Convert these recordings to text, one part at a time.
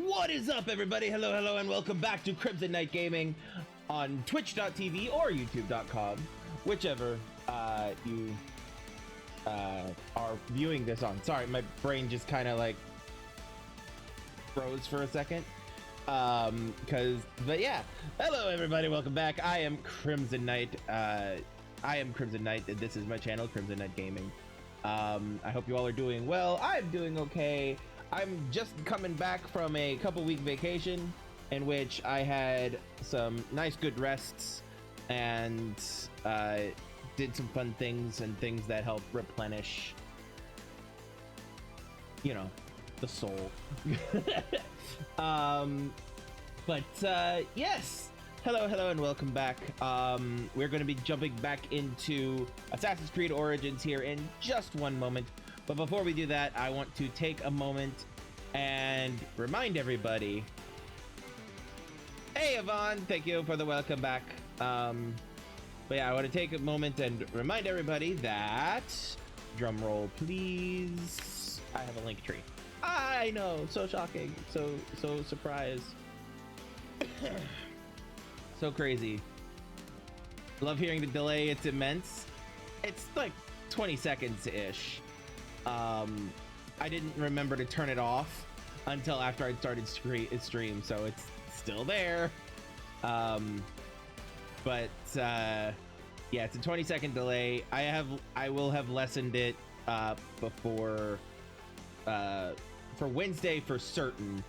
What is up, everybody? Hello, and welcome back to Krimzon Night Gaming on twitch.tv or youtube.com, whichever you are viewing this on. Sorry, my brain just kind of like froze for a second. But yeah, hello everybody, welcome back. I am Krimzon Night. Krimzon Night, and this is my channel, Krimzon Night Gaming. I hope you all are doing well. I'm doing okay. I'm just coming back from a couple-week vacation in which I had some nice good rests and did some fun things and things that help replenish, you know, the soul. Yes, hello and welcome back. We're going to be jumping back into Assassin's Creed Origins here in just one moment. But before we do that, I want to take a moment and remind everybody. Hey, Yvonne, thank you for the welcome back. But yeah, I want to take a moment and remind everybody that, drum roll please, I have a link tree. I know, so shocking, so surprised. So crazy. Love hearing the delay, it's immense. It's like 20 seconds-ish. I didn't remember to turn it off until after I started stream, so it's still there. Yeah, it's a 20-second delay. I will have lessened it before for Wednesday for certain.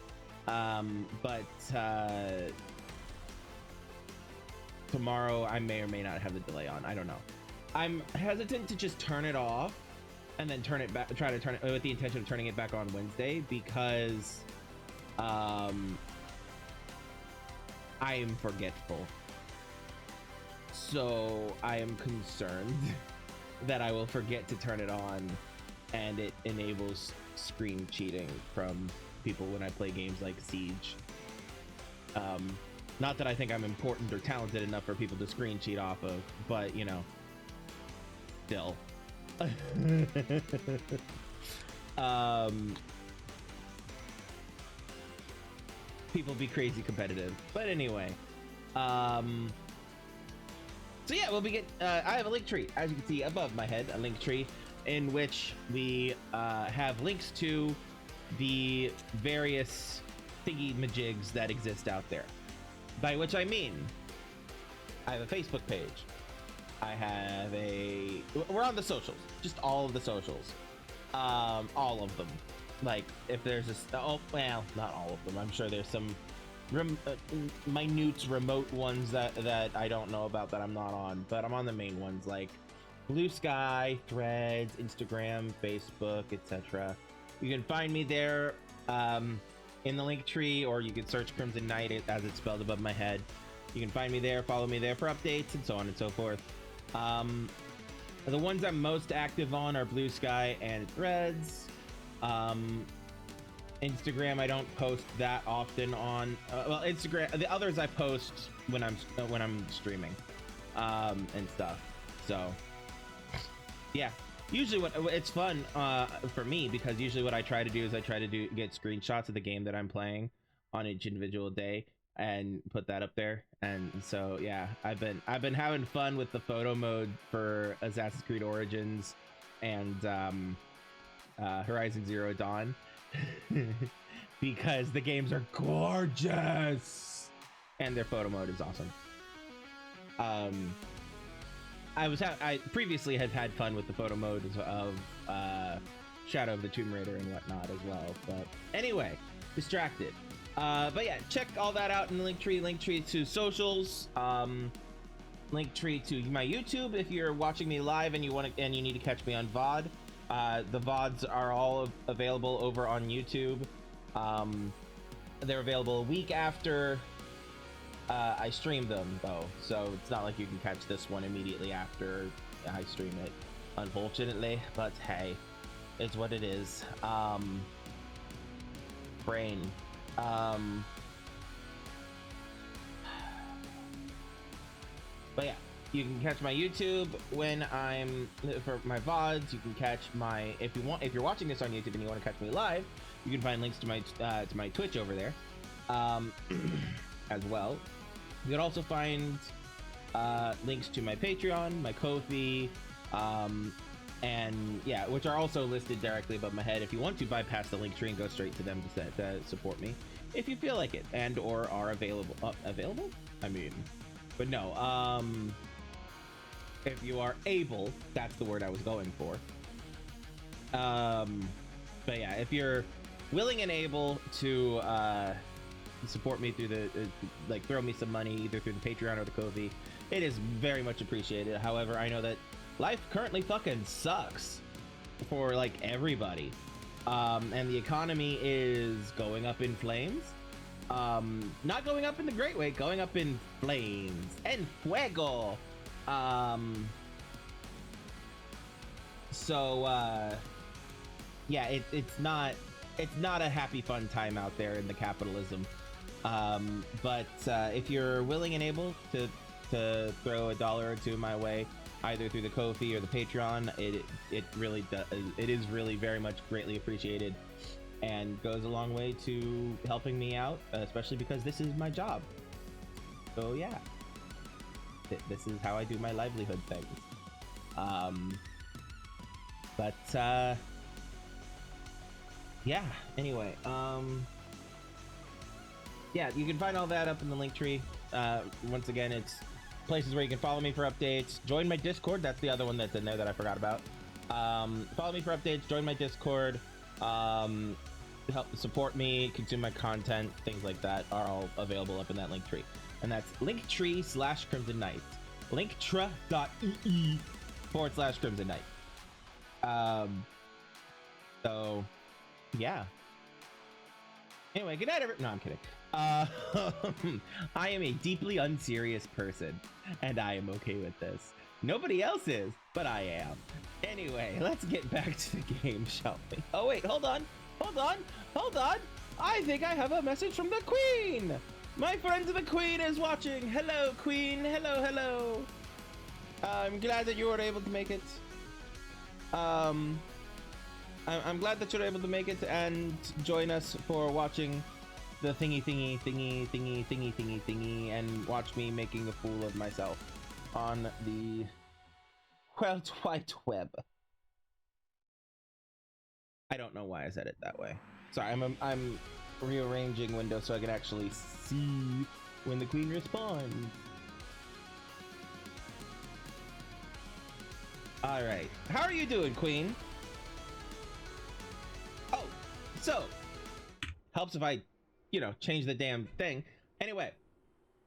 Tomorrow I may or may not have the delay on. I don't know. I'm hesitant to just turn it off and then turn it back, try to turn it with the intention of turning it back on Wednesday, because I am forgetful. So I am concerned that I will forget to turn it on and it enables screen cheating from people when I play games like Siege. Not that I think I'm important or talented enough for people to screen cheat off of, but you know, still. People be crazy competitive, but anyway, so yeah, we'll begin. I have a link tree, as you can see above my head, a link tree in which we have links to the various thingy majigs that exist out there, by which I mean I have a Facebook page, we're on the socials, just all of the socials, all of them. Like, if there's oh, well, not all of them. I'm sure there's some minute remote ones that I don't know about that I'm not on, but I'm on the main ones like Blue Sky, Threads, Instagram, Facebook, etc. You can find me there in the link tree, or you can search Krimzon Night as it's spelled above my head. You can find me there, follow me there for updates, and so on and so forth. The ones I'm most active on are Blue Sky and Threads. Instagram I don't post that often on. Well, Instagram, the others I post when I'm streaming and stuff. So yeah, usually it's fun for me, because usually what I try to do is get screenshots of the game that I'm playing on each individual day and put that up there. And so yeah, I've been having fun with the photo mode for Assassin's Creed Origins and Horizon Zero Dawn because the games are gorgeous and their photo mode is awesome. I previously had fun with the photo mode of Shadow of the Tomb Raider and whatnot as well, but anyway, distracted. But yeah, check all that out in the link tree to socials, link tree to my YouTube if you're watching me live and you need to catch me on VOD. The VODs are all available over on YouTube. They're available a week after I stream them, though, so it's not like you can catch this one immediately after I stream it, unfortunately, but hey, it's what it is. Brain. But yeah, you can catch my YouTube when I'm for my VODs. You can catch my if you're watching this on YouTube and you want to catch me live, you can find links to my Twitch over there. um, as well. You can also find links to my Patreon, my Ko-fi, and yeah, which are also listed directly above my head if you want to bypass the link tree and go straight to them to support me if you feel like it, and or are available. Available? I mean, but no. If you are able, that's the word I was going for. But yeah, if you're willing and able to support me through the like throw me some money either through the Patreon or the Ko-fi, it is very much appreciated. However, I know that life currently fucking sucks for like everybody, and the economy is going up in flames. Not going up in the great way, going up in flames and fuego. Yeah, it's not a happy fun time out there in the capitalism. But if you're willing and able to throw $1 or $2 my way, either through the Ko-fi or the Patreon, it really does. It is really very much greatly appreciated, and goes a long way to helping me out, especially because this is my job. So yeah, this is how I do my livelihood things. Yeah, anyway, yeah, you can find all that up in the link tree. Once again, it's places where you can follow me for updates, join my Discord. That's the other one that's in there that I forgot about. Follow me for updates, join my Discord, help support me, consume my content, things like that are all available up in that link tree. And that's linktree/Krimzon Knight. Linktra.ee/Krimzon Knight. So yeah. Anyway, good night, everyone. No, I'm kidding. I am a deeply unserious person, and I am okay with this. Nobody else is, but I am. Anyway, let's get back to the game, shall we? Oh wait, hold on. I think I have a message from the Queen. My friend the Queen is watching. Hello, Queen. Hello. I'm glad that you were able to make it. I'm glad that you're able to make it and join us for watching the thingy, and watch me making a fool of myself on the World Wide Web. I don't know why I said it that way. Sorry, I'm rearranging windows so I can actually see when the Queen responds. All right, how are you doing, Queen? Oh, so helps if I, change the damn thing. Anyway,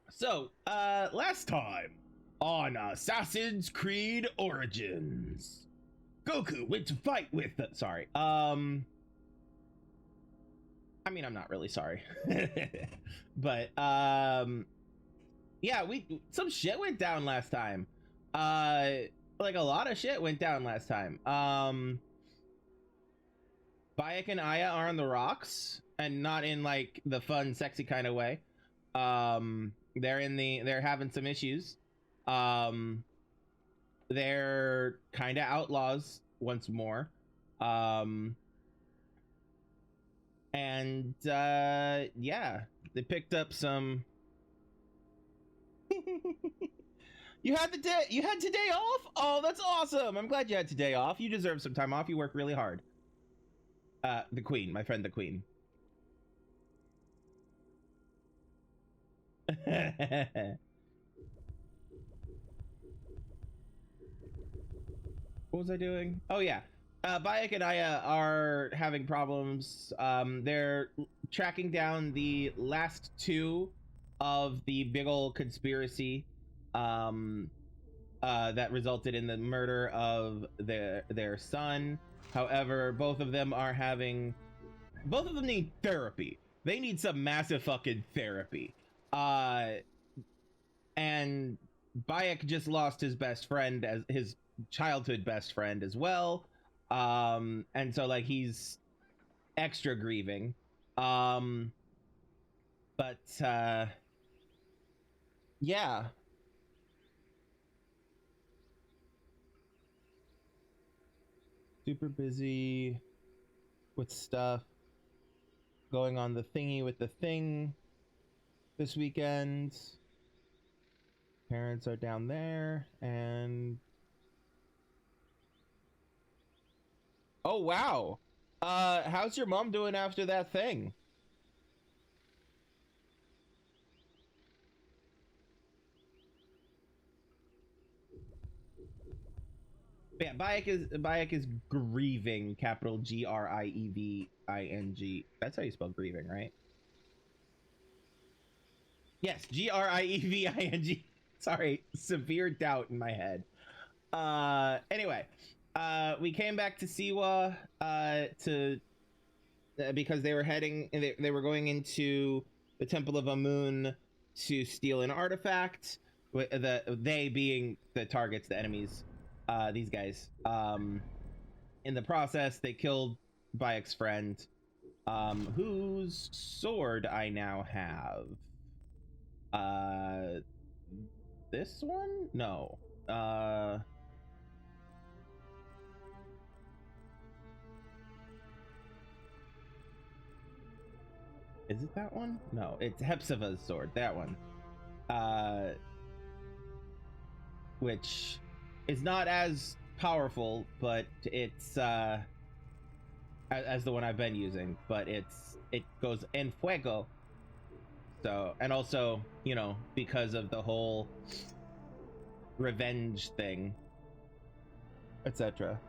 so last time on Assassin's Creed Origins, Goku went to fight with sorry. I mean, I'm not really sorry. But yeah, some shit went down last time. Like a lot of shit went down last time. Bayek and Aya are on the rocks, and not in like the fun, sexy kind of way. They're having some issues. They're kind of outlaws once more. And yeah, they picked up some. You had today off? Oh, that's awesome. I'm glad you had today off. You deserve some time off. You work really hard. The Queen, my friend the Queen. What was I doing? Oh yeah. Bayek and Aya are having problems. They're tracking down the last two of the big ol' conspiracy that resulted in the murder of their son. However, both of them need therapy. They need some massive fucking therapy. And Bayek just lost his best friend, as his childhood best friend as well. And so like he's extra grieving. But yeah. Super busy with stuff going on the thingy with the thing. this weekend. Parents are down there, and oh wow, how's your mom doing after that thing? Yeah, Bayek is grieving, capital Grieving. That's how you spell grieving, right? Yes, Grieving. Sorry, severe doubt in my head. Anyway, we came back to Siwa to because they were they were going into the Temple of Amun to steal an artifact. They being the targets, the enemies, these guys. In the process, they killed Bayek's friend, whose sword I now have. Uh, this one? No. Is it that one? No, it's Hepzibah's sword. That one. Uh, which is not as powerful, but it's as the one I've been using. But it goes en fuego. So, and also, you know, because of the whole revenge thing, etc.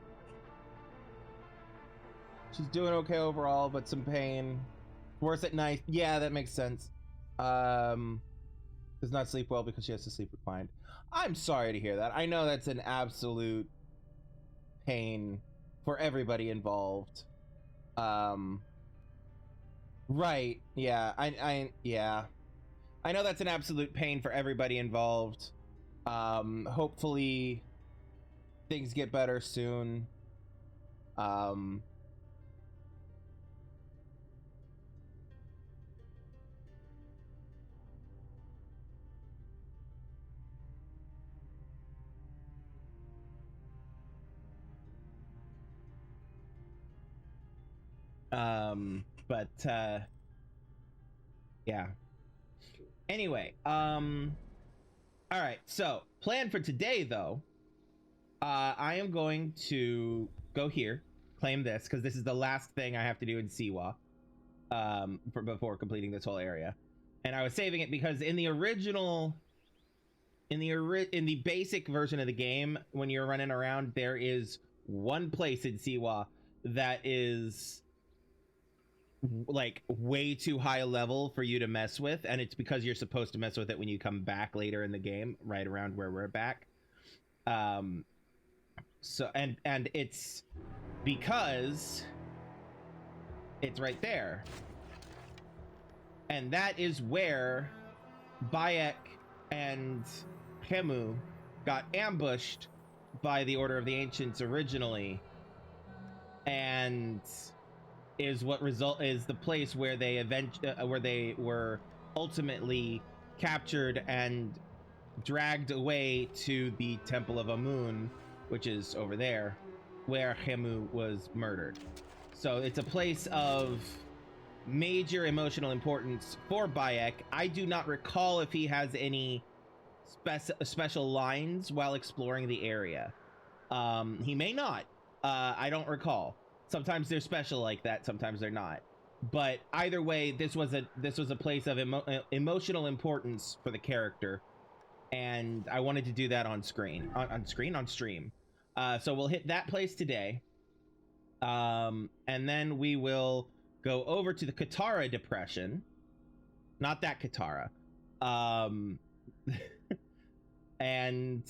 She's doing okay overall, but some pain. Worse at night. Yeah, that makes sense. Does not sleep well because she has to sleep reclined. I'm sorry to hear that. I know that's an absolute pain for everybody involved. Right. Yeah. Yeah. I know that's an absolute pain for everybody involved. Hopefully things get better soon. Um but yeah. Anyway, all right. So, plan for today though. I am going to go here, claim this because this is the last thing I have to do in Siwa before completing this whole area. And I was saving it because in the original in the basic version of the game, when you're running around, there is one place in Siwa that is like way too high a level for you to mess with, and it's because you're supposed to mess with it when you come back later in the game, right around where we're back. So and it's because it's right there, and that is where Bayek and Hemu got ambushed by the Order of the Ancients originally, and is the place where they were ultimately captured and dragged away to the Temple of Amun, which is over there, where Hemu was murdered. So it's a place of major emotional importance for Bayek. I do not recall if he has any special lines while exploring the area. He may not. I don't recall. Sometimes they're special like that, sometimes they're not. But either way, this was a place of emotional importance for the character, and I wanted to do that on stream. So we'll hit that place today, and then we will go over to the Katara Depression, not that Katara, and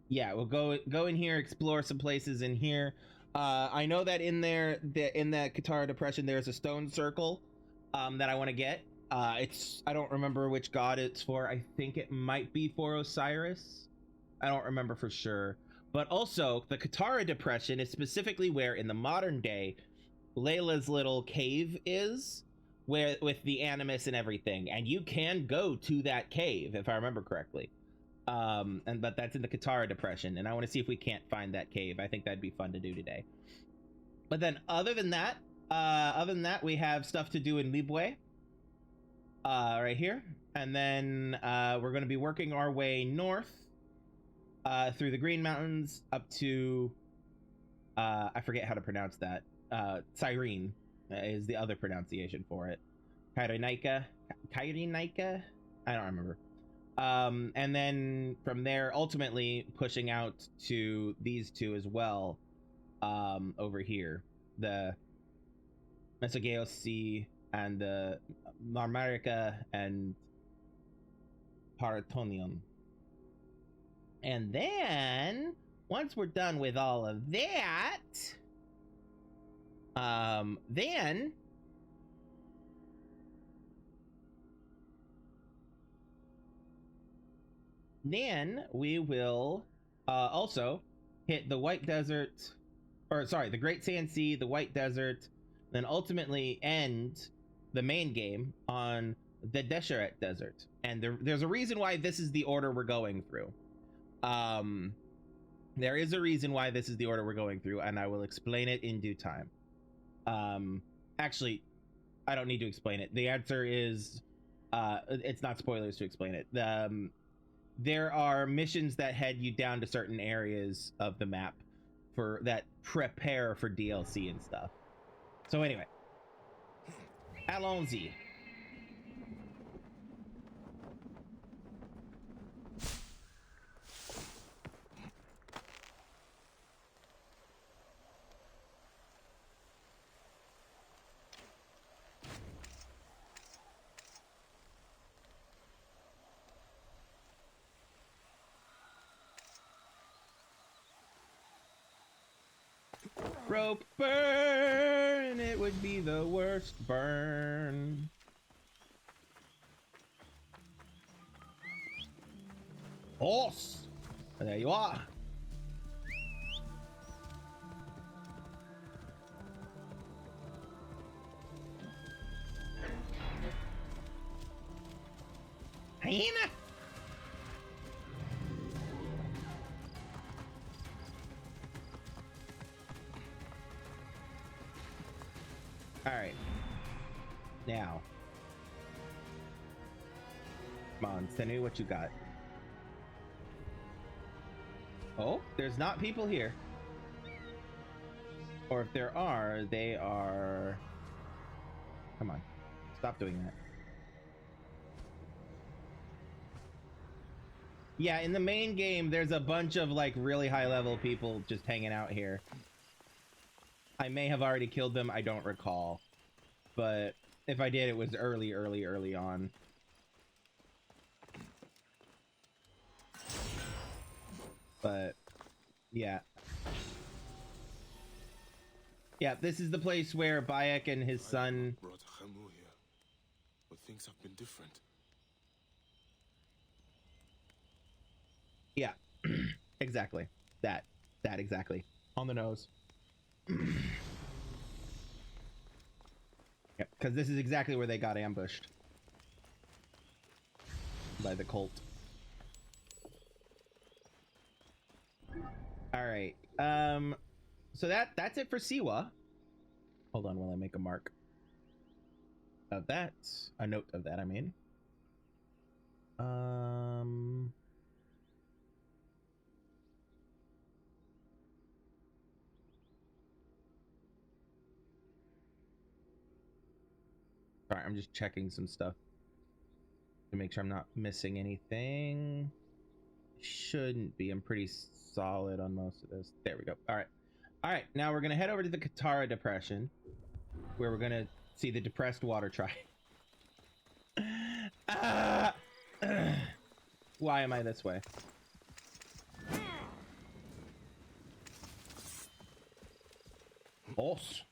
yeah, we'll go in here, explore some places in here. I know that in that Katara Depression, there's a stone circle that I want to get. I don't remember which god it's for. I think it might be for Osiris. I don't remember for sure. But also, the Katara Depression is specifically where, in the modern day, Layla's little cave is, where with the animus and everything, and you can go to that cave if I remember correctly. But that's in the Katara Depression, and I want to see if we can't find that cave. I think that'd be fun to do today. But then, other than that, Other than that, we have stuff to do in Libwe, right here. And then we're going to be working our way north through the Green Mountains up to, I forget how to pronounce that. Cyrene is the other pronunciation for it. Kyrenaika? Kyrenaika? I don't remember. And then from there, ultimately pushing out to these two as well, over here. The Mesogeos Sea and the Marmarica and Paratonion. And then, once we're done with all of that, then we will also hit the White Desert, or sorry, the Great Sand Sea, the White Desert, then ultimately end the main game on the Desheret Desert. And there's a reason why this is the order we're going through. There is a reason why this is the order we're going through, and I will explain it in due time. Actually, I don't need to explain it. The answer is, it's not spoilers to explain it. There are missions that head you down to certain areas of the map for that prepare for DLC and stuff. So anyway, allons-y. Rope burn, it would be the worst burn. Horse, there you are. Hyena. All right. Now. Come on, Senu, what you got? Oh, there's not people here. Or if there are, they are... Come on. Stop doing that. Yeah, in the main game, there's a bunch of, like, really high-level people just hanging out here. I may have already killed them, I don't recall. But if I did, it was early on. But, yeah. Yeah, this is the place where Bayek and his son... brought Hamu here, but things have been different. Yeah, exactly. That exactly. On the nose. Yep, because this is exactly where they got ambushed. By the cult. Alright, so that's it for Siwa. Hold on while I make a mark of that. A note of that, I mean. Sorry, I'm just checking some stuff to make sure I'm not missing anything. Shouldn't be. I'm pretty solid on most of this. There we go. All right, now we're gonna head over to the Katara Depression, where we're gonna see the depressed water tribe. Why am I this way? Boss.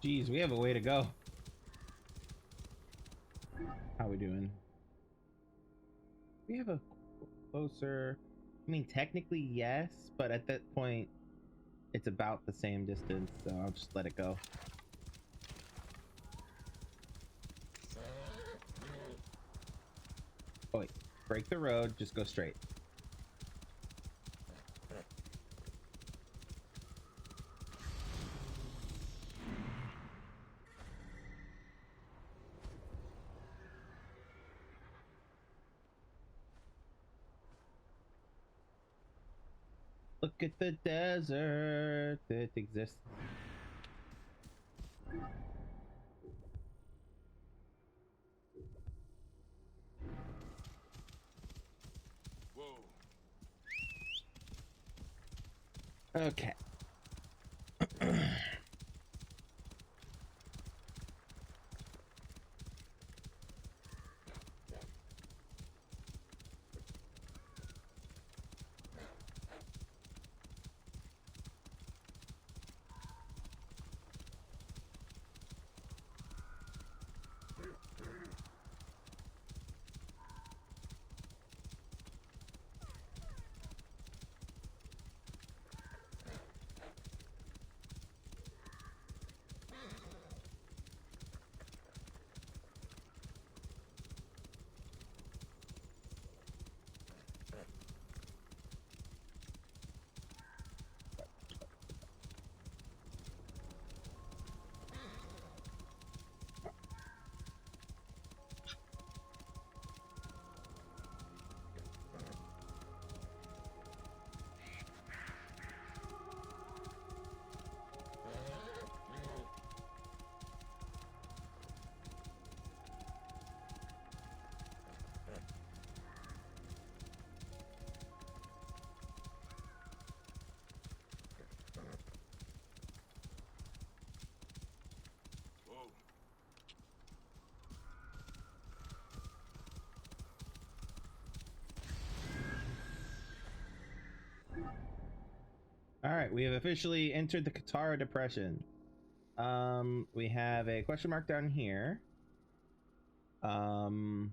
Jeez, we have a way to go. How we doing? We have a closer... I mean, technically, yes, but at that point, it's about the same distance, so I'll just let it go. Oh, wait. Break the road, just go straight. Look at the desert that exists. Whoa. Okay. Whoa. All right, we have officially entered the Katara Depression. We have a question mark down here. No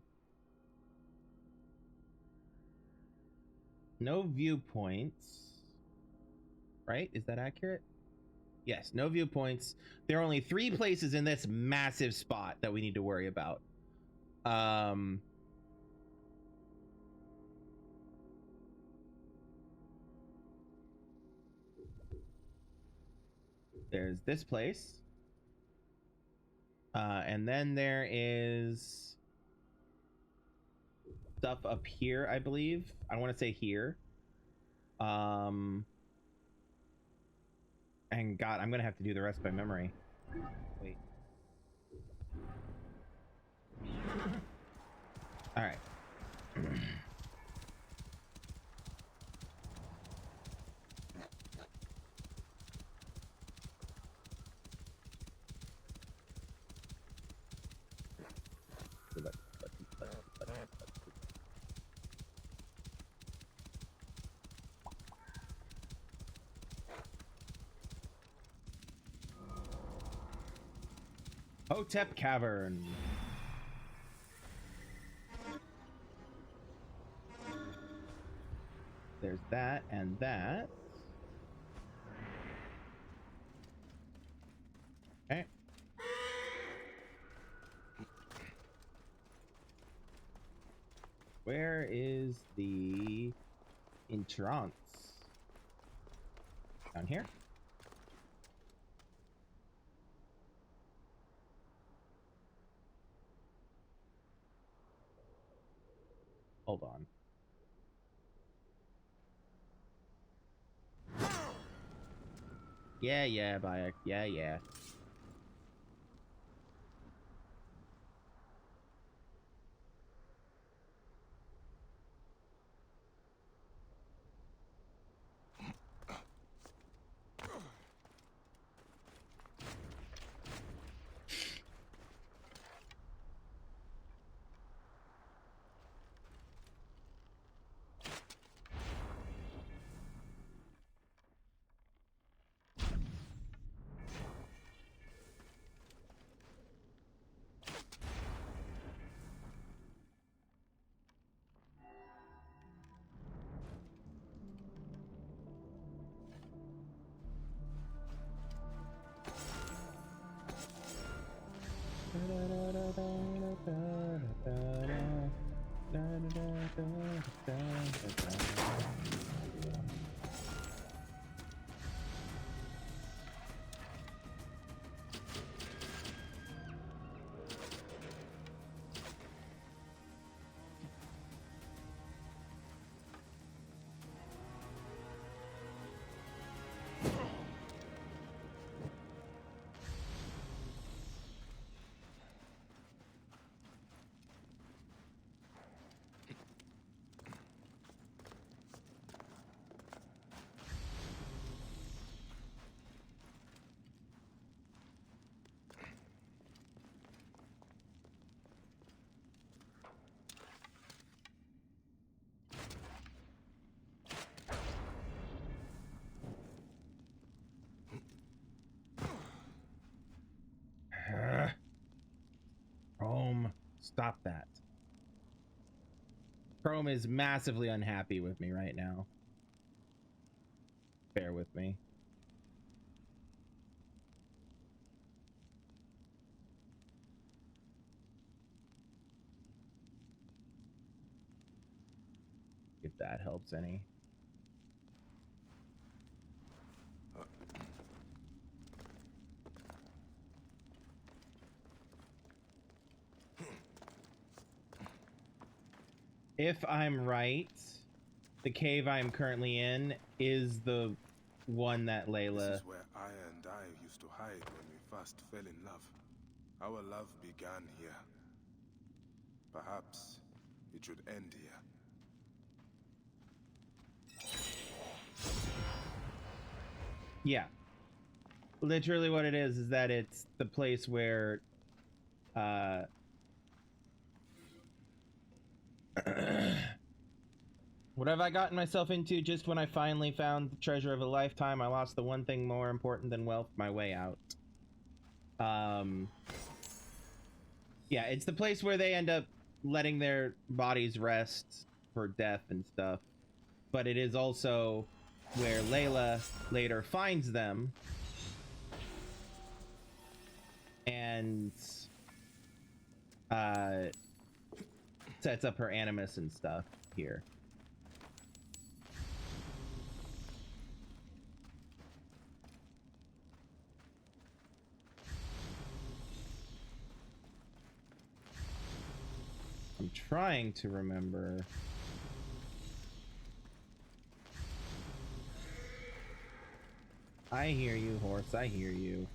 viewpoints. Right? Is that accurate? Yes, no viewpoints. There are only 3 places in this massive spot that we need to worry about. There's this place. And then there is stuff up here, I believe. I want to say here. And God, I'm gonna have to do the rest by memory. Wait. All right. Hotep Cavern. There's that and that. Okay. Where is the entrance? Down here? Hold on. Yeah, Bayek. Yeah. Chrome, stop that. Chrome is massively unhappy with me right now. Bear with me. If that helps any. If I'm right, the cave I'm currently in is the one that Layla... This is where I and I used to hide when we first fell in love. Our love began here. Perhaps it should end here. Yeah. Literally what it is that it's the place where what have I gotten myself into just when I finally found the treasure of a lifetime? I lost the one thing more important than wealth, my way out. Yeah, it's the place where they end up letting their bodies rest for death and stuff. But it is also where Layla later finds them and sets up her animus and stuff here. I'm trying to remember. I hear you, horse. I hear you.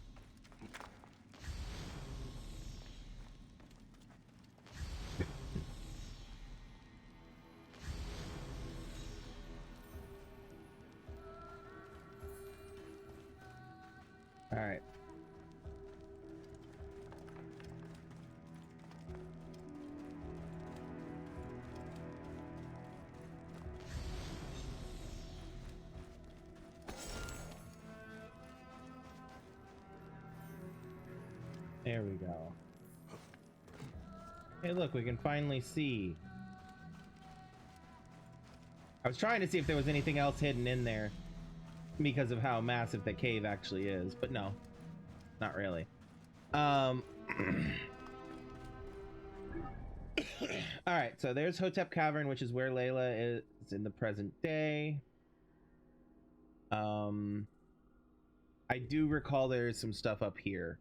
All right. There we go. Hey, look, we can finally see. I was trying to see if there was anything else hidden in there because of how massive the cave actually is, but no, not really. All right, so there's Hotep Cavern, which is where Layla is in the present day. I do recall there's some stuff up here.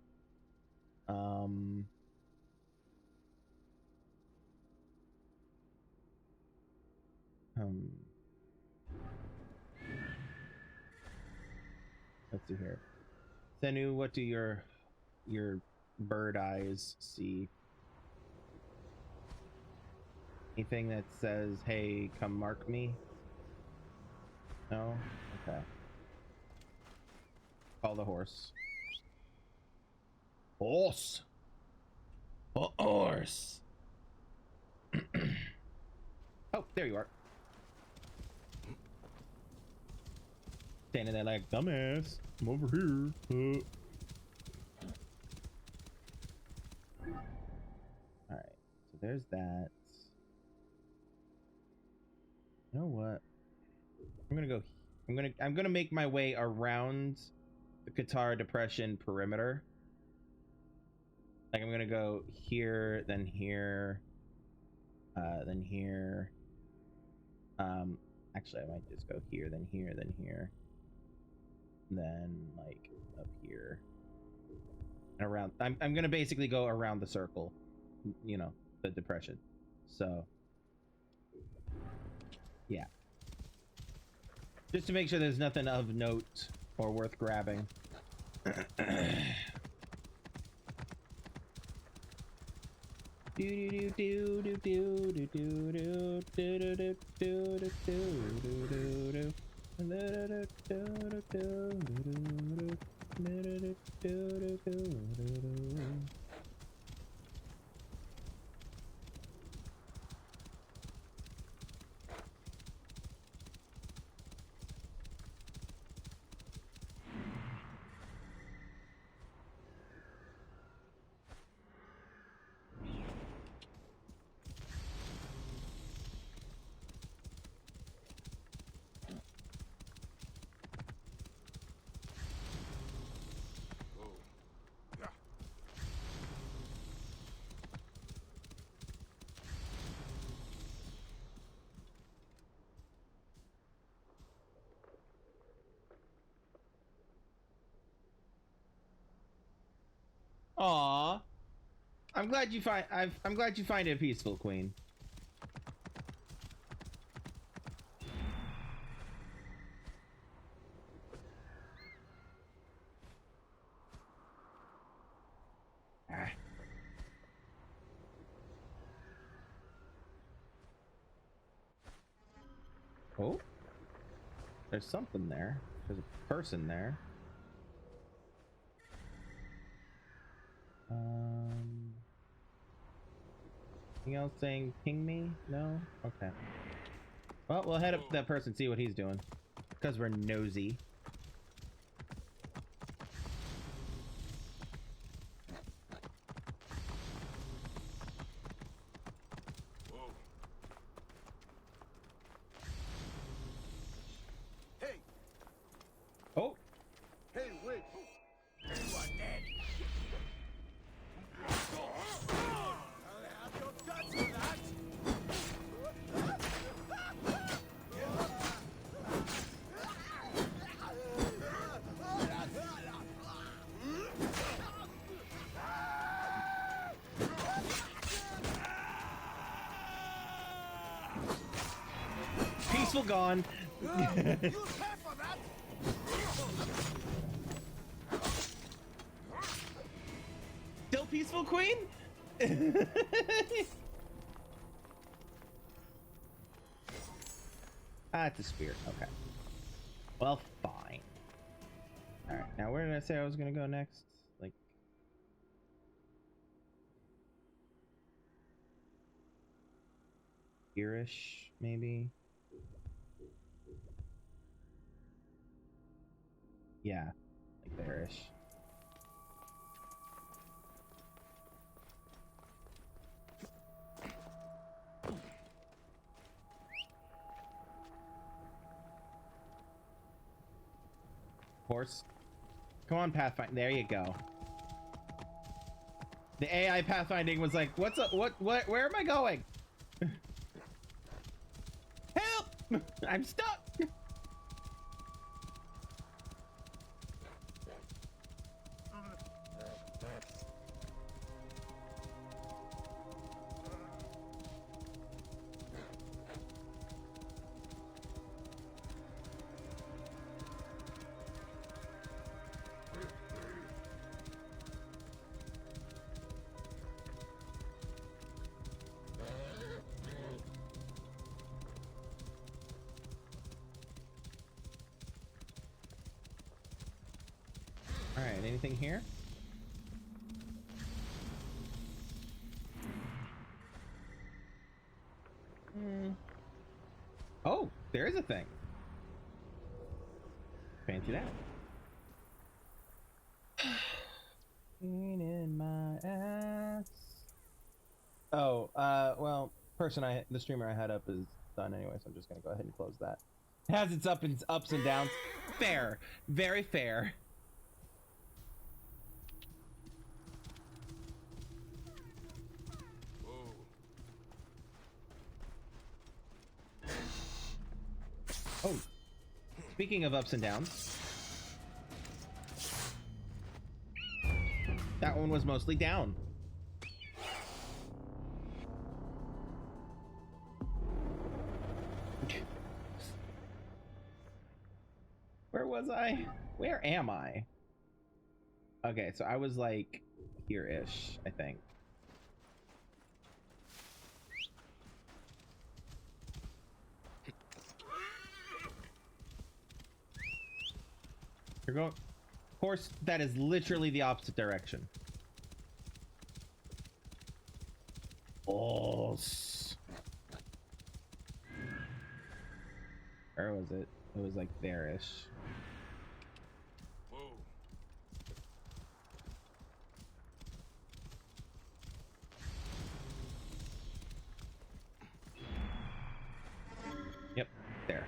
Let's see here. Senu, what do your bird eyes see? Anything that says, hey, come mark me? No? Okay. Call the horse. Horse! Horse! Oh, there you are. Standing there like, dumbass, I'm over here. Alright, so there's that. You know what? I'm gonna make my way around the Qatar Depression perimeter. Like I'm gonna go here, then here, then here. Actually, I might just go here, then here, then here, then like up here and around. I'm gonna basically go around the circle, you know, the depression. So yeah, just to make sure there's nothing of note or worth grabbing. Aw, I'm glad you find I'm glad you find it peaceful, Queen. Ah. Oh, there's something there. There's a person there. Anything else saying ping me? No? Okay. Well, we'll head up to that person, see what he's doing. Because we're nosy. Whoa. Hey! Oh! Hey, wait! You are dead! I'll have your guts for that! Peaceful gone. You'll pay for that! Still peaceful, Queen? Ah, it's a spear. Okay. Well, fine. Alright, now where did I say I was gonna go next? Like... here-ish, maybe? Yeah, like there-ish. Horse. Come on, Pathfinder. There you go. The AI pathfinding was like, what's up? What? Where am I going? Help! I'm stuck. All right, anything here? Oh, there is a thing. Fancy that. In my ass. Oh, well, the streamer I had up is done anyway, so I'm just gonna go ahead and close that. It has its ups and downs. Fair, very fair. Speaking of ups and downs, that one was mostly down. Where was I? Where am I? Okay, so I was like here-ish, I think. You're going... Of course, that is literally the opposite direction. Oh. Where was it? It was like there-ish. Yep, there.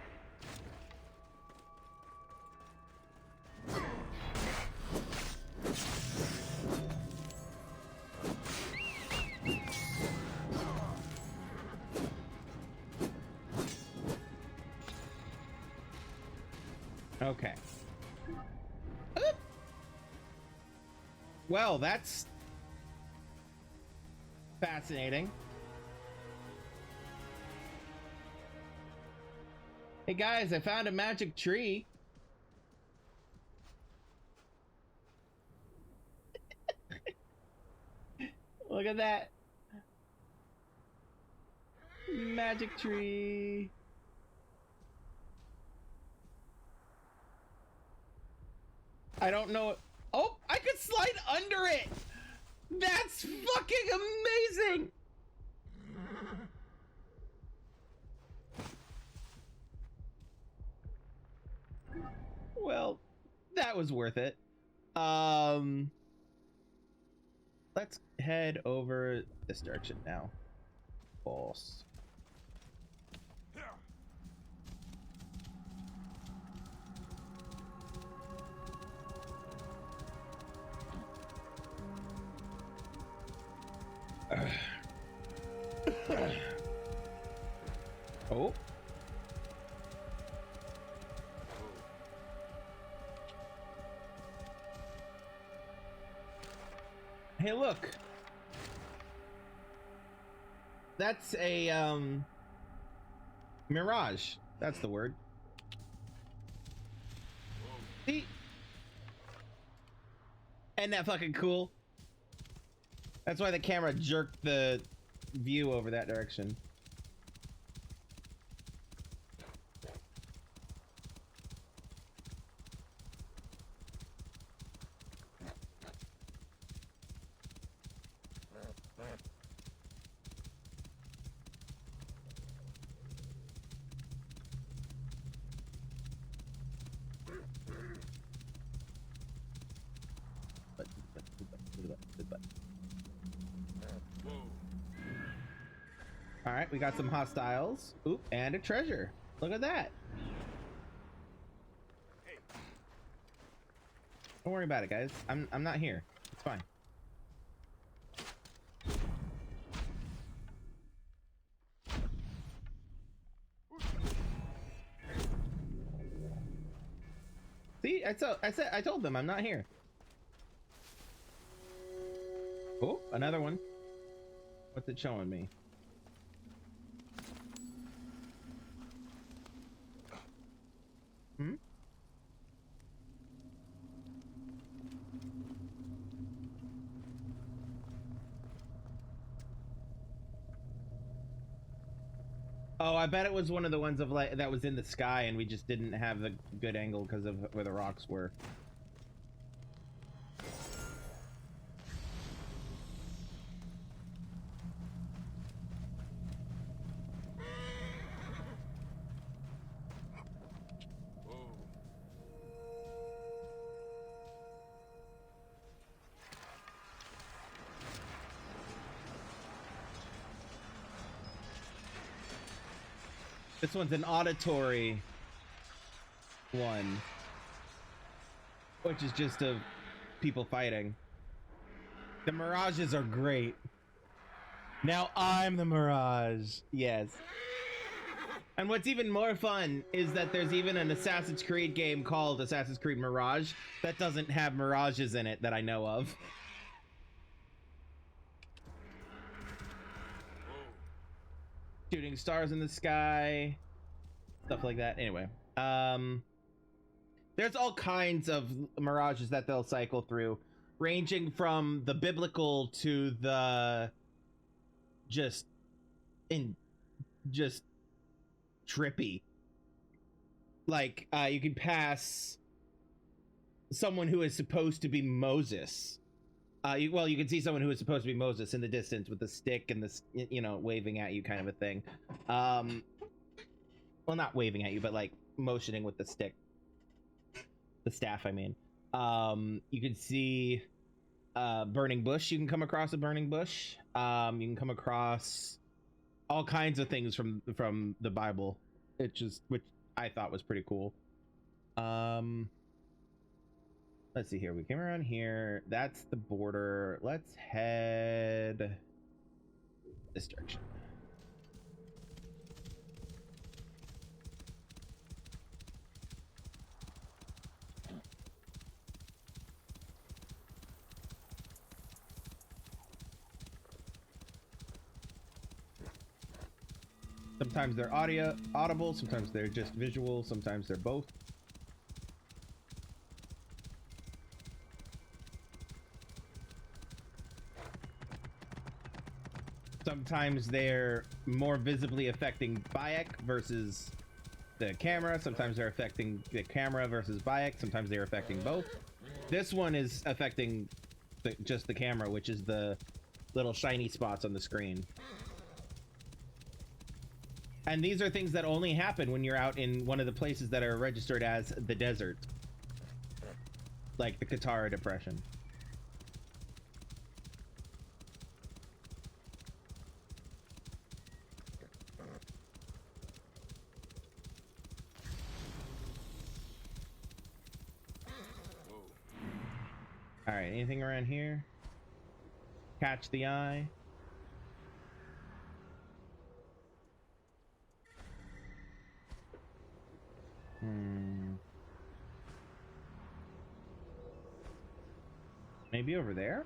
Okay. Oop. Well, that's fascinating. Hey guys, I found a magic tree. Look at that. Magic tree. I don't know. Oh, I could slide under it. That's fucking amazing. Well, that was worth it. Let's head over this direction now. Boss. Oh. Hey, look. That's a mirage. That's the word. See? Isn't that fucking cool? That's why the camera jerked the view over that direction. All right, we got some hostiles. Oop, and a treasure. Look at that. Don't worry about it, guys. I'm not here. It's fine. See, I told them I'm not here. Oh, another one. What's it showing me? Hmm? Oh, I bet it was one of the ones of like that was in the sky and we just didn't have the good angle because of where the rocks were. This one's an auditory one, which is just of people fighting. The mirages are great. Now I'm the mirage. Yes. And what's even more fun is that there's even an Assassin's Creed game called Assassin's Creed Mirage that doesn't have mirages in it that I know of. Shooting stars in the sky, stuff like that. Anyway, there's all kinds of mirages that they'll cycle through, ranging from the biblical to the just trippy. Like you can pass someone who is supposed to be Moses. You can see someone who is supposed to be Moses in the distance with the stick and the, you know, waving at you kind of a thing. Well, not waving at you, but like motioning with the stick, the staff, I mean. You can see burning bush. You can come across a burning bush. You can come across all kinds of things from the Bible. Which I thought was pretty cool. Let's see here. We came around here. That's the border. Let's head this direction. Sometimes they're audible, sometimes they're just visual, sometimes they're both. Sometimes they're more visibly affecting Bayek versus the camera. Sometimes they're affecting the camera versus Bayek. Sometimes they're affecting both. This one is affecting just the camera, which is the little shiny spots on the screen. And these are things that only happen when you're out in one of the places that are registered as the desert. Like the Katara Depression. Alright, anything around here? Catch the eye. Maybe over there?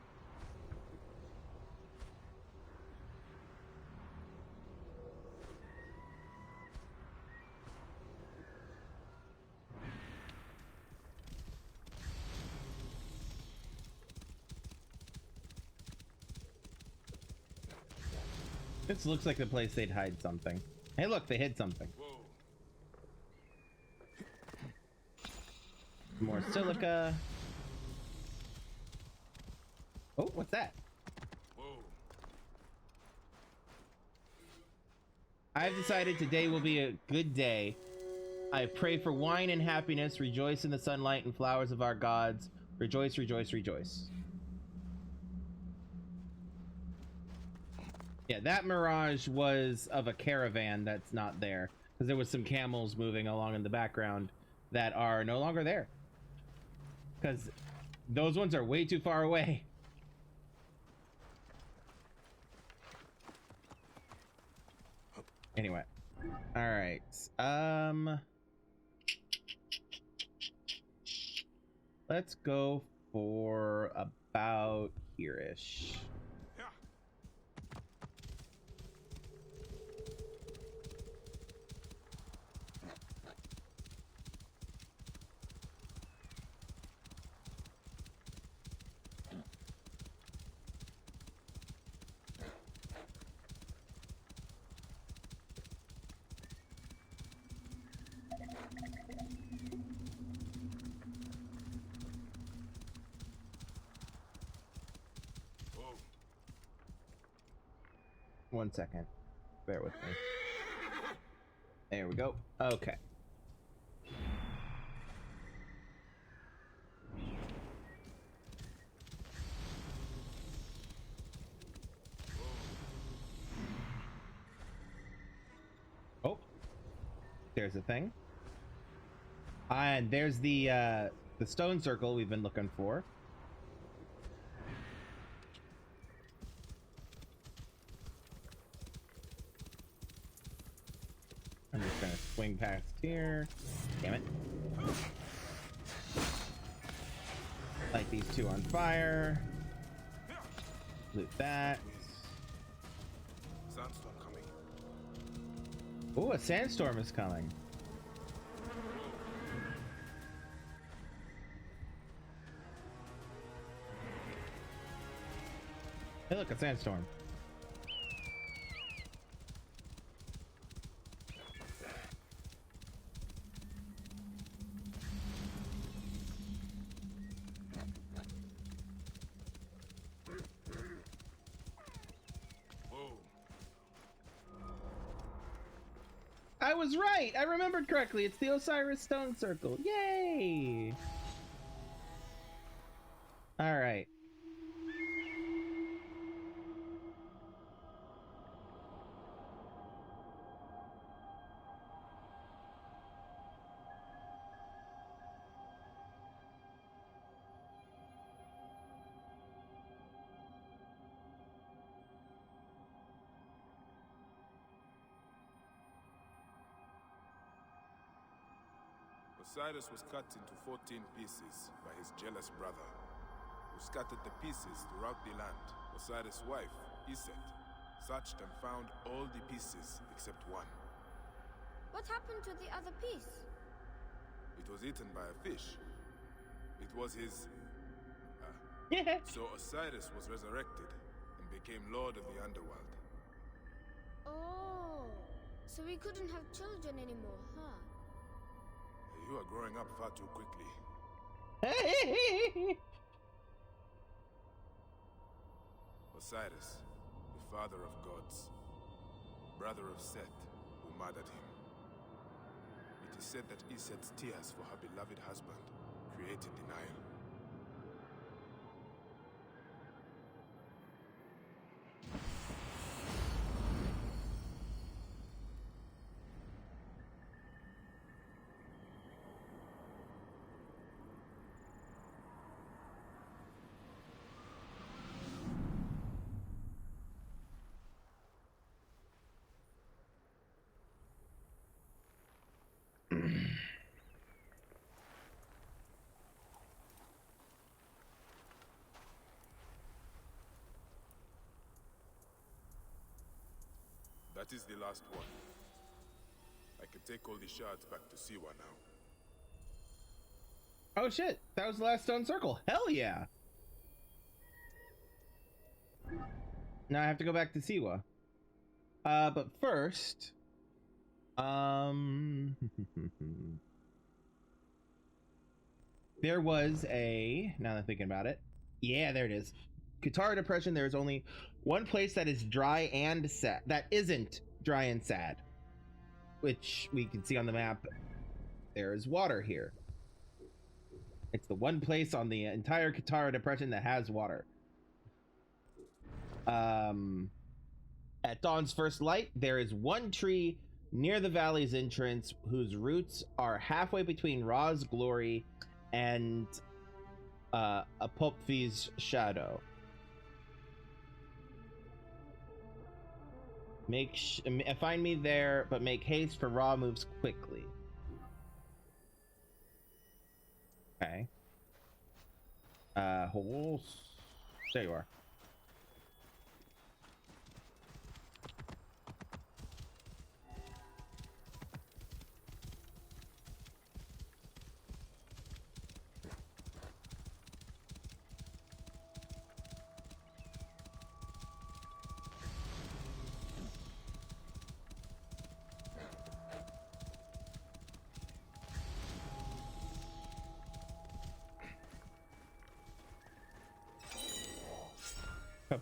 This looks like the place they'd hide something. Hey, look, they hid something. More silica. Oh, what's that? I've decided today will be a good day. I pray for wine and happiness. Rejoice in the sunlight and flowers of our gods. Rejoice, rejoice, rejoice. Yeah, that mirage was of a caravan that's not there. Because there was some camels moving along in the background that are no longer there. Because those ones are way too far away. Anyway. Alright. Let's go for about here-ish. One second. Bear with me. There we go. Okay. Oh. There's a thing. And there's the stone circle we've been looking for. I'm just gonna swing past here. Damn it. Light these two on fire. Loot that. Sandstorm coming. Oh, a sandstorm is coming. Hey, look, a sandstorm. I was right. I remembered correctly. It's the Osiris Stone Circle. Yay! All right. Osiris was cut into 14 pieces by his jealous brother, who scattered the pieces throughout the land. Osiris' wife, Iset, searched and found all the pieces except one. What happened to the other piece? It was eaten by a fish. It was his... So Osiris was resurrected and became Lord of the Underworld. Oh, so we couldn't have children anymore, huh? You are growing up far too quickly. Osiris, the father of gods, brother of Seth, who murdered him. It is said that Iset's tears for her beloved husband created the Nile. That is the last one. I can take all the shards back to Siwa now. Oh shit, that was the last stone circle. Hell yeah. Now I have to go back to Siwa. But first, there was a, now that I'm thinking about it, yeah, there it is. Katara Depression, there is only one place that is dry and sad, that isn't dry and sad, which we can see on the map. There is water here. It's the one place on the entire Katara Depression that has water. At Dawn's First Light, there is one tree near the valley's entrance whose roots are halfway between Ra's Glory and Apophi's Shadow. Find me there, but make haste, for Ra moves quickly. Okay. There you are.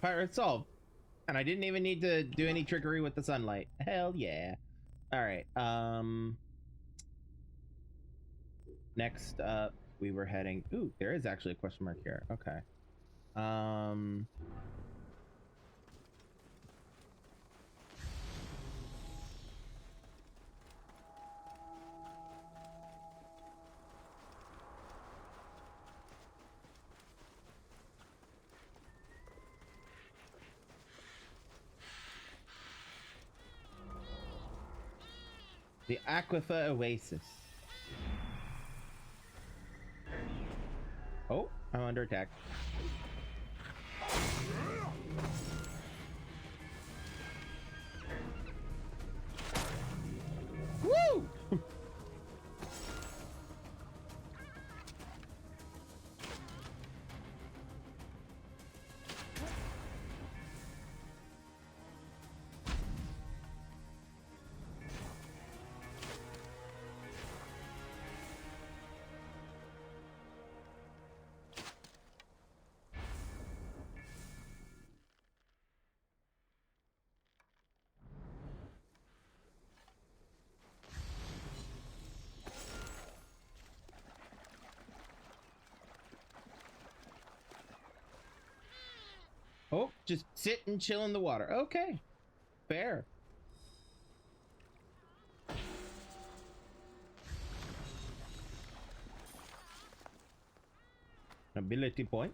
Pirate solved. And I didn't even need to do any trickery with the sunlight. Hell yeah. Alright, next up, we were heading... Ooh, there is actually a question mark here. Okay. The Aquifer Oasis. Oh, I'm under attack. Woo! Oh, just sit and chill in the water. Okay, fair. Ability point.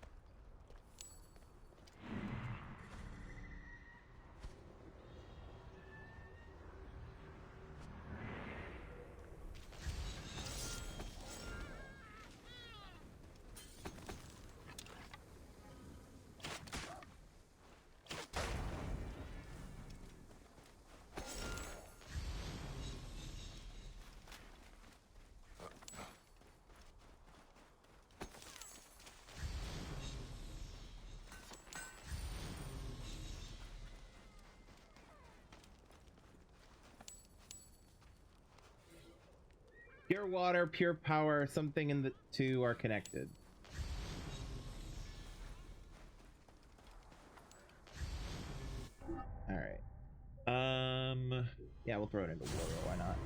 Pure water, pure power, something in the two are connected. All right. Yeah, we'll throw it into water. Why not?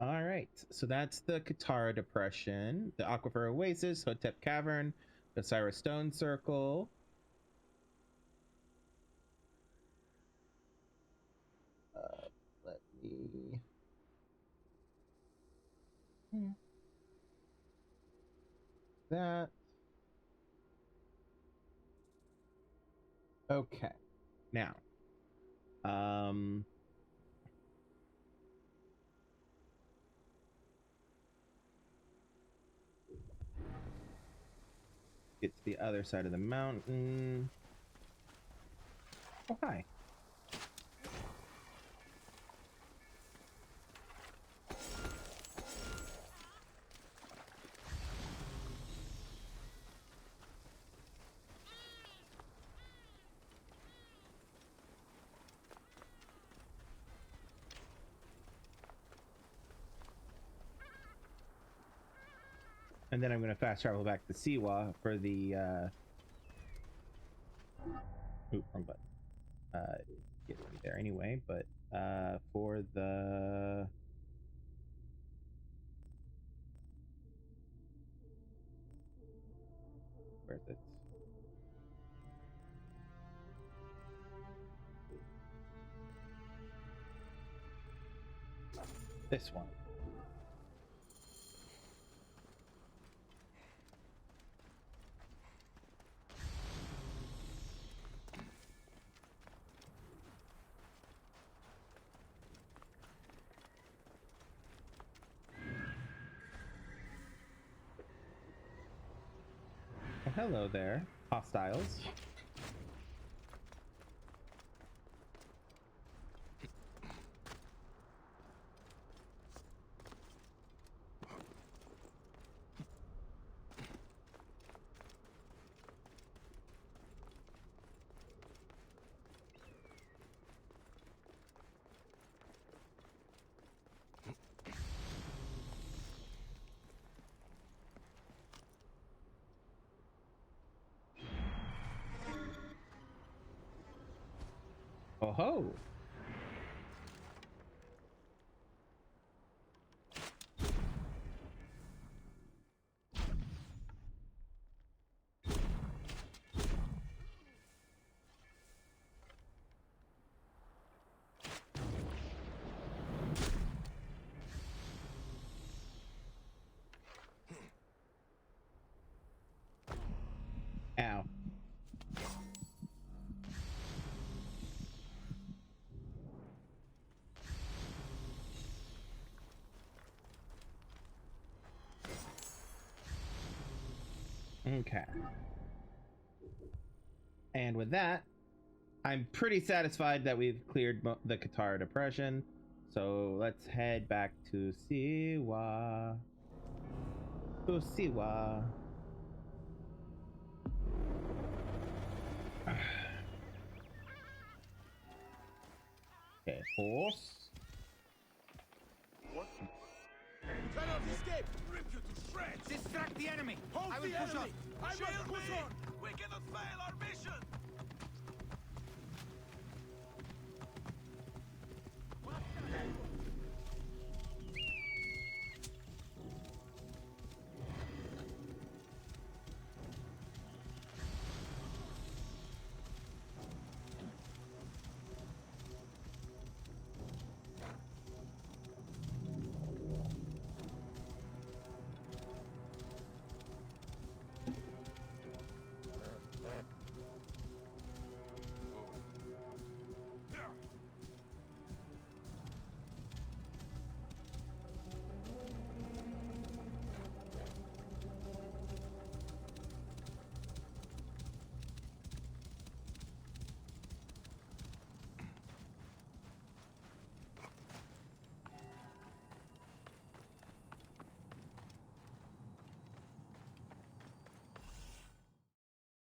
All right. So that's the Katara Depression, the Aquifer Oasis, Hotep Cavern, the Osiris Stone Circle. Let me. That. Okay. Now. Get to the other side of the mountain. Oh, hi. And then I'm going to fast travel back to Siwa for the, Oop, wrong button. Get me there anyway, but, for the... Where's it? This one. Oh, hello there, hostiles. Oh ho! Ow. Okay. And with that, I'm pretty satisfied that we've cleared the Qatar depression. So let's head back to Siwa. To Siwa. Okay, horse. What? Cannot escape! Rip you to shreds! Distract the enemy! Hold I will the push enemy! on! I will push on! We cannot fail our mission!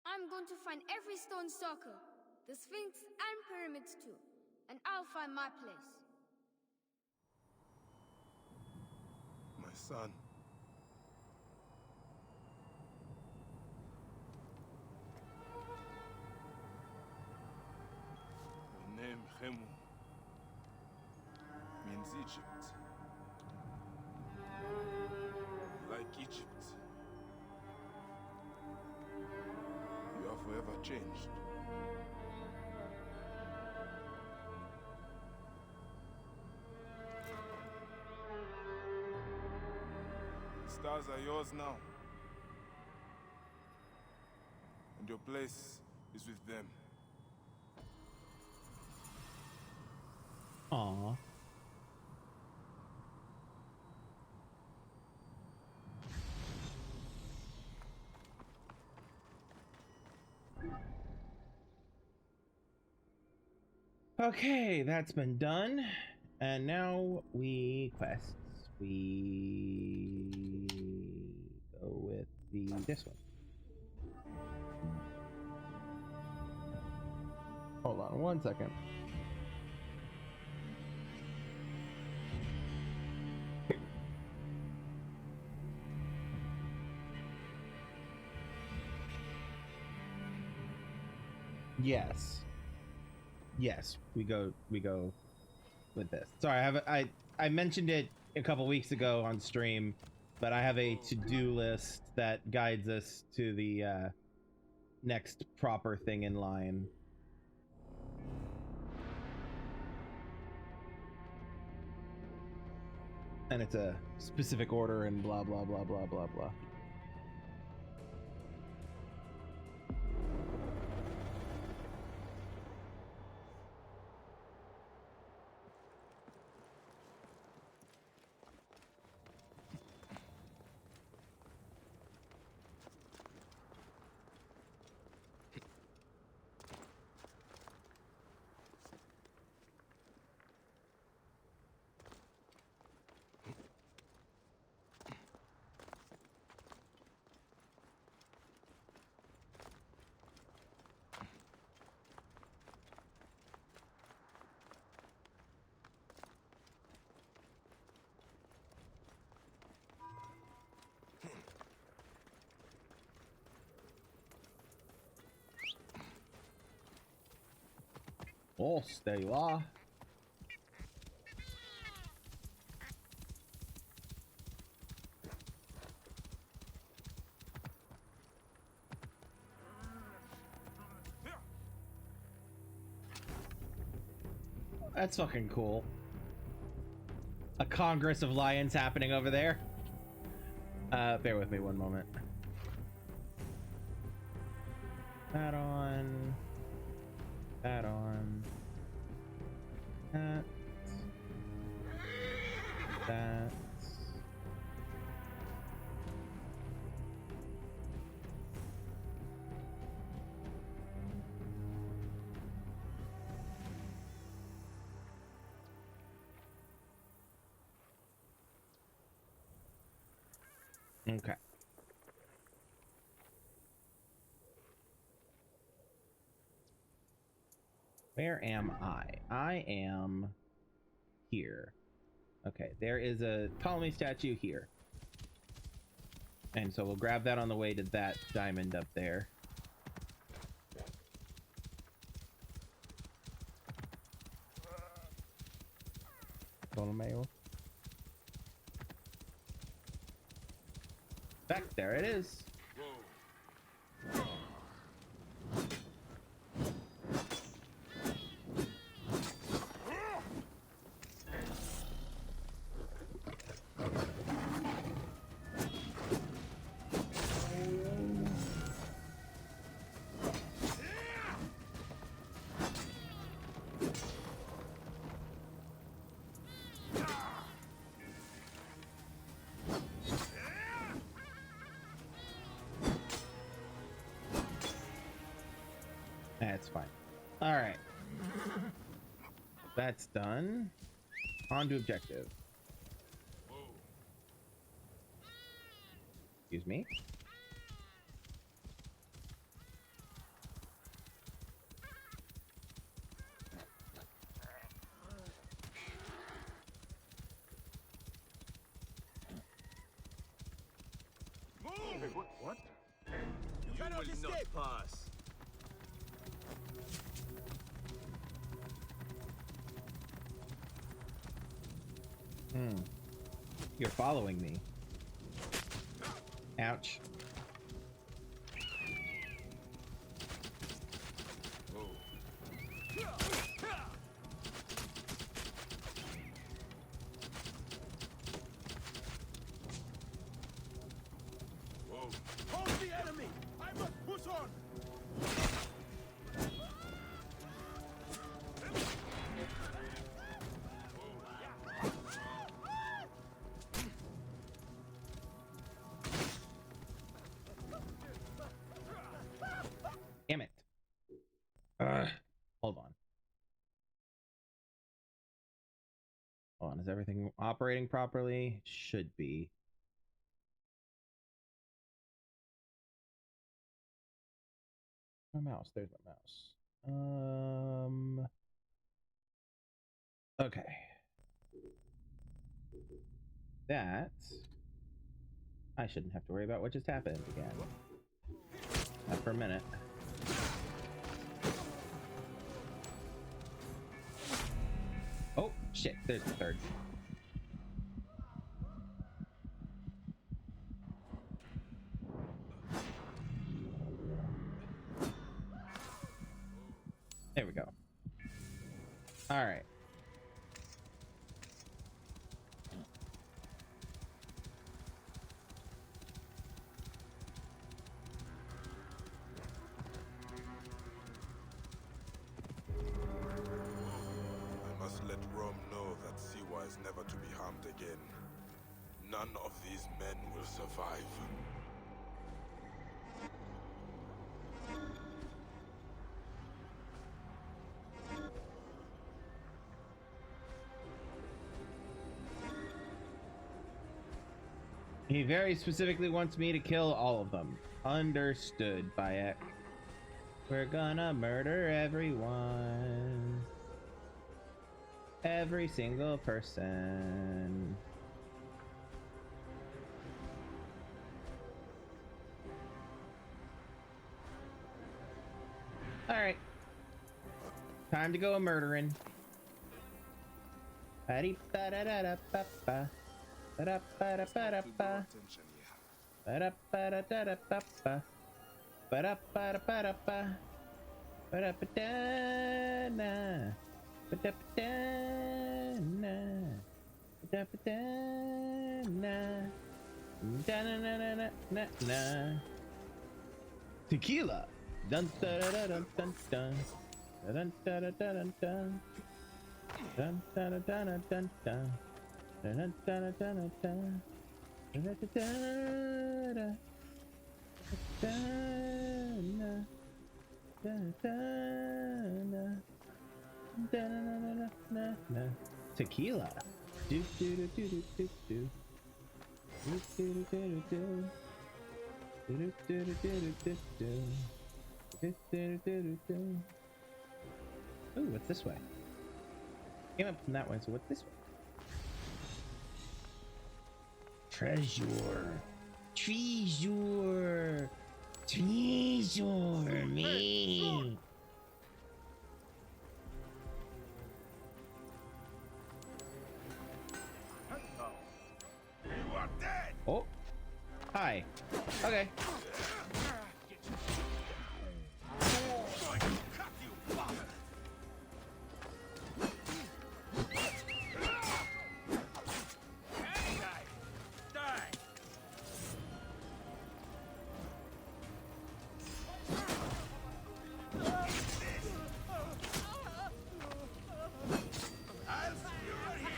I'm going to find every stone circle, the Sphinx and pyramids too, and I'll find my place. My son. The name Khemu means Egypt. Like Egypt, you are forever changed. The stars are yours now. And your place is with them. Aww. Okay, that's been done. And now we quests. We go with this one. Hold on 1 second. Yes, we go with this. Sorry, I mentioned it a couple weeks ago on stream, but I have a to-do list that guides us to the next proper thing in line. And it's a specific order and blah blah blah blah blah blah. Oh, there you are. That's fucking cool. A congress of lions happening over there. Bear with me 1 moment. That on. That on. That. That. Okay. Where am I? I am here. Okay, there is a Ptolemy statue here. And so we'll grab that on the way to that diamond up there. Ptolemy. Back there it is. That's fine. All right. That's done. On to objective. Excuse me. What? You cannot will not escape. pass. You're following me. Ouch. Hold the enemy! I must push on! Damn it. Hold on. Hold on. Is everything operating properly? Should be. My mouse. There's my mouse. Okay. That I shouldn't have to worry about what just happened again. Not for a minute. Oh shit! There's the third. There we go. All right. I must let Rome know that Siwa is never to be harmed again. None of these men will survive. He very specifically wants me to kill all of them. Understood, Bayek. We're gonna murder everyone. Every single person. Alright. Time to go a murdering. Ba-dee-ba-da-da-da-ba-ba. Ba-da-ba-da-ba-da-ba. Attention here. Ba-da-ba-da-ba-da-ba-ba. Ba-da-ba-da-ba-da-ba. Ba-da-ba-da-na. Ba-da-ba-da-na. Ba-da-ba-da-na. Da-na-na-na-na-na. Tequila. Dun dun dun dun dun dun dun dun dun dun dun dun dun dun dun dun dun dun dun dun. Tequila. Do do do do do do do. Ooh, what's this way? Came up from that way, so what's this way? Treasure. Treasure. Treasure me. You are dead! Oh. Hi. Okay. Going to cut you, bastard! Hey, die! Die! I'll see you right here!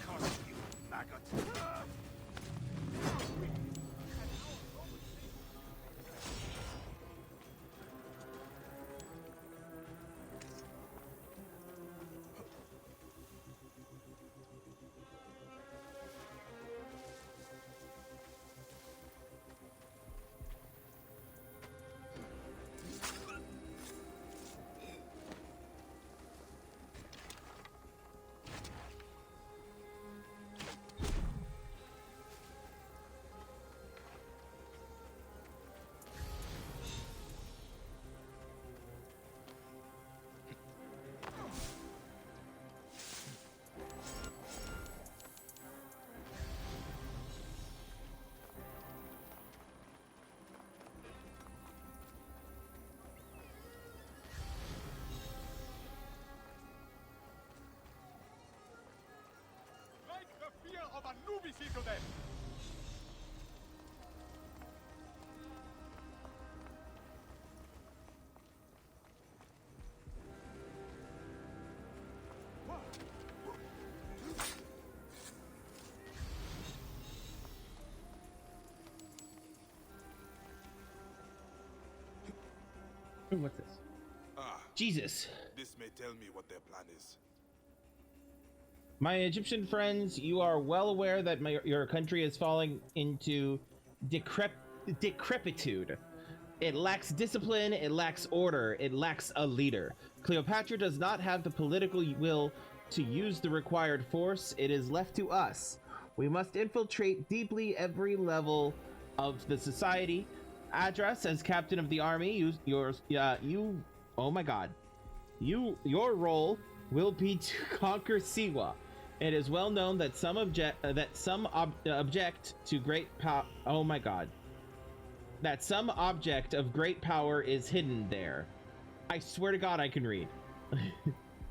Cost you, maggot! Strike the fear of Anubis into them! Ooh, what's this? Ah, Jesus. this may tell me what their plan is. My Egyptian friends, you are well aware that your country is falling into decrepitude. It lacks discipline, it lacks order, it lacks a leader. Cleopatra does not have the political will to use the required force. It is left to us. We must infiltrate deeply every level of the society. Address, as captain of the army, oh my god. Your role will be to conquer Siwa. It is well known that some object to great power. Oh my god. That some object of great power is hidden there. I swear to God, I can read.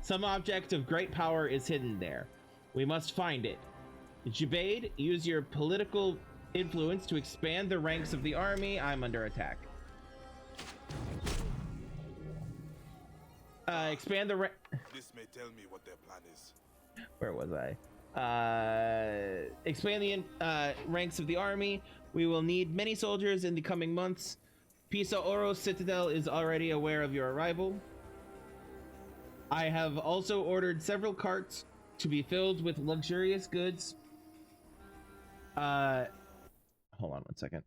Some object of great power is hidden there. We must find it. Jubaid, use your political influence to expand the ranks of the army. I'm under attack. Expand the This may tell me what their plan is. Where was I? Expand the ranks of the army. We will need many soldiers in the coming months. Pisa Oros Citadel is already aware of your arrival. I have also ordered several carts to be filled with luxurious goods. Hold on one second.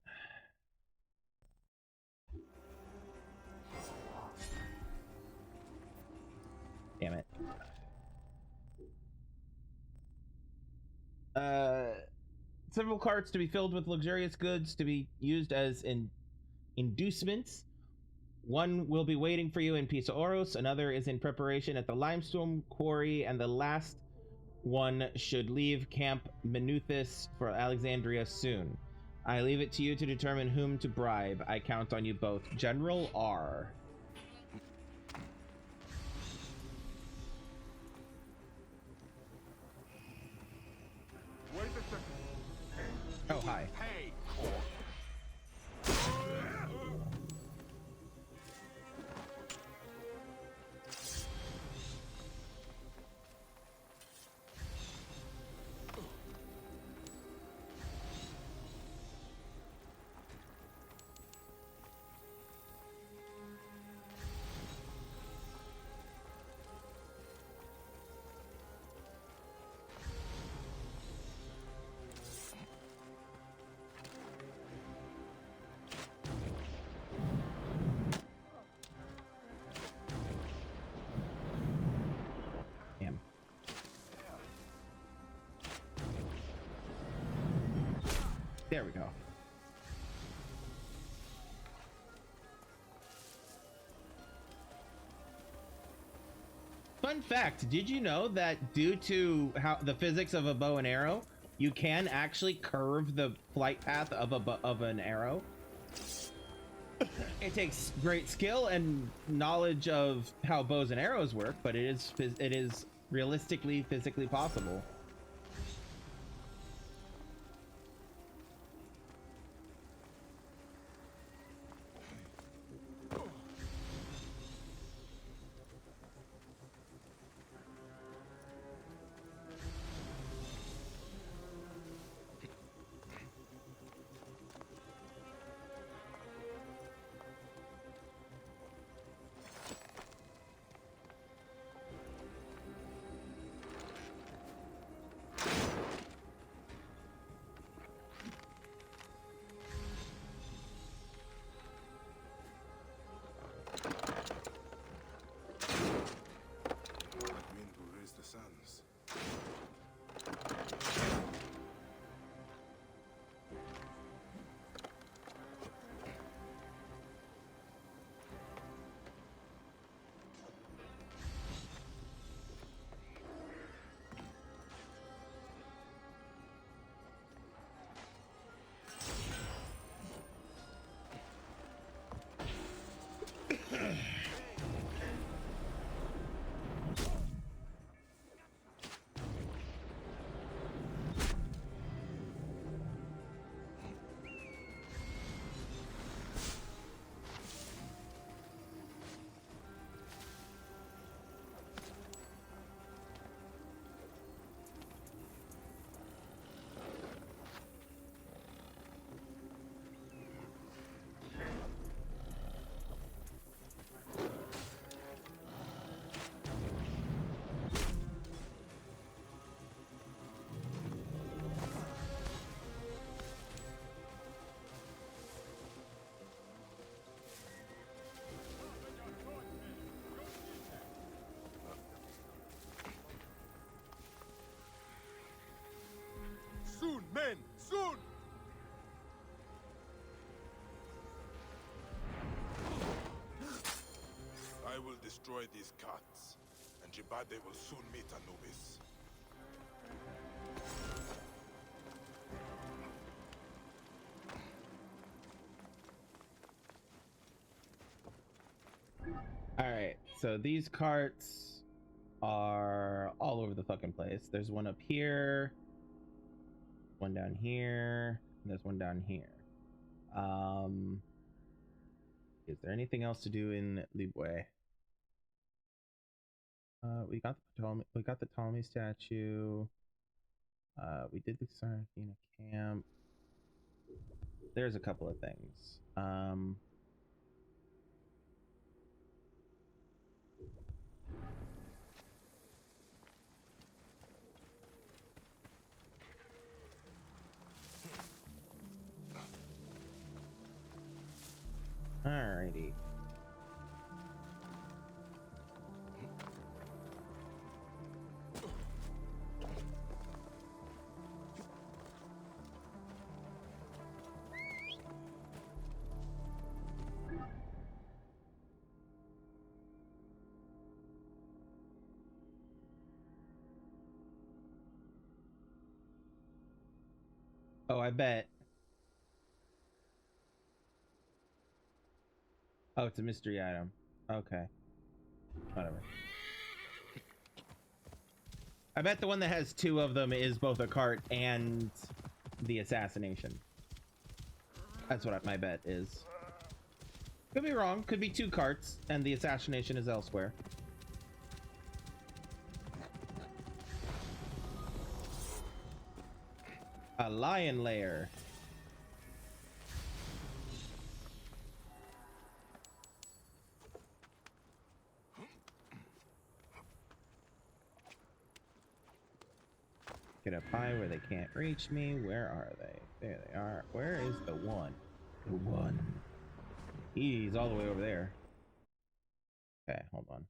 Damn it. Several carts to be filled with luxurious goods to be used as inducements. One will be waiting for you in Pisa Oros, another is in preparation at the limestone quarry, and the last one should leave Camp Menuthis for Alexandria soon. I leave it to you to determine whom to bribe. I count on you both. General R. Wait a second. Oh, hi. Hey, There we go. Fun fact, did you know that due to how the physics of a bow and arrow, you can actually curve the flight path of an arrow? It takes great skill and knowledge of how bows and arrows work, but it is realistically physically possible. Soon, men! Soon! I will destroy these carts, and Jibade will soon meet Anubis. Alright, so these carts are all over the fucking place. There's one up here, one down here, and there's one down here. Is there anything else to do in Libwe? We got the Ptolemy statue. We did the Sarafina camp. There's a couple of things. Alrighty. Oh, I bet. Oh, it's a mystery item. Okay. Whatever. I bet the one that has two of them is both a cart and the assassination. That's what my bet is. Could be wrong. Could be two carts and the assassination is elsewhere. A lion lair. Get up high where they can't reach me. Where are they? There they are. Where is the one? The one. He's all the way over there. Okay, hold on.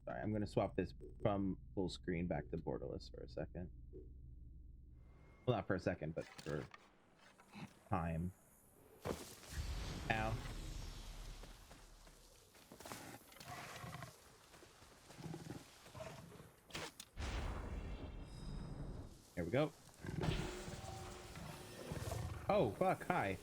Sorry, I'm gonna swap this from full screen back to borderless for a second. Well, not for a second, but for time. Ow. There we go. Oh, fuck, hi.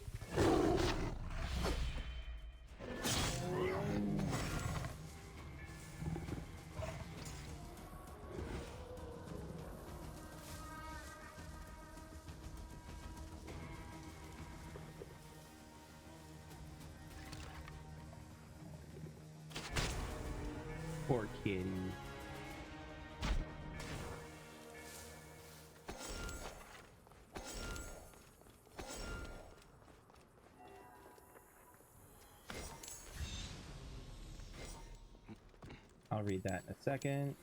Poor kitty. I'll read that in a second.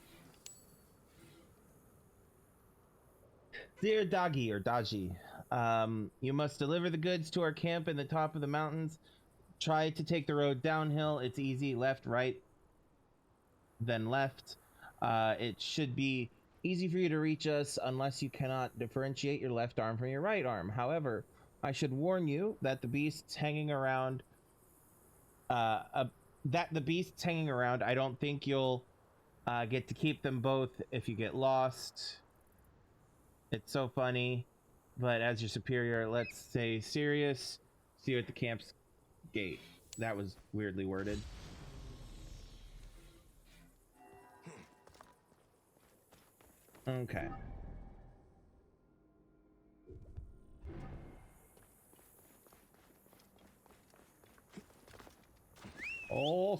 Dear Doggy or Daji, you must deliver the goods to our camp in the top of the mountains. Try to take the road downhill. It's easy. Left, right, then left. It should be easy for you to reach us unless you cannot differentiate your left arm from your right arm. However, I should warn you that the beasts hanging around I don't think you'll get to keep them both if you get lost. It's so funny, but as your superior, let's stay serious. See you at the camp's gate. That was weirdly worded. Okay. Oh.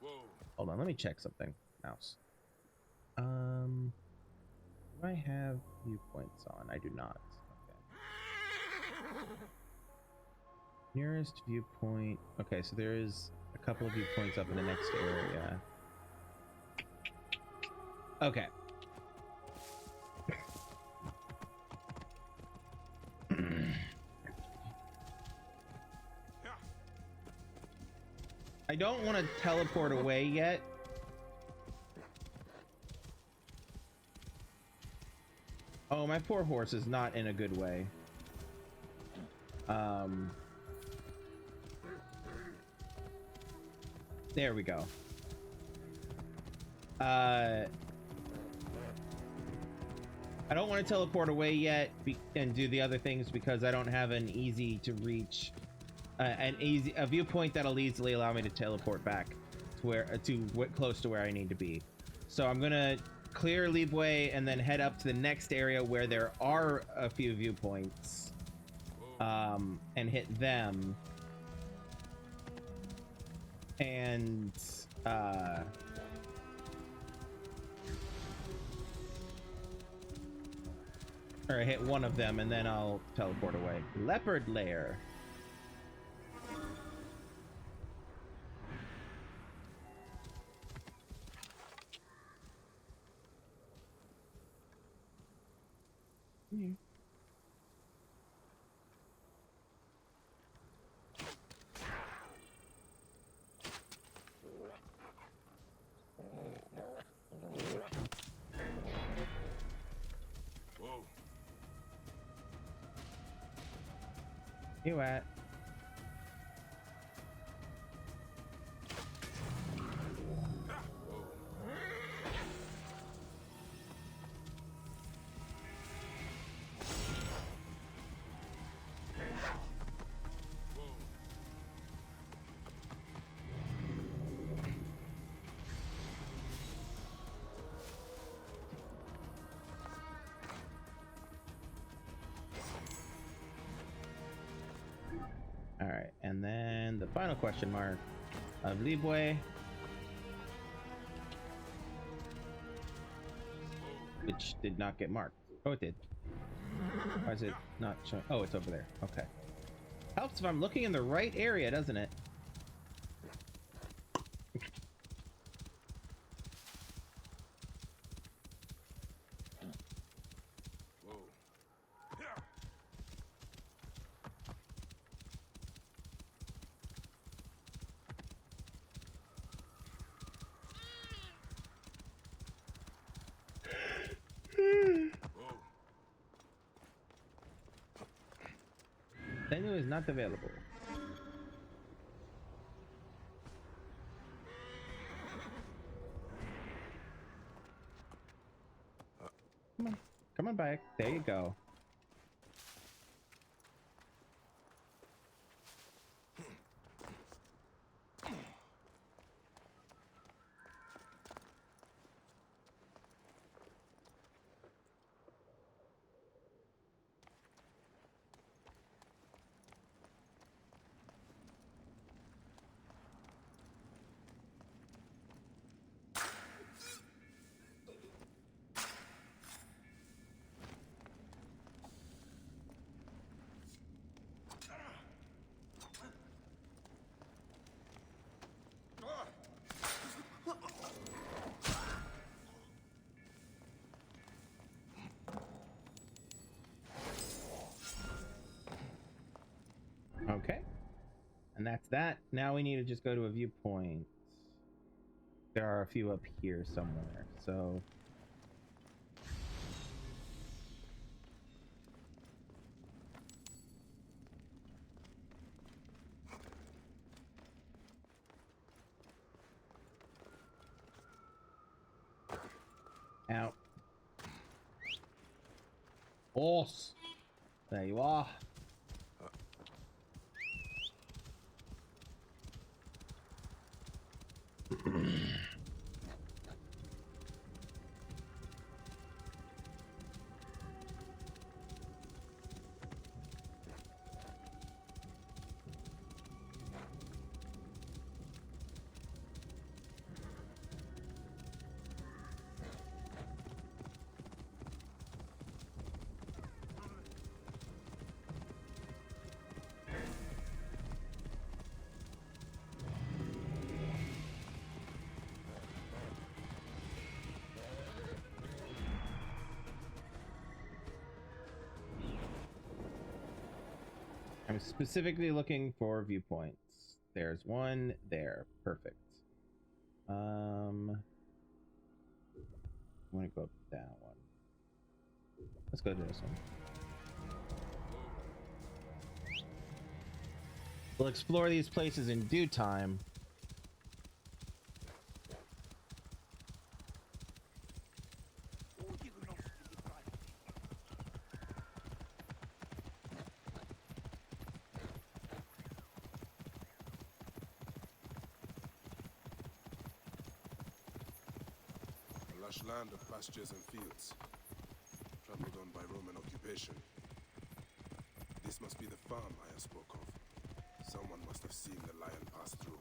Whoa. Hold on, let me check something. Mouse. Do I have viewpoints on? I do not. Okay. Nearest viewpoint. Okay, so there is a couple of viewpoints up in the next area. Okay. I don't want to teleport away yet. Oh, my poor horse is not in a good way. There we go. I don't want to teleport away yet and do the other things because I don't have an easy to reach, a viewpoint that'll easily allow me to teleport back to where close to where I need to be. So I'm gonna clear Leapway and then head up to the next area where there are a few viewpoints, and hit them. And or I hit one of them and then I'll teleport away. Leopard Lair. Whoa. You at? All right, and then the final question mark of Leapway, which did not get marked. Oh, it did. Why is it not showing? Oh, it's over there. Okay. Helps if I'm looking in the right area, doesn't it? Whoa. menu is not available. Come on. Come on back. There you go. Okay. And that's that. Now we need to just go to a viewpoint. There are a few up here somewhere, so... Out. Horse! There you are. I'm specifically looking for viewpoints. There's one there. Perfect. I want to go up that one. Let's go to this one. We'll explore these places in due time. Land of pastures and fields, trampled on by Roman occupation. This must be the farm I spoke of. Someone must have seen the lion pass through.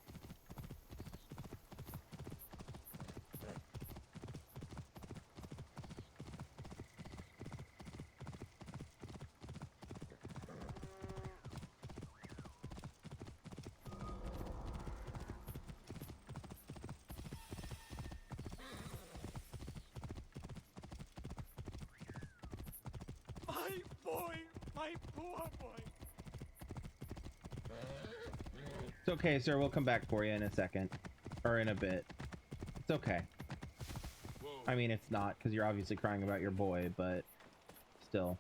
My poor boy. It's okay, sir. We'll come back for you in a second. Or in a bit. It's okay. Whoa. I mean, it's not, because you're obviously crying about your boy, but still.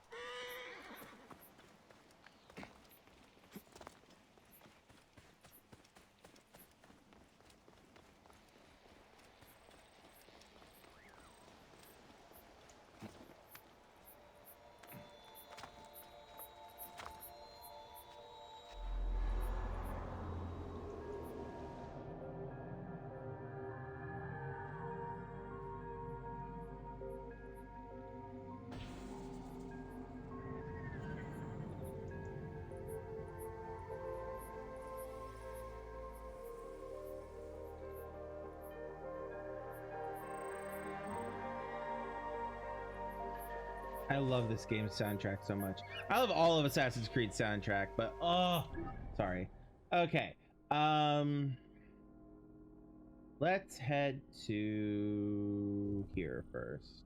I love this game's soundtrack so much. I love all of Assassin's Creed soundtrack, but oh, sorry. Okay. Let's head to here first.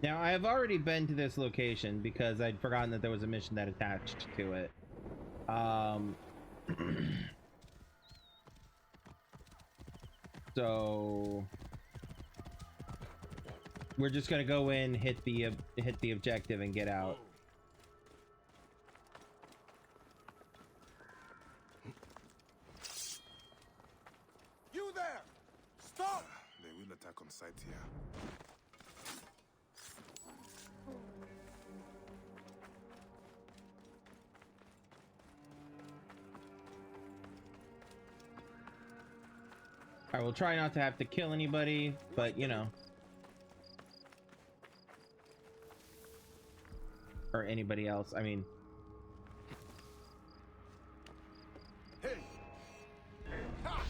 Now, I have already been to this location because I'd forgotten that there was a mission that attached to it. So we're just gonna go in, hit the objective, and get out. You there! Stop! They will attack on sight here. I will try not to have to kill anybody, but you know. Or anybody else, I mean. Hey! Ha!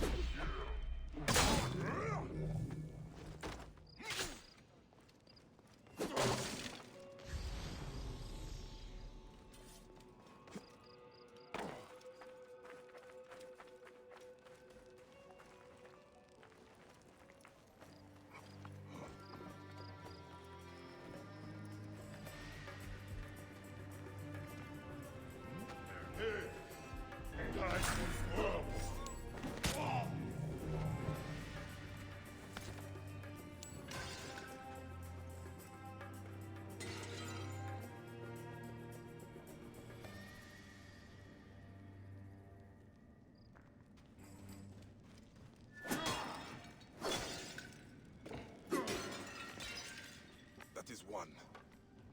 That is one.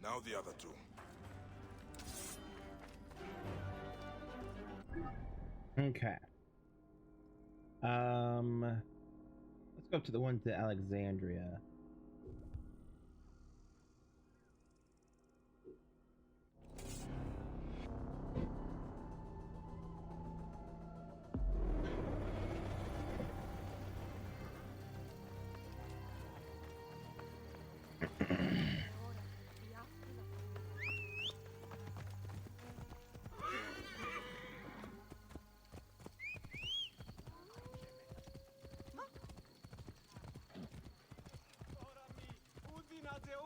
Now the other two. Okay. Let's go to the one to Alexandria.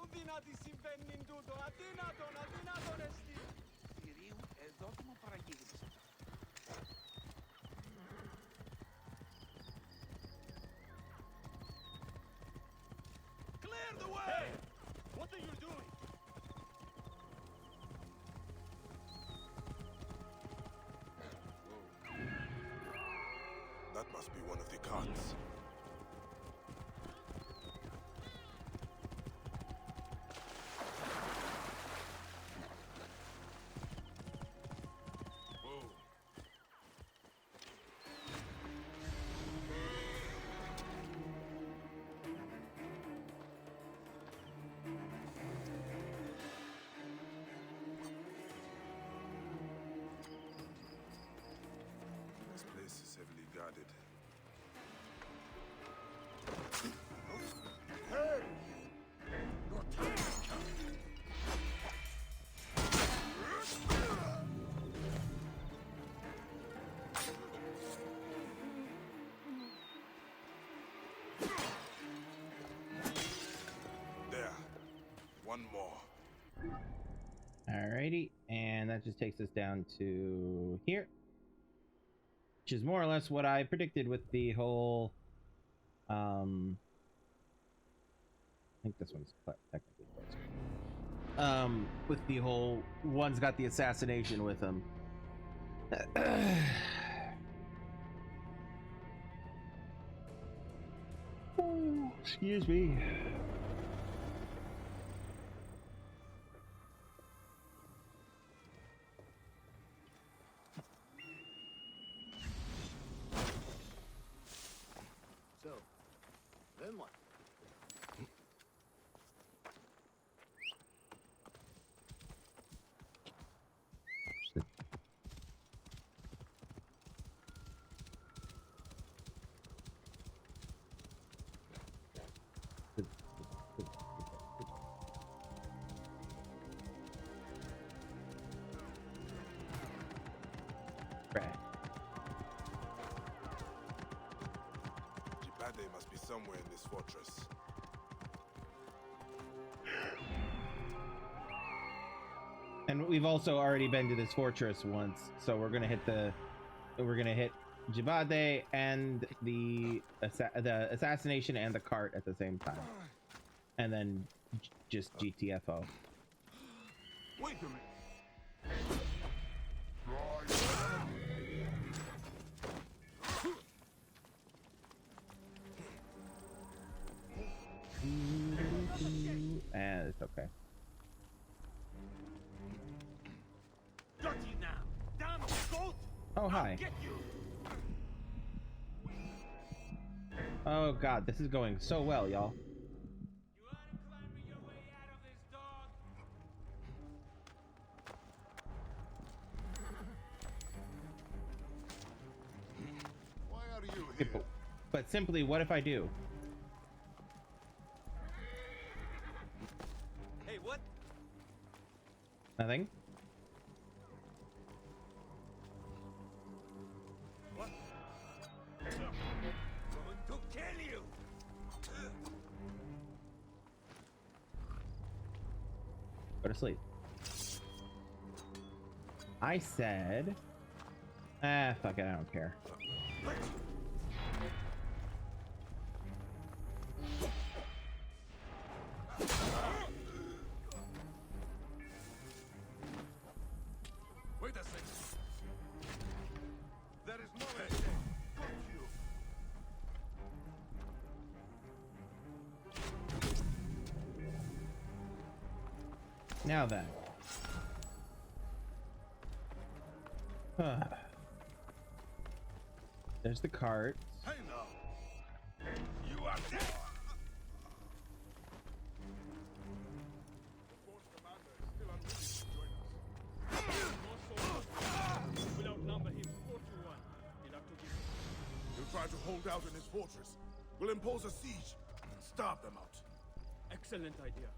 Udinati συμβαίνει τούτο. Αδύνατον, αδύνατον εστί. Κυρίου, εδώ το μου παραγγείλεις. Clear the way! Hey! What are you doing? That must be one of the carts. This place is heavily guarded. Hey! Your time has come. There. One more. Alrighty, and that just takes us down to here. Which is more or less what I predicted with the whole, I think this one's technically closer. With the whole, one's got the assassination with him. Oh, excuse me. So, then what? Jibade must be somewhere in this fortress. And we've also already been to this fortress once, so we're gonna hit Jibade and the assassination and the cart at the same time, and then just GTFO. Wait a minute. And it's okay. Got you now. Damn goat! Oh, hi. Get you! Oh god, this is going so well, y'all. You are climbing your way out of this, dog. Why are you here? But simply, what if I do? Hey, what? Nothing? What? Going to kill you! Go to sleep. I said... Ah, fuck it, I don't care. Wait a second. There is no escape. Got you. Now then. There's the cart. Hey now. You are dead. The force commander is still unwilling to join us. We'll outnumber him 4 to 1. He'll have to give it. He'll try to hold out in his fortress. We'll impose a siege and starve them out. Excellent idea.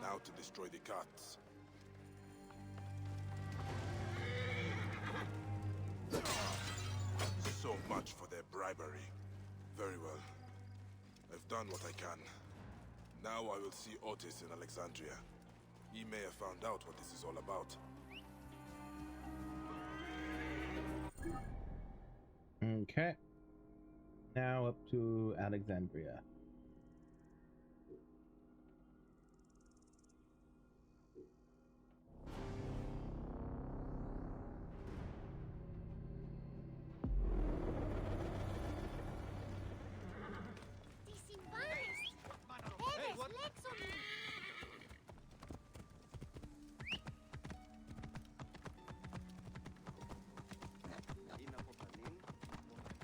Now to destroy the carts. So much for their bribery. Very well. I've done what I can. Now I will see Otis in Alexandria. He may have found out what this is all about. Okay. Now up to Alexandria. Hey, what?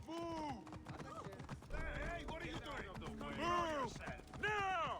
Move! Hey, what are you doing? Move! Now!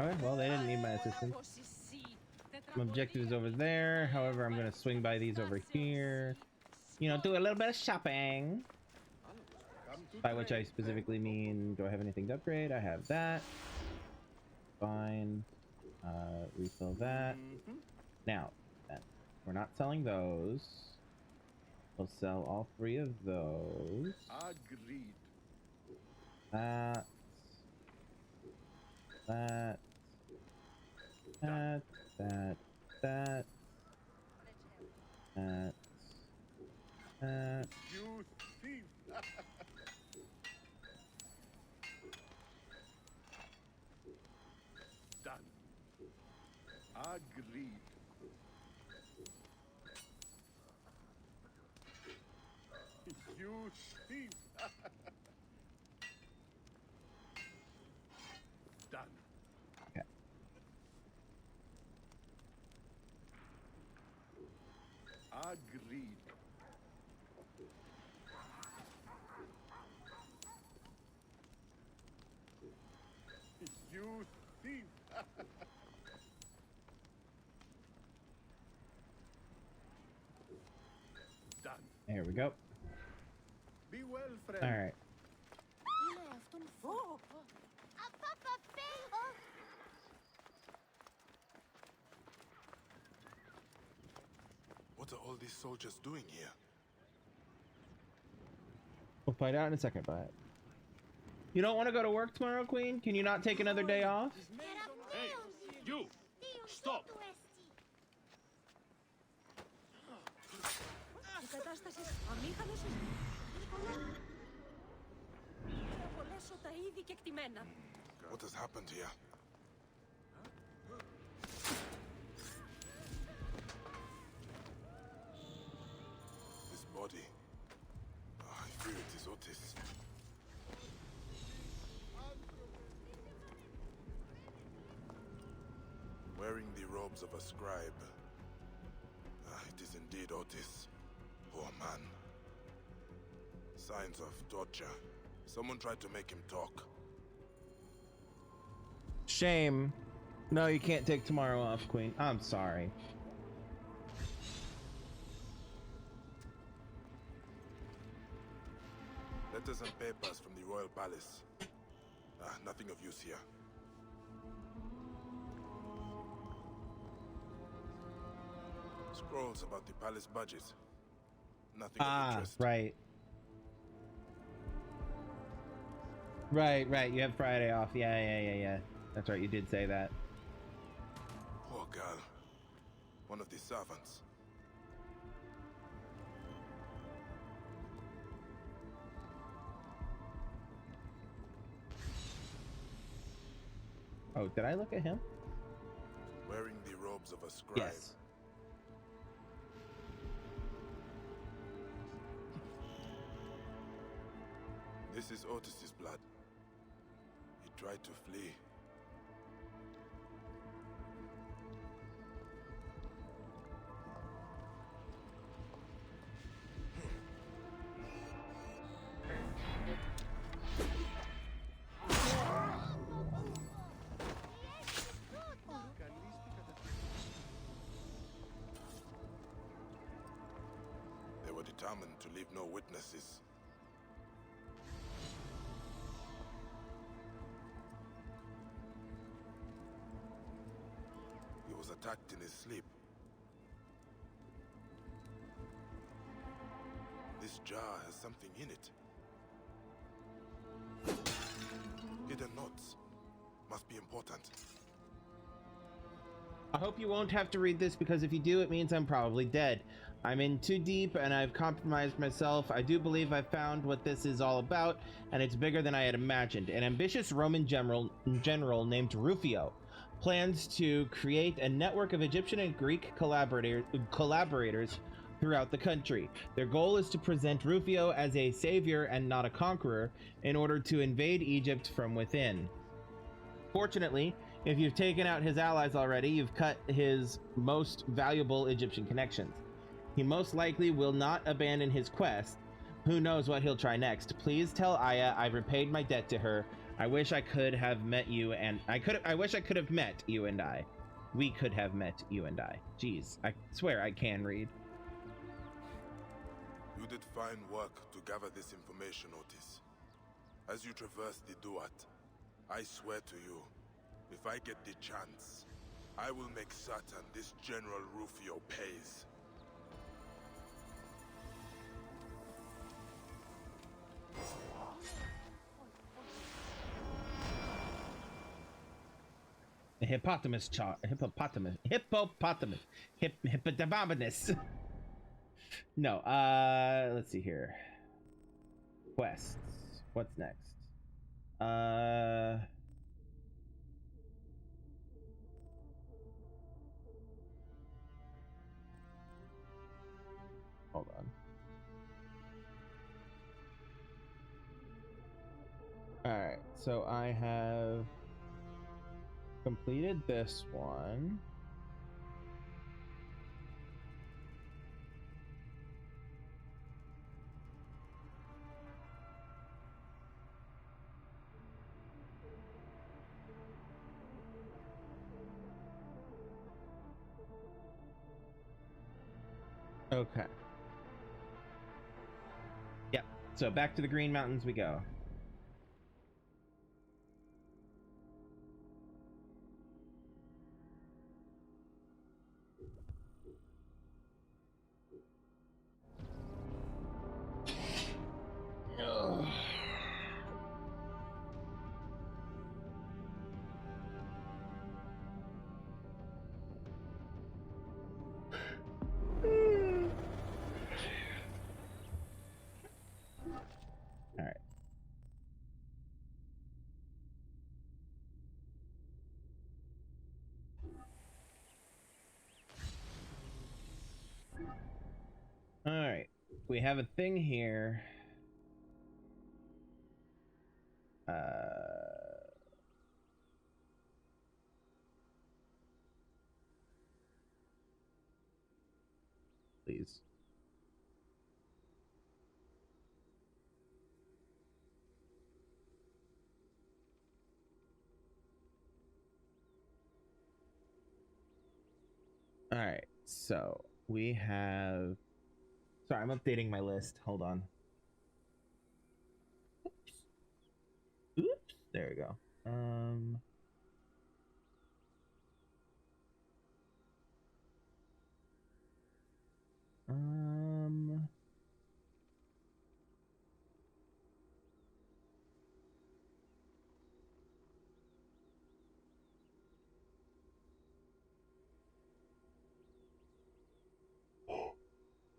Okay, well, they didn't need my assistance. My objective is over there. However, I'm gonna swing by these over here. You know, do a little bit of shopping. by which I specifically mean, do I have anything to upgrade? I have that. Fine. Refill that. Now, we're not selling those. We'll sell all 3 of those. Agreed. That. That. That. That. That. That. That. You thief! Done. Agreed. You thief! Done. Okay. Agreed. You thief! Done. There we go. Be well, friend. All right. What are all these soldiers doing here? We'll find out in a second, but you don't want to go to work tomorrow, Queen? Can you not take another day off? Hey, you! Stop! What has happened here? This body. I fear it is Otis. Wearing the robes of a scribe. It is indeed Otis. Poor man. Signs of torture. Someone tried to make him talk. Shame. No, you can't take tomorrow off, Queen. I'm sorry. Letters and papers from the royal palace. Nothing of use here. Scrolls about the palace budget. Nothing of interest. Right. Right. You have Friday off. Yeah. That's right. You did say that. Poor girl. One of the servants. Oh, did I look at him? Wearing the robes of a scribe. Yes. This is Otis's blood. He tried to flee. They were determined to leave no witnesses. He was attacked in his sleep. This jar has something in it. Hidden notes. Must be important. I hope you won't have to read this, because if you do, it means I'm probably dead. I'm in too deep and I've compromised myself. I do believe I've found what this is all about, and it's bigger than I had imagined. An ambitious Roman general named Rufio plans to create a network of Egyptian and Greek collaborators throughout the country. Their goal is to present Rufio as a savior and not a conqueror in order to invade Egypt from within. Fortunately, if you've taken out his allies already, you've cut his most valuable Egyptian connections. He most likely will not abandon his quest. Who knows what he'll try next. Please tell Aya I've repaid my debt to her. I wish I could have met you, and I wish I could have met you and I. We could have met you and I. Jeez, I swear I can read. You did fine work to gather this information, Otis. As you traverse the Duat, I swear to you, if I get the chance, I will make certain this General Rufio pays. The hippopotamus. No, let's see here. Quests. What's next? Hold on. Alright, so I have completed this one. Okay. Yep. So back to the Green Mountains we go. Ugh. All right. All right. We have a thing here. Please. All right. So we have. Sorry, I'm updating my list. Hold on. Oops. There we go.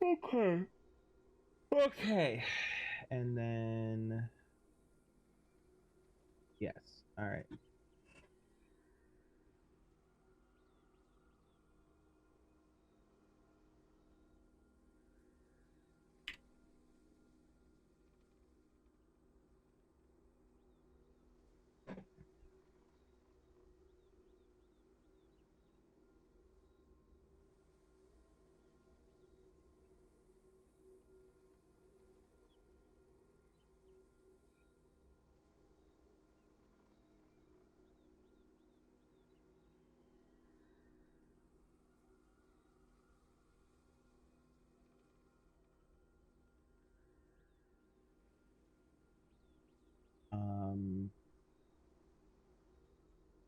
Okay. Okay. And then. Yes. All right.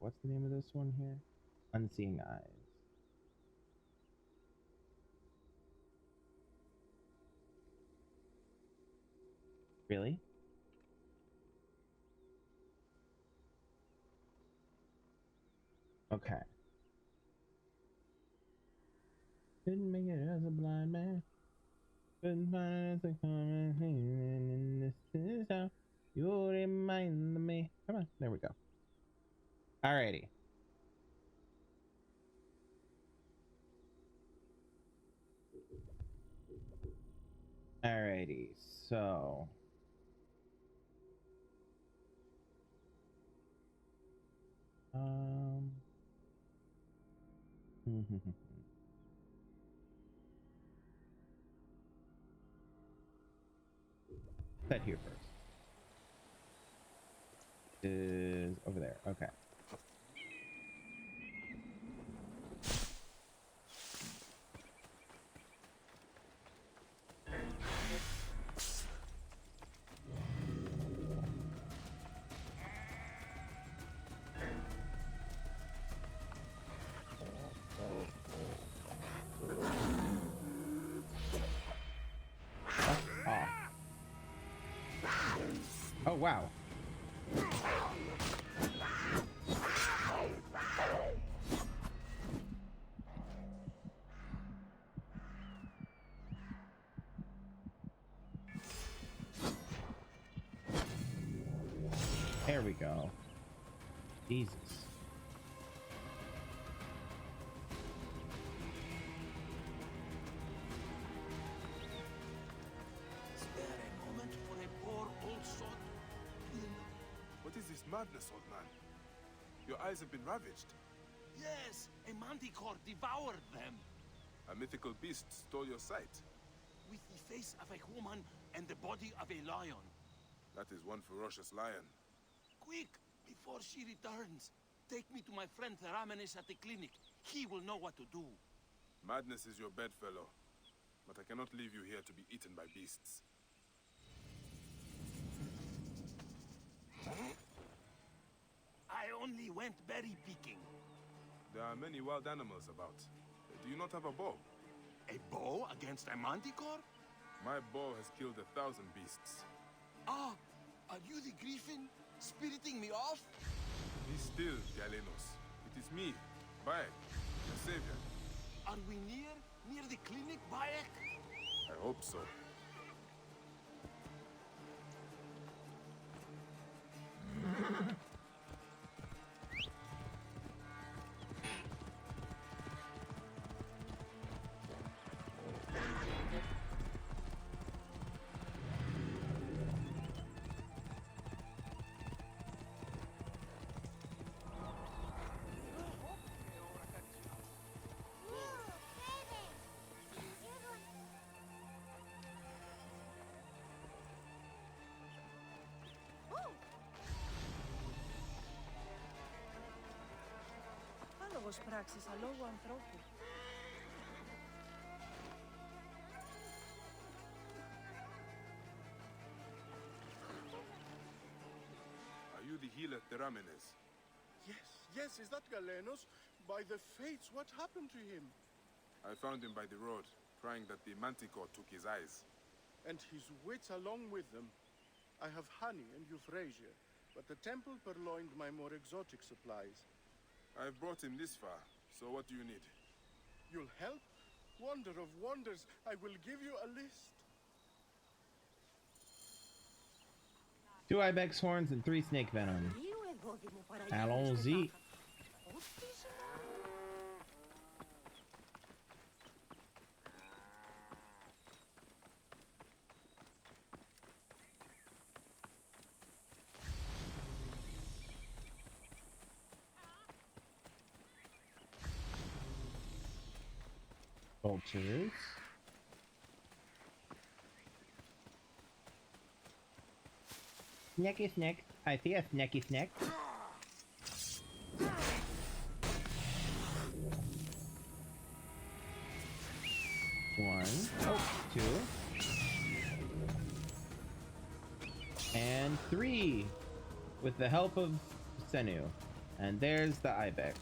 What's the name of this one here? Unseeing Eyes. Really? Okay. Couldn't make it as a blind man. Couldn't find it as a common human. And this is how you remind me. Come on. There we go. Alrighty. Alrighty. So. Set here first. Is over there. Okay. Oh, wow. There we go. Jesus. Spare a moment for a poor old sod. What is this madness, old man? Your eyes have been ravaged. Yes, a manticore devoured them. A mythical beast stole your sight. With the face of a woman and the body of a lion. That is one ferocious lion. Quick, before she returns. Take me to my friend Theramenes at the clinic. He will know what to do. Madness is your bedfellow, but I cannot leave you here to be eaten by beasts. I only went berry picking. There are many wild animals about. Do you not have a bow? A bow against a manticore? My bow has killed 1,000 beasts. Ah, are you the griffin? Spiriting me off? Be still, Galenos. It is me, Bayek, your savior. Are we near the clinic, Bayek? I hope so. Άλογος πράξης αλόγου ανθρώπου. Are you the healer, Theramenes? Yes, is that Galenos? By the fates, what happened to him? I found him by the road, crying that the manticore took his eyes. And his wits along with them. I have honey and euphrasia, but the temple purloined my more exotic supplies. I've brought him this far, so what do you need? You'll help? Wonder of wonders, I will give you a list. 2 ibex horns and 3 snake venom. Allons-y. Vultures. Snacky snack. I see a snacky snack. One. Oh, 2. And 3. With the help of Senu. And there's the ibex.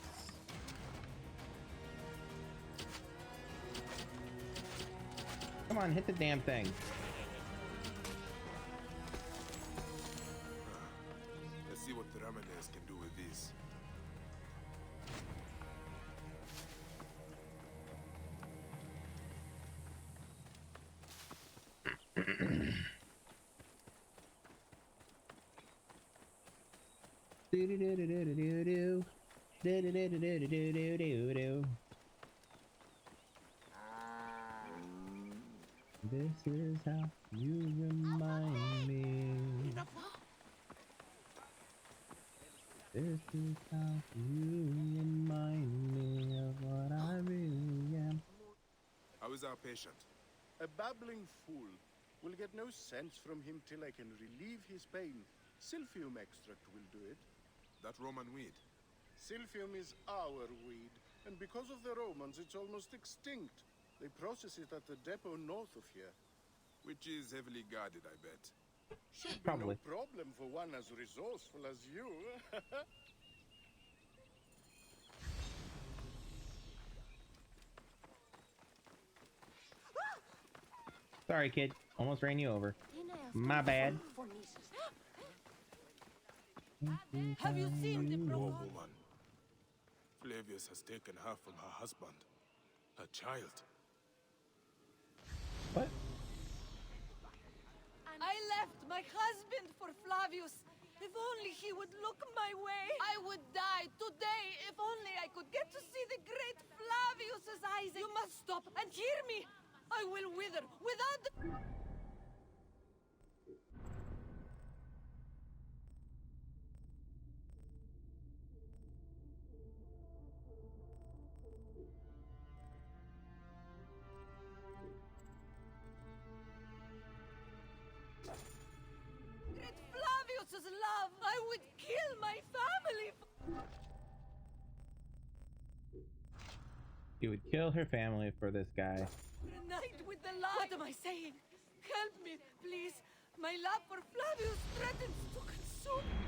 Come on, hit the damn thing. Let's see what Theramenes can do with these. Do do do do do do do do do do do do do do do do. This is how you remind me. This is how you remind me of what I really am. How is our patient? A babbling fool. Will get no sense from him till I can relieve his pain. Silphium extract will do it. That Roman weed. Silphium is our weed, and because of the Romans, it's almost extinct. They process it at the depot north of here. Which is heavily guarded, I bet. Should be Probably. no problem for one as resourceful as you. Sorry, kid. Almost ran you over. My bad. Have you seen the Poor pro? woman. Flavius has taken her from her husband, her child. What? I left my husband for Flavius. If only he would look my way. I would die today if only I could get to see the great Flavius's eyes. You must stop and hear me. I will wither without the... Great Flavius's love. I would kill my family. You would kill her family for this guy. Night with the light. What am I saying? Help me, please. My love for Flavius threatens to consume me.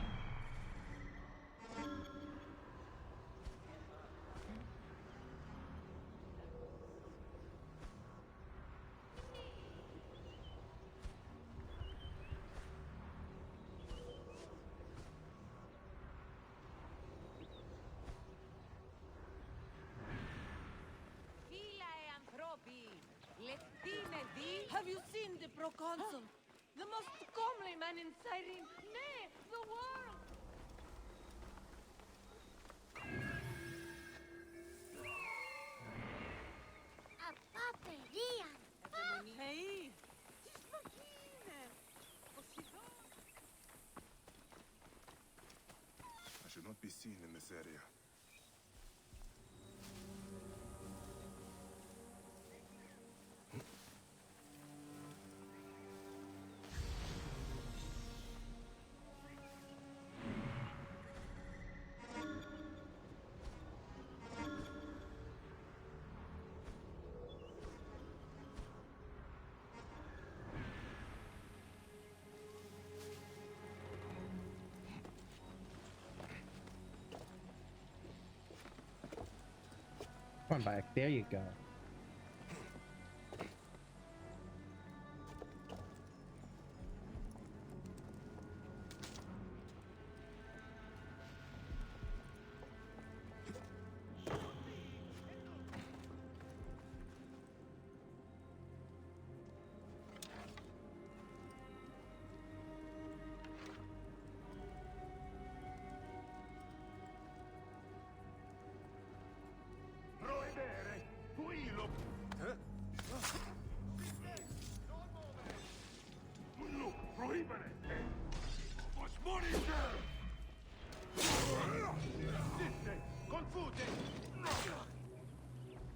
Have you seen the proconsul? The most comely man in Cyrene, nay, the world! Hey! I should not be seen in this area. Come on back. There you go.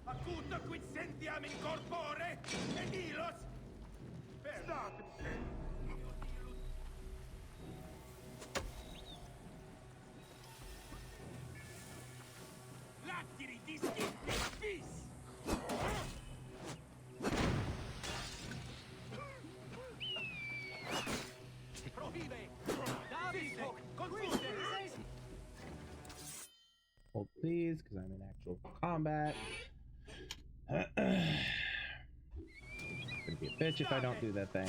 Acuta quid sentiam in corpore, ed ilos... Latiri distinti vis! Prohibe! David hoc confunde! Hold please, because I'm in actual combat. Gonna be a bitch if I don't do that thing.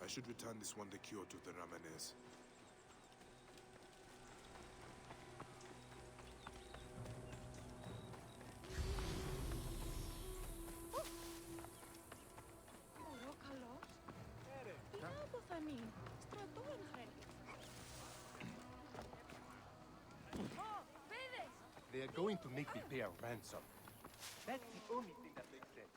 I should return this one the cure to the Ramanes. Μωρό καλός. Τι να αποφανεί. Στρατό εν χρέη. They're going to make me pay a ransom. That's the only thing that makes sense.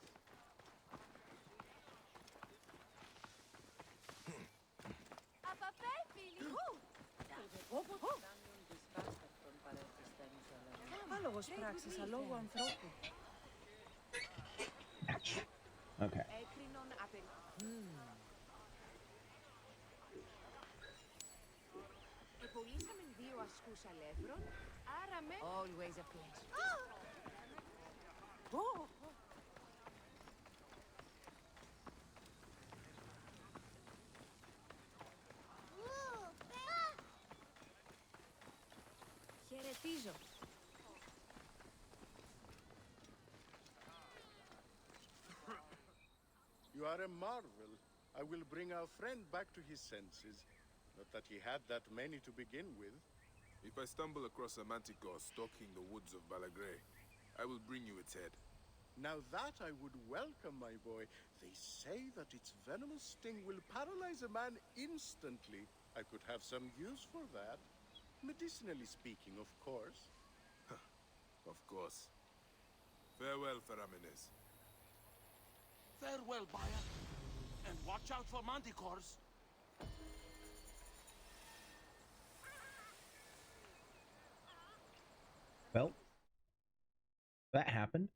Άλογος πράξης, αλόγου ανθρώπου. Okay. Επολύσαμε 2 ασκούς αλεύρων, άρα με... Always a pleasure. Χαιρετίζω. You are a marvel. I will bring our friend back to his senses. Not that he had that many to begin with. If I stumble across a manticore stalking the woods of Balagray, I will bring you its head. Now that I would welcome, my boy. They say that its venomous sting will paralyze a man instantly. I could have some use for that. Medicinally speaking, of course. Of course. Farewell, Theramenes. Farewell, buyer. And watch out for manticores. Well, that happened.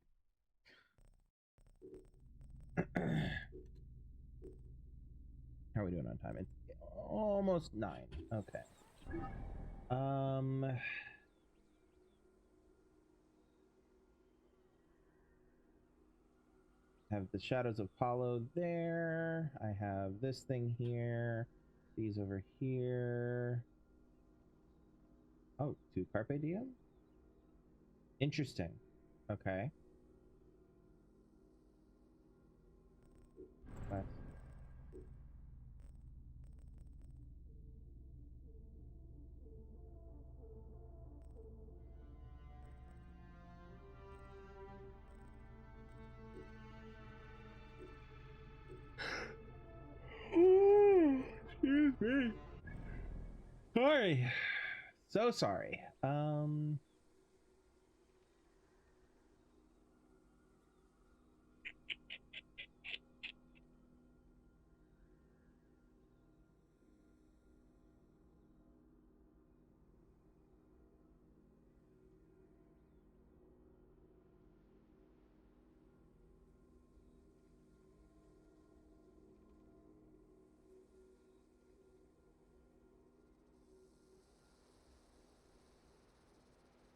How are we doing on time? It's almost 9. Okay. Have the Shadows of Apollo there. I have this thing here. These over here. Oh, 2 Carpe Diem? Interesting. Okay. That's... Excuse me. Sorry. So sorry.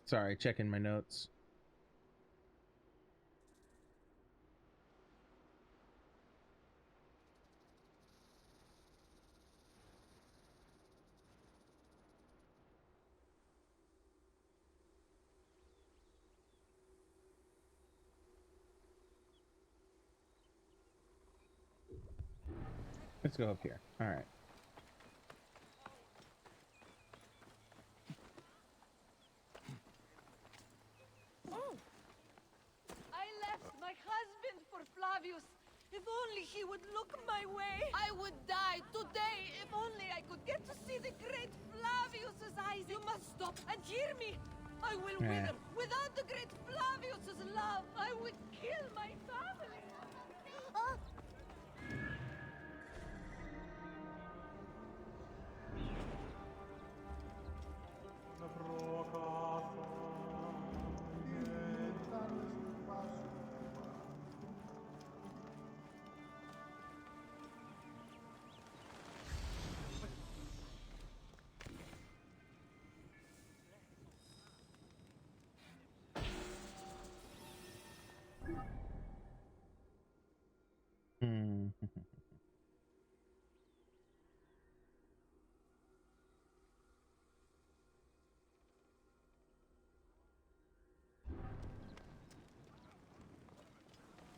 Sorry, checking my notes. Let's go up here. All right. I left my husband for Flavius. If only he would look my way. I would die today if only I could get to see the great Flavius's eyes. You must stop and hear me. I will wither. Without the great Flavius's love, I would kill my family.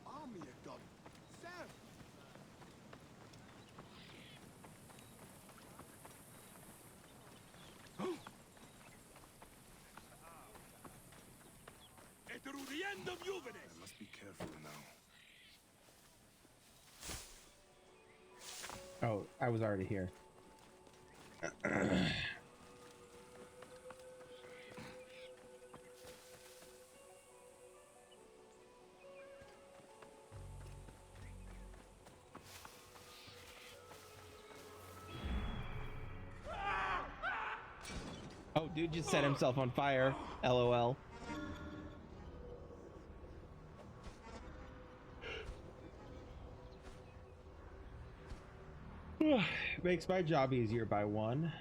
Army of God. Sam! I must be careful now. Oh, I was already here. Dude just set himself on fire. LOL. Makes my job easier by one.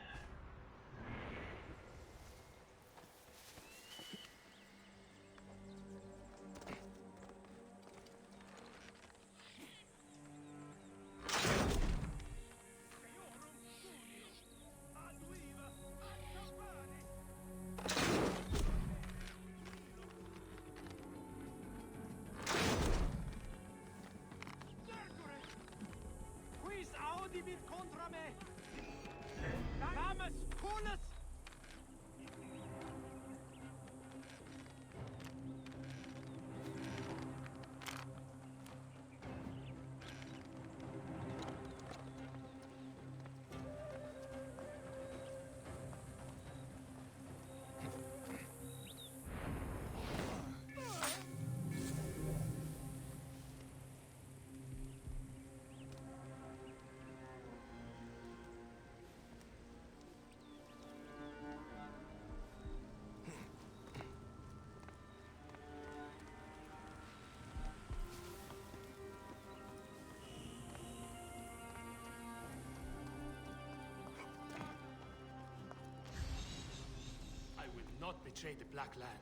Not betray the Black Land.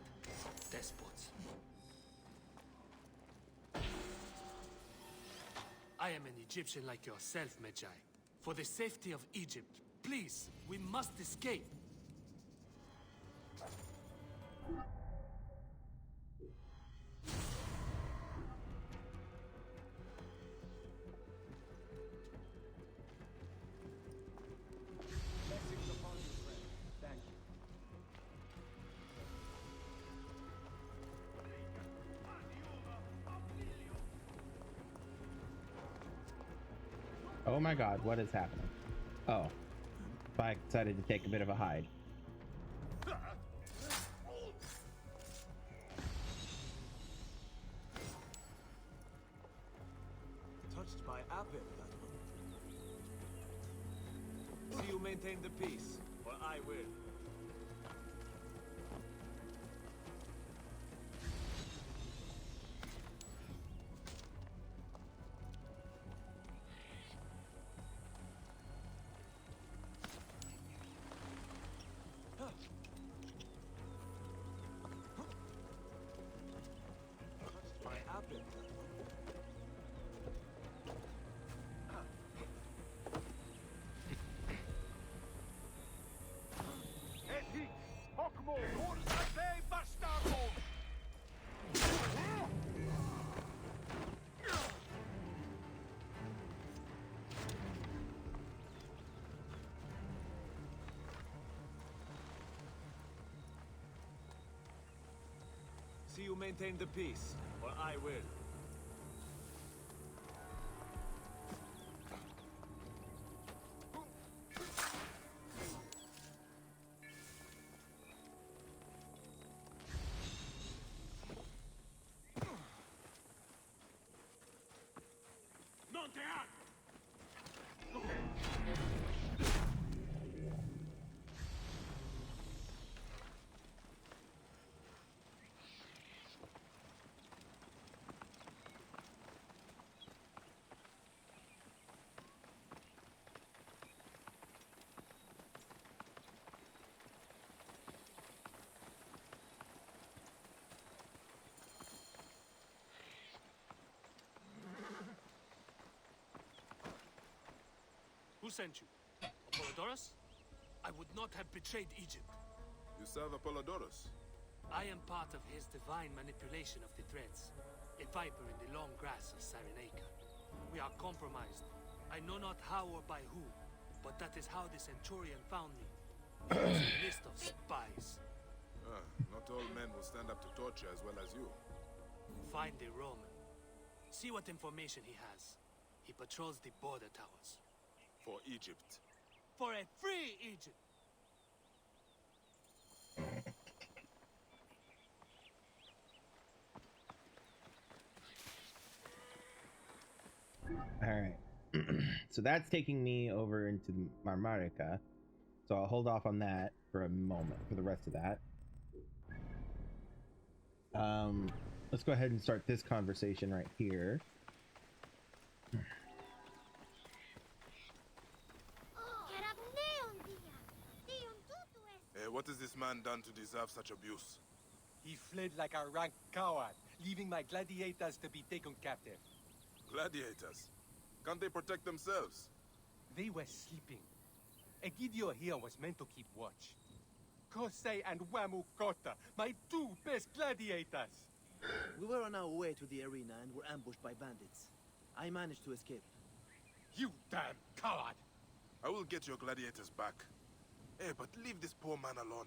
Despots. I am an Egyptian like yourself, Medjay. For the safety of Egypt, please, we must escape. Oh my god, what is happening? Oh. I decided to take a bit of a hide. Touched by Apple, that one. See you maintain the peace, or I will. See you maintain the peace, or I will. Who sent you? Apollodorus? I would not have betrayed Egypt. You serve Apollodorus? I am part of his divine manipulation of the threads. A viper in the long grass of Cyrenaica. We are compromised. I know not how or by who, but that is how the Centurion found me. He has a list of spies. Not all men will stand up to torture as well as you. Find the Roman. See what information he has. He patrols the border towers. For Egypt. For a free Egypt! Alright. So that's taking me over into Marmarica. So I'll hold off on that for a moment for the rest of that. Let's go ahead and start this conversation right here. What has this man done to deserve such abuse? He fled like a rank coward, leaving my gladiators to be taken captive. Gladiators? Can't they protect themselves? They were sleeping. Egidio here was meant to keep watch. Kosei and Wamukota, my two best gladiators! We were on our way to the arena and were ambushed by bandits. I managed to escape. You damn coward! I will get your gladiators back. Hey, but leave this poor man alone.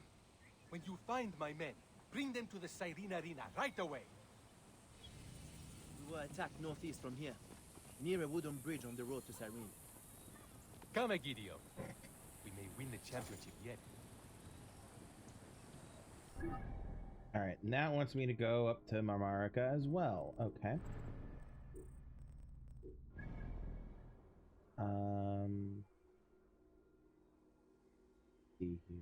When you find my men, bring them to the Cyrene Arena right away. We were attacked northeast from here, near a wooden bridge on the road to Cyrene. Come, Egidio. We may win the championship yet. All right, now it wants me to go up to Marmarica as well. Okay. See here.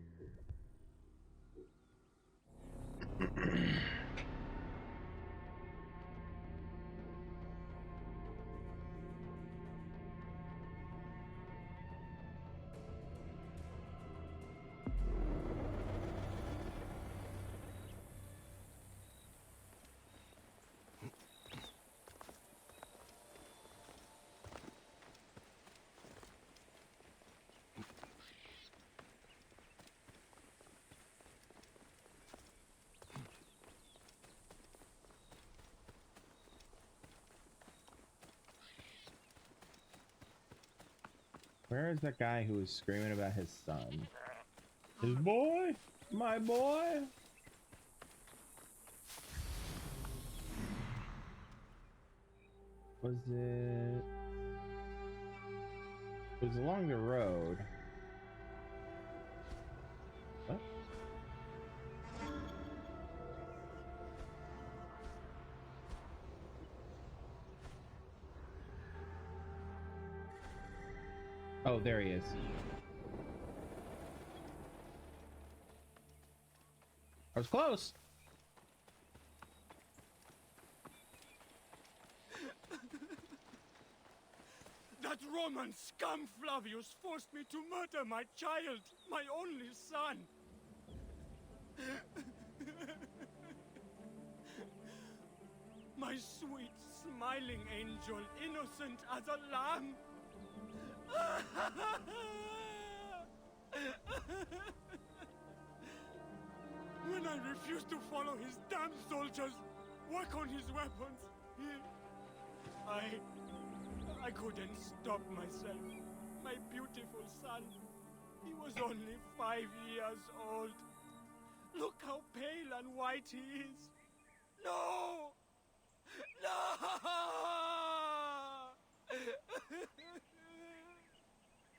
Where is that guy who was screaming about his son? His boy? My boy? Was it... It was along the road. What? Oh, there he is. I was close. That Roman scum Flavius forced me to murder my child, my only son. My sweet, smiling angel, innocent as a lamb. When I refused to follow his damn soldiers, work on his weapons, I couldn't stop myself. My beautiful son, he was only 5 years old. Look how pale and white he is. No! No!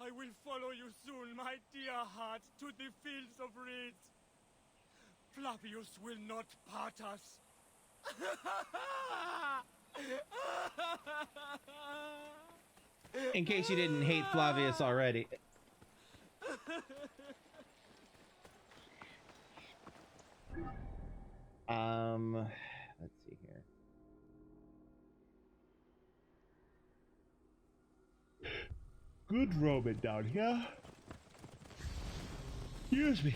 I will follow you soon, my dear heart, to the fields of reeds. Flavius will not part us. In case you didn't hate Flavius already. Let's see here. Good Roman down here. Excuse me.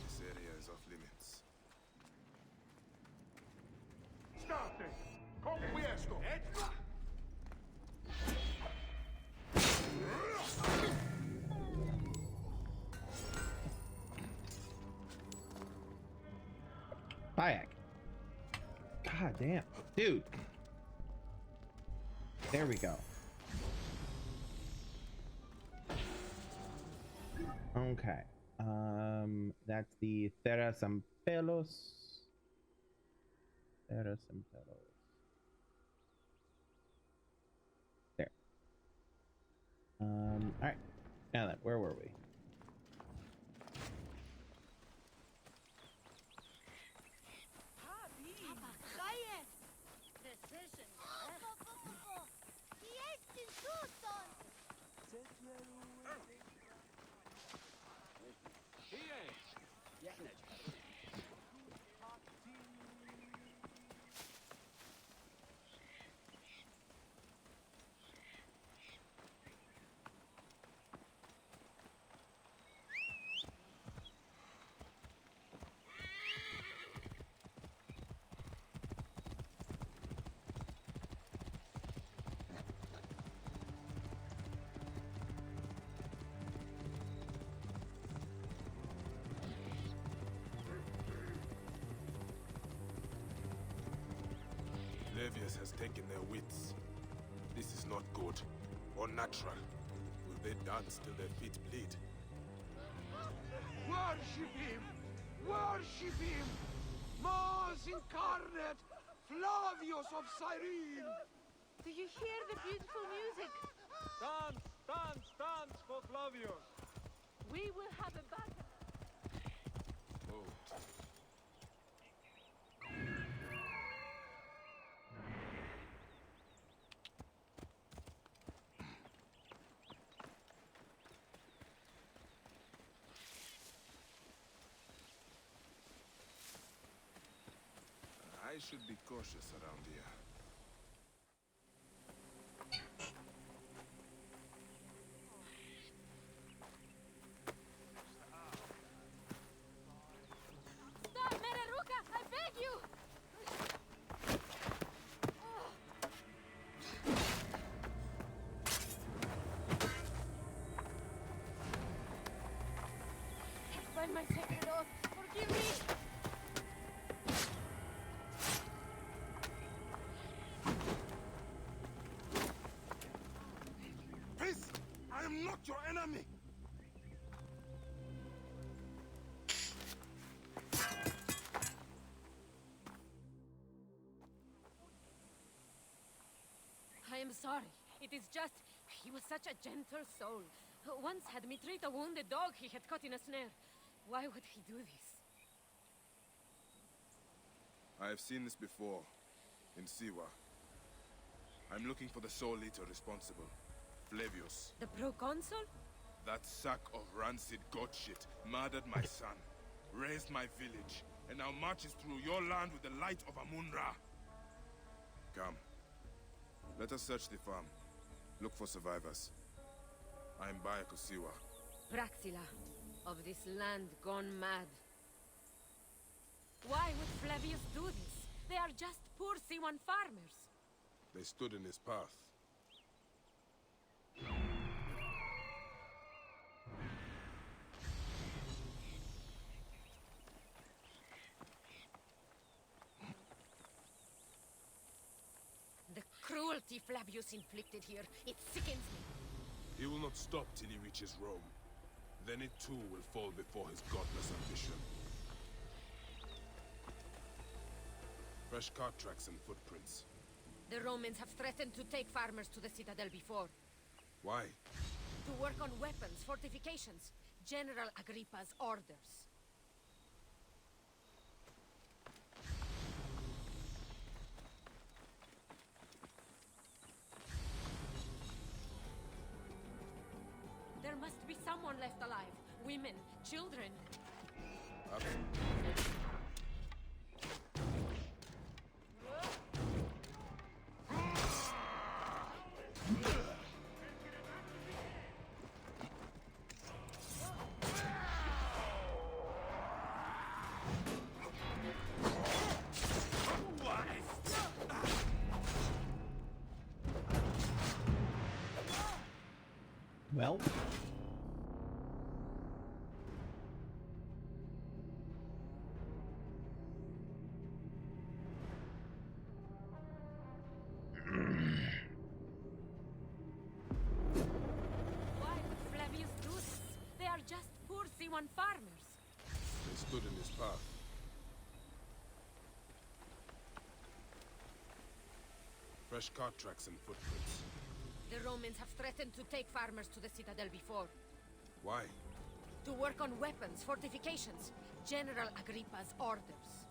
This area is off limits. State! Conquiesto! Bayek. God damn. Dude. There we go. Okay. That's the Therasampelos. Therasampelos. There. All right. Now then, where were we? Flavius has taken their wits. This is not good or natural. Will they dance till their feet bleed? Worship him! Worship him! Mars incarnate! Flavius of Cyrene! Do you hear the beautiful music? Dance, dance, dance for Flavius. We will have a battle. Oh. I should be cautious around here. Stop, Mereruka! I beg you! By my sacred oath, forgive me! Peace! I am not your enemy! I am sorry. It is just... he was such a gentle soul. Once had me treat a wounded dog he had caught in a snare. Why would he do this? I have seen this before. In Siwa. I'm looking for the soul eater responsible. Flavius. The proconsul? That sack of rancid god shit murdered my son, raised my village, and now marches through your land with the light of Amun-Ra. Come. Let us search the farm. Look for survivors. I am Bayakosiwa. Praxila, of this land gone mad. Why would Flavius do this? They are just poor Siwan farmers. They stood in his path. The cruelty Flavius inflicted here, it sickens me. He will not stop till he reaches Rome. Then it too will fall before his godless ambition. Fresh cart tracks and footprints. The Romans have threatened to take farmers to the citadel before. Why? To work on weapons, fortifications. General Agrippa's orders. There must be someone left alive. Women, children. Up. Well. Why would Flavius do this? They are just poor Siwan farmers. They stood in his path. Fresh cart tracks and footprints. The Romans have threatened to take farmers to the citadel before. Why? To work on weapons, fortifications. General Agrippa's orders.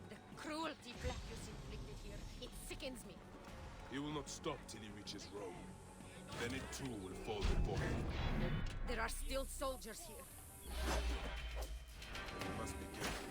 The cruelty Flavius inflicted here, it sickens me. He will not stop till he reaches Rome. Then it too will fall before him. There are still soldiers here. We must be careful.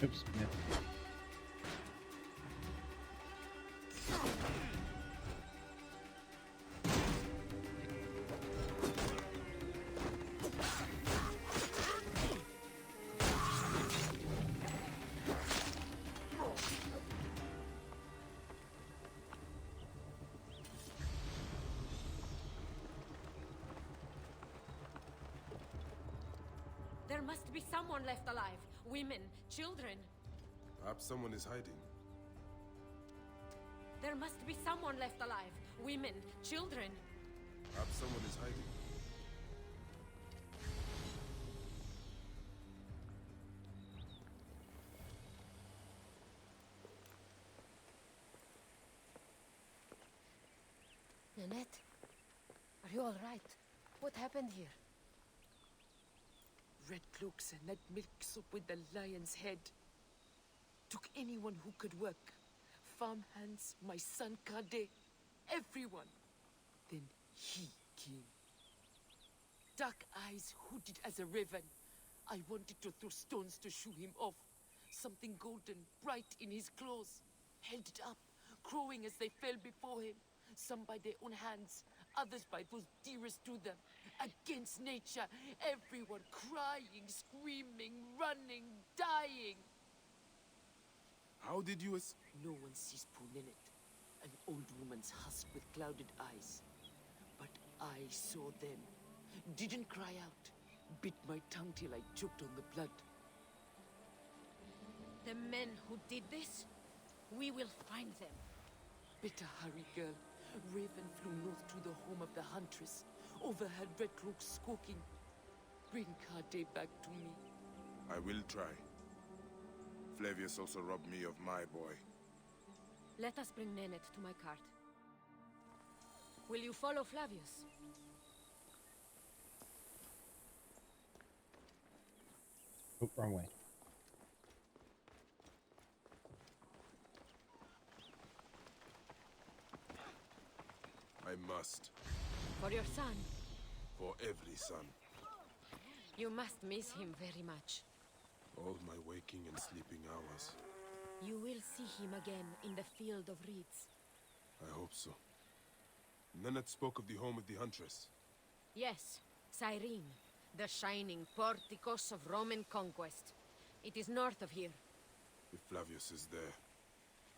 Oops. Yeah. There must be someone left alive. Women, children. Perhaps someone is hiding. There must be someone left alive. Women, children. Perhaps someone is hiding. Nanette, are you all right? What happened here? Red cloaks and that milk soup with the lion's head. Took anyone who could work. Farmhands, my son Kade, everyone. Then he came. Dark eyes hooded as a raven. I wanted to throw stones to shoo him off. Something golden, bright in his claws. Held it up, crowing as they fell before him. Some by their own hands, others by those dearest to them. Against nature, everyone crying, screaming, running, dying. How did you No one sees poor Ninette, an old woman's husk with clouded eyes. But I saw them. Didn't cry out. Bit my tongue till I choked on the blood. The men who did this? We will find them. Better hurry, girl. Raven flew north to the home of the huntress. Overheard red cloaks squawking. Bring Kade back to me. I will try. Flavius also robbed me of my boy. Let us bring Nanette to my cart. Will you follow Flavius? Oh, wrong way. I must. For your son? For every son. You must miss him very much. All my waking and sleeping hours. You will see him again in the field of reeds. I hope so. Nanette spoke of the home of the huntress. Yes, Cyrene, the shining porticos of Roman conquest. It is north of here. If Flavius is there,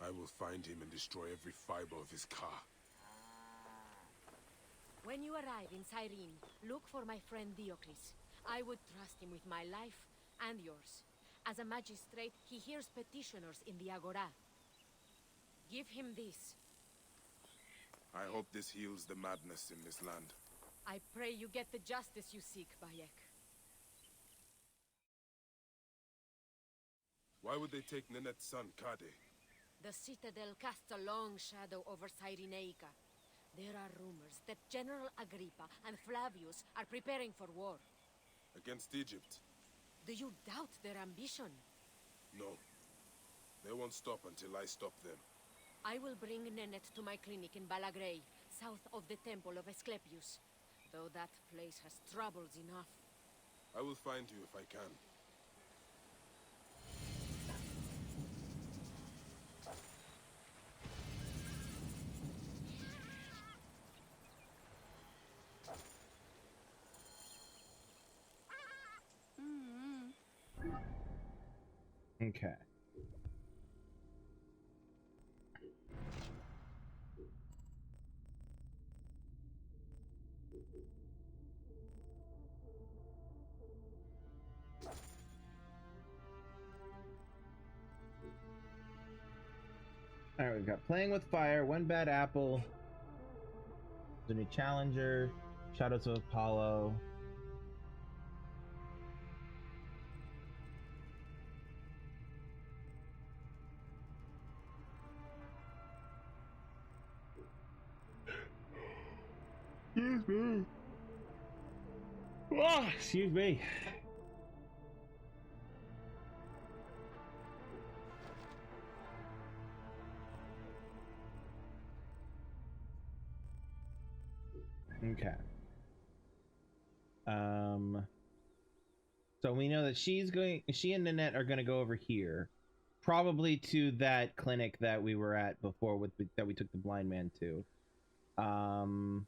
I will find him and destroy every fiber of his car. When you arrive in Cyrene, look for my friend Diocles. I would trust him with my life and yours. As a magistrate, he hears petitioners in the Agora. Give him this. I hope this heals the madness in this land. I pray you get the justice you seek, Bayek. Why would they take Nanette's son, Kade? The citadel casts a long shadow over Cyrenaica. There are rumors that General Agrippa and Flavius are preparing for war. Against Egypt? Do you doubt their ambition? No. They won't stop until I stop them. I will bring Nanette to my clinic in Balagrey, south of the temple of Asclepius. Though that place has troubles enough. I will find you if I can. Okay. Alright, we've got Playing with Fire, One Bad Apple, the new Challenger, Shadows of Apollo. Excuse me. Oh, excuse me. Okay. So we know that she and Nanette are gonna go over here, probably to that clinic that we were at before that we took the blind man to. Hmm.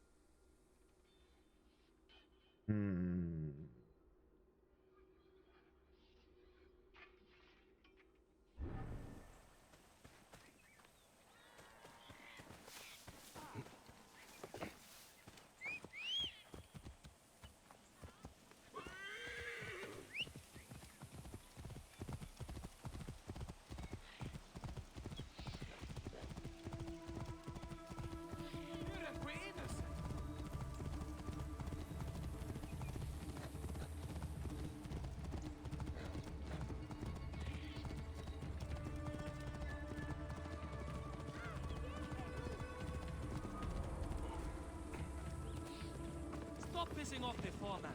Stop pissing off the foreman.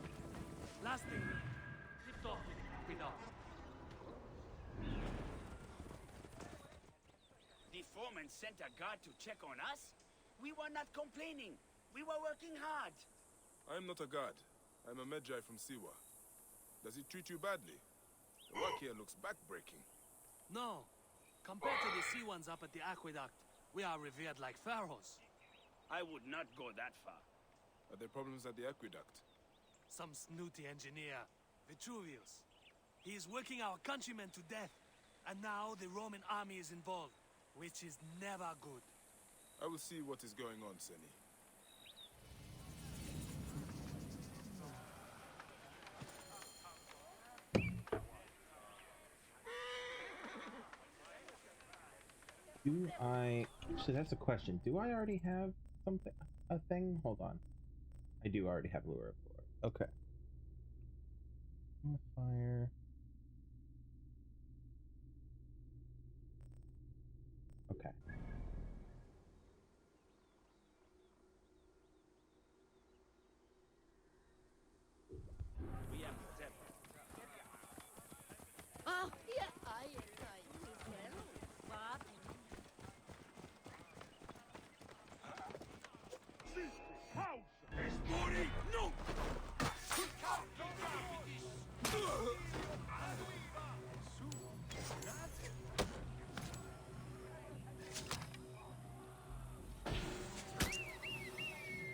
Last thing, keep talking with us. The foreman sent a guard to check on us? We were not complaining. We were working hard. I'm not a guard. I'm a Medjay from Siwa. Does he treat you badly? The work here looks backbreaking. No. Compared to the sea ones up at the aqueduct, we are revered like pharaohs. I would not go that far. Are there problems at the aqueduct? Some snooty engineer, Vitruvius. He is working our countrymen to death. And now the Roman army is involved, which is never good. I will see what is going on, Seni. Actually, that's a question. Do I already have a thing? Hold on. I do already have lure for it. Okay. Fire. Okay. Ah, yeah,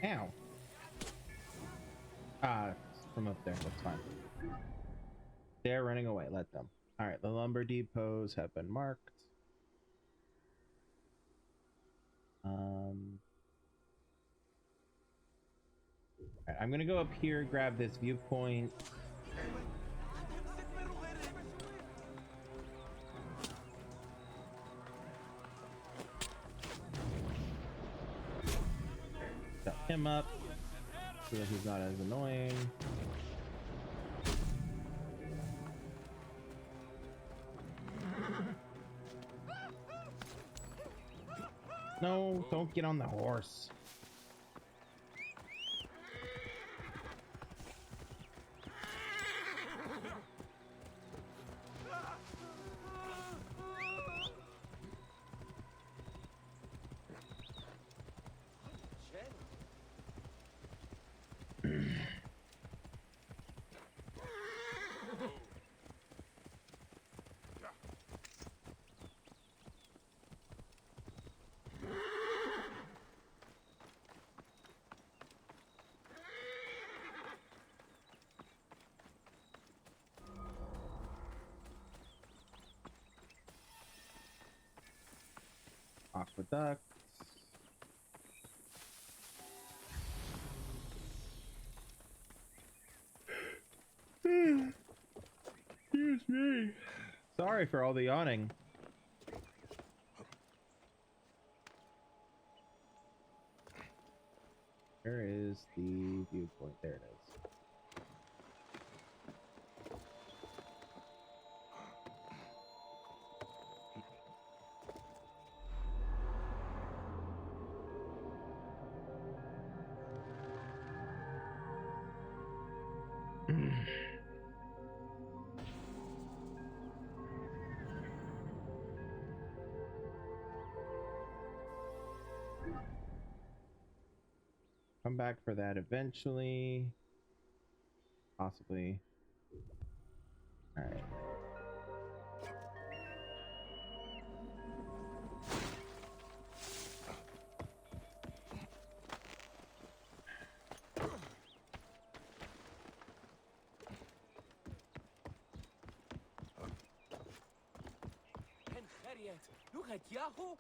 No! Ow. From up there. That's fine. They're running away. Let them. All right. The lumber depots have been marked. All right, I'm gonna go up here, grab this viewpoint. Set him up so that he's not as annoying. No, don't get on the horse. aqueduct. Excuse me. Sorry for all the yawning. Where is the viewpoint? There it is. Come back for that eventually. Possibly. All right. And Harriet, look at Yahoo!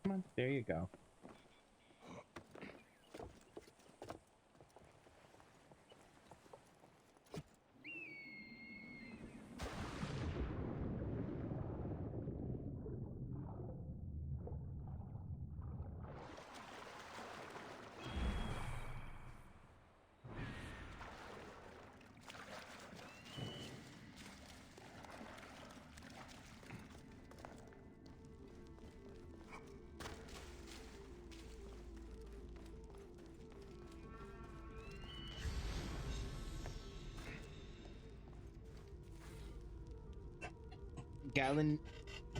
Come on, there you go.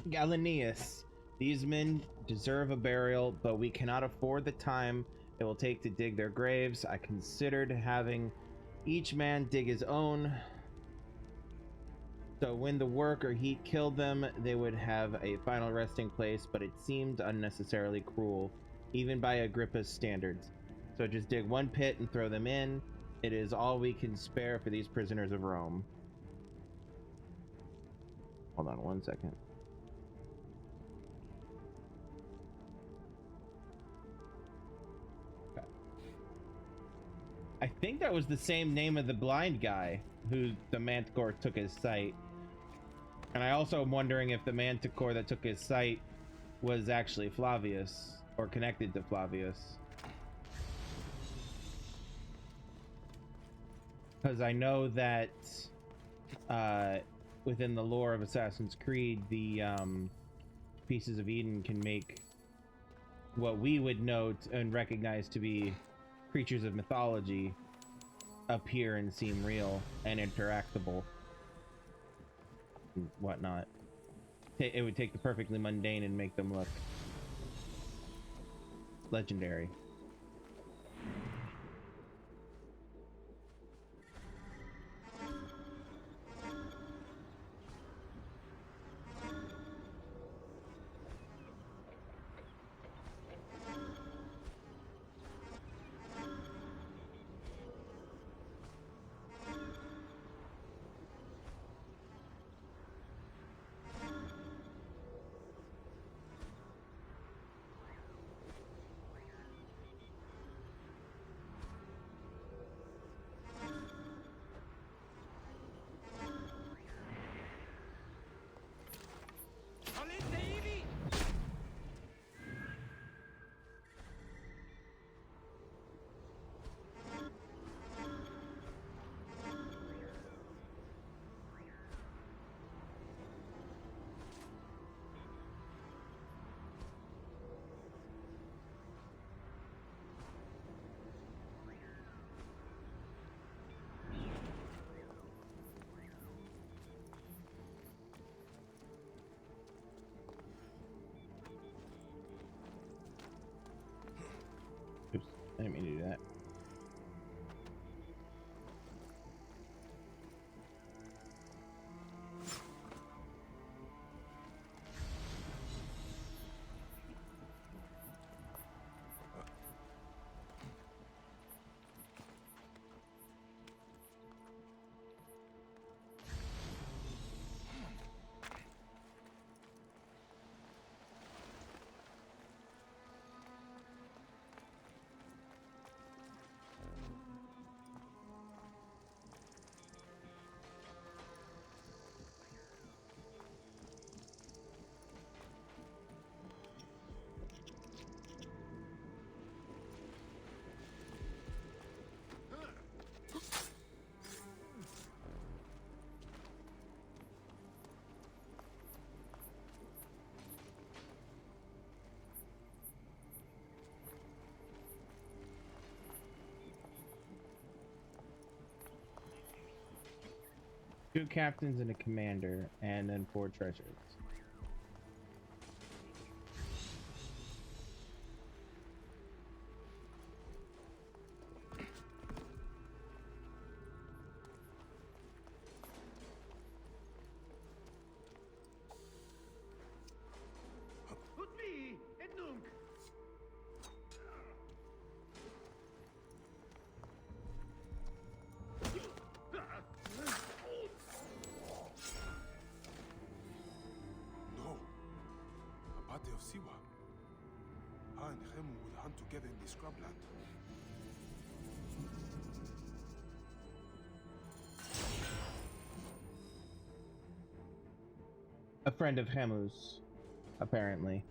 Gallinius. These men deserve a burial, but we cannot afford the time it will take to dig their graves. I considered having each man dig his own, so when the work or heat killed them, they would have a final resting place, but it seemed unnecessarily cruel, even by Agrippa's standards. So just dig one pit and throw them in. It is all we can spare for these prisoners of Rome. Hold on one second. Okay. I think that was the same name of the blind guy who the Manticore took his sight. And I also am wondering if the Manticore that took his sight was actually Flavius or connected to Flavius. Because I know that within the lore of Assassin's Creed, the Pieces of Eden can make what we would know and recognize to be creatures of mythology appear and seem real and interactable and whatnot. It would take the perfectly mundane and make them look legendary. I didn't mean to do that. Two captains and a commander, and then 4 treasures. No. A party of Siwa. Ha and Hemu will hunt together in the scrubland. A friend of Hemu's, apparently.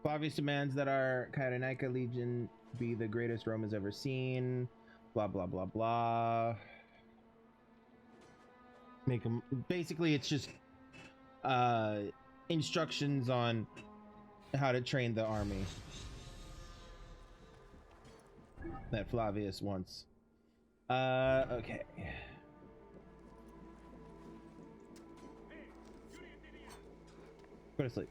Flavius demands that our Kyrenaika Legion be the greatest Rome has ever seen. Blah, blah, blah, blah. Make them... Basically, it's just instructions on how to train the army that Flavius wants. Okay. Go to sleep.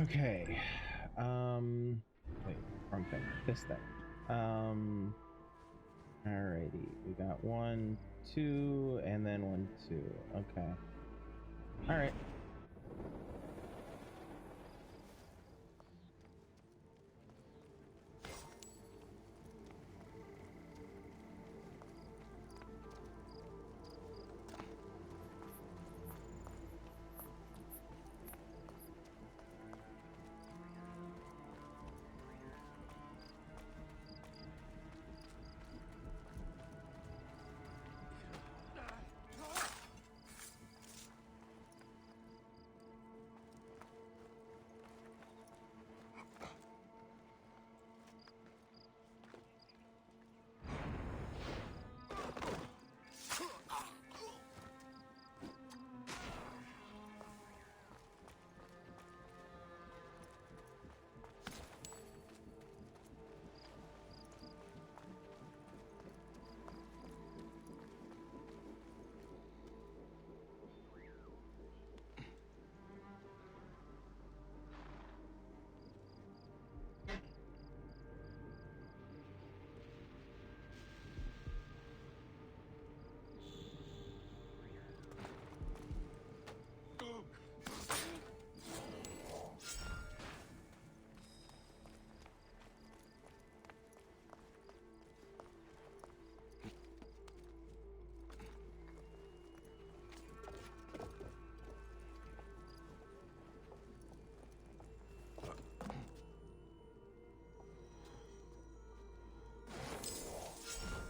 Okay. Wait, wrong thing. This thing. Alrighty. We got 1, 2, and then 1, 2. Okay. Alright.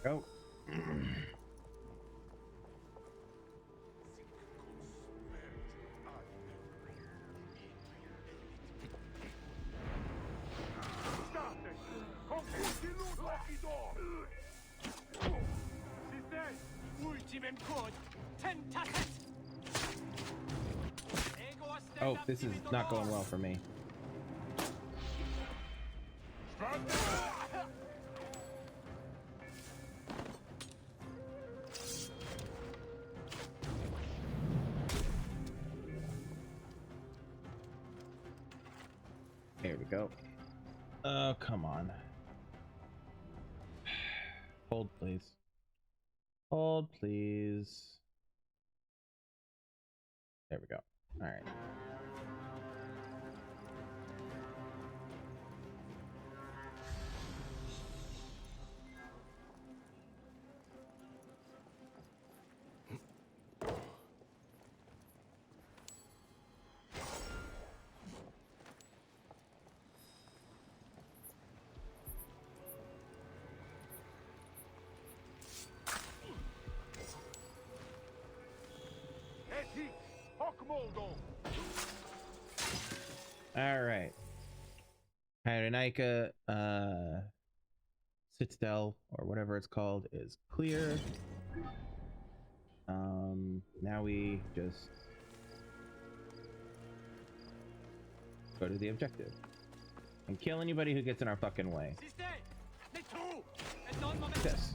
Go. Oh, this is not going well for me. There we go. Oh, come on. Hold, please. Hold, please. There we go. All right. All right. Cyrenaica Citadel or whatever it's called is clear. Now we just go to the objective and kill anybody who gets in our fucking way. This.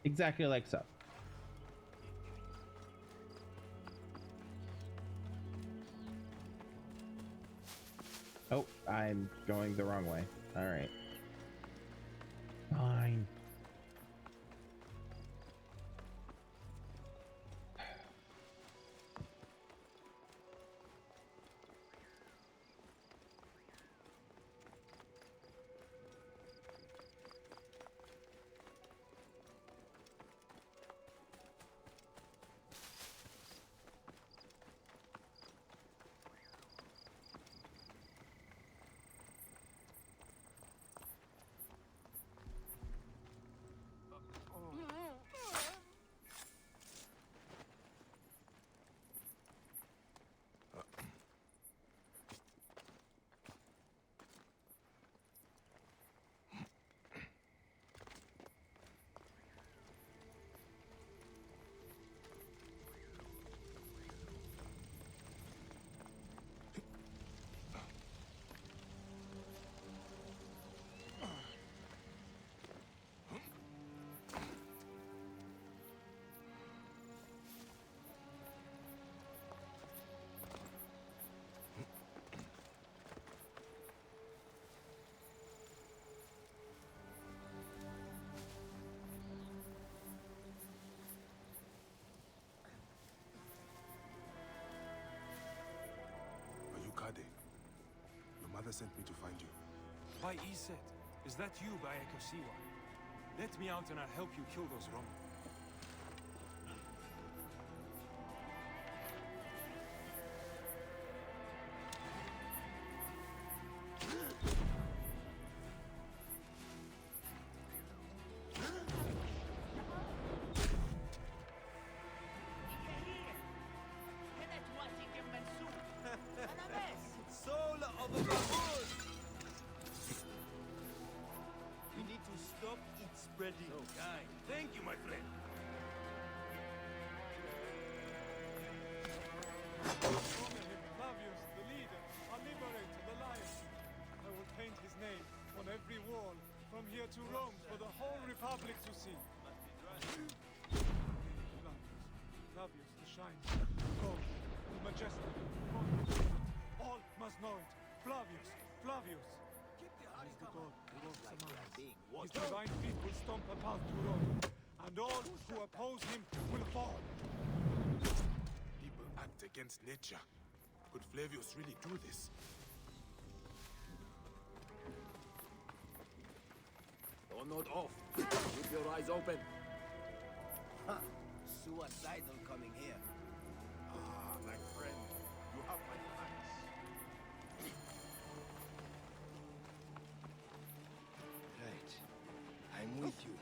Exactly like so. Oh, I'm going the wrong way. All right. Fine. Father sent me to find you. By Iset, is that you, Bayek of Siwa? Let me out and I'll help you kill those Roman. Soul of a baboon! We need to stop it spreading. So kind. Thank you, my friend. Flavius, the leader, our liberator, the lion. I will paint his name on every wall, from here to Rome, for the whole Republic to see. Flavius, the shining, gold, the majestic, all must know it. Flavius, Flavius. He's the god who walks among us. His divine feet will stomp a path to Rome, and all who oppose him will fall. People act against nature. Could Flavius really do this? Don't nod off. Keep your eyes open. Ha! Suicidal coming here. Ah, my friend, you have my thanks. Right. I'm with you.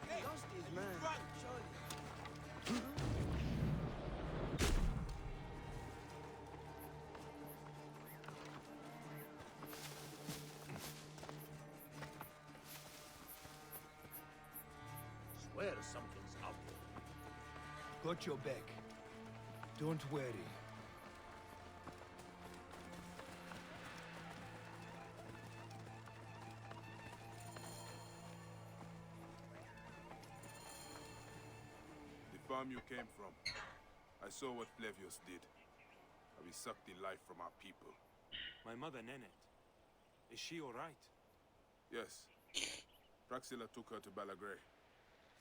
He lost his man. Surely. Swear something's up. Got your back. Don't worry. The farm you came from. I saw what Flavius did. How he sucked the life from our people. My mother, Nenet. Is she all right? Yes. Praxilla took her to Balagray.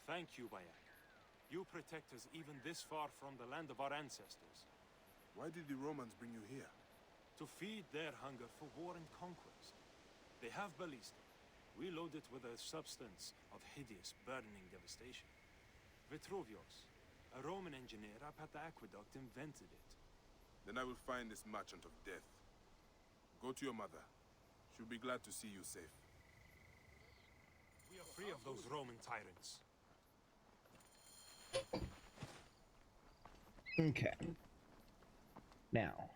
Thank you, Bayek. You protect us even this far from the land of our ancestors. Why did the Romans bring you here? To feed their hunger for war and conquest. They have ballista. We load it with a substance of hideous, burning devastation. Vitruvius, a Roman engineer up at the aqueduct, invented it. Then I will find this merchant of death. Go to your mother. She'll be glad to see you safe. We are free of those Roman tyrants. Okay. Now.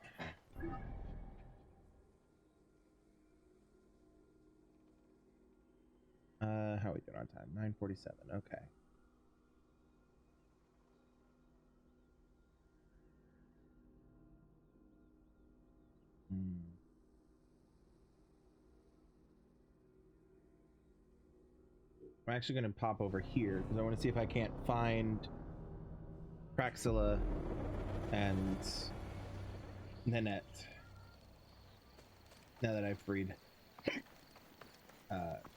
How are we doing on time? 9:47. Okay. I'm actually going to pop over here because I want to see if I can't find Praxilla and Nanette. Now that I've freed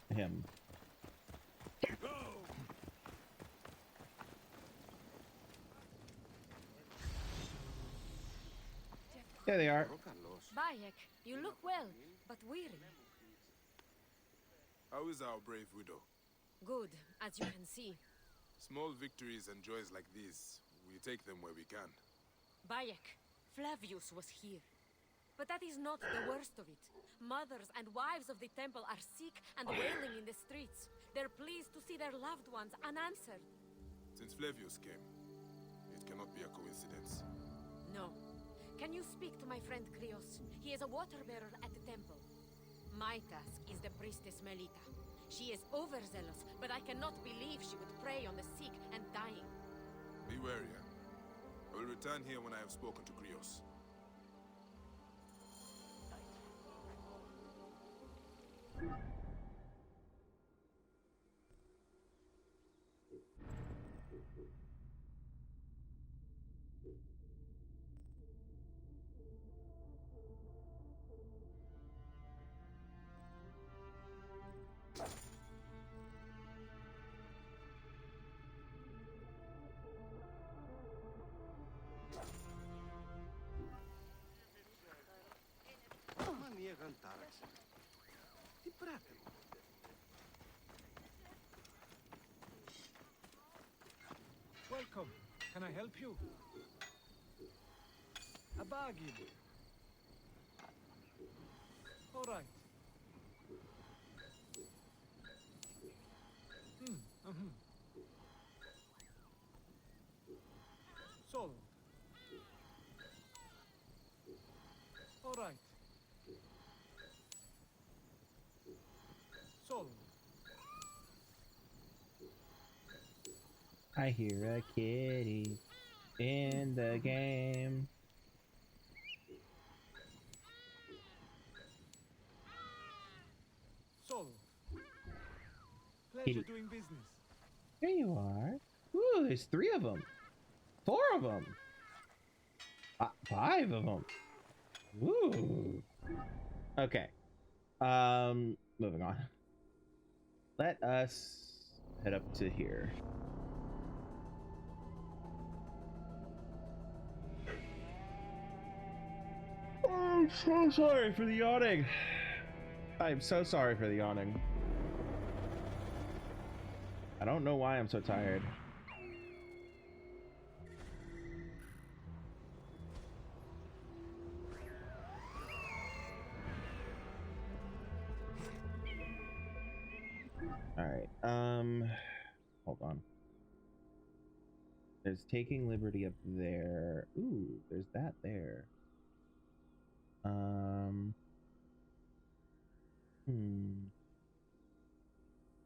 him. There they are. Bayek, you look well, but weary. How is our brave widow? Good, as you can see. Small victories and joys like these, we take them where we can. Bayek, Flavius was here. But that is not the worst of it. Mothers and wives of the temple are sick and wailing in the streets. They're pleased to see their loved ones unanswered. Since Flavius came, it cannot be a coincidence. No. Can you speak to my friend Krios? He is a water bearer at the temple. My task is the priestess Melita. She is overzealous, but I cannot believe she would prey on the sick and dying. Be wary. I will return here when I have spoken to Krios. Welcome. Can I help you? A bargain. All right. Sold. All right. Sold. I hear a kitty in the game. Sold. Pleasure Kitty. doing business. Here you are. Ooh, there's 3 of them. 4 of them. 5 of them. Ooh. Okay. Moving on. Let us head up to here. I'm so sorry for the yawning. I'm so sorry for the yawning. I don't know why I'm so tired. All right. Hold on. There's taking liberty up there. Ooh, there's that there.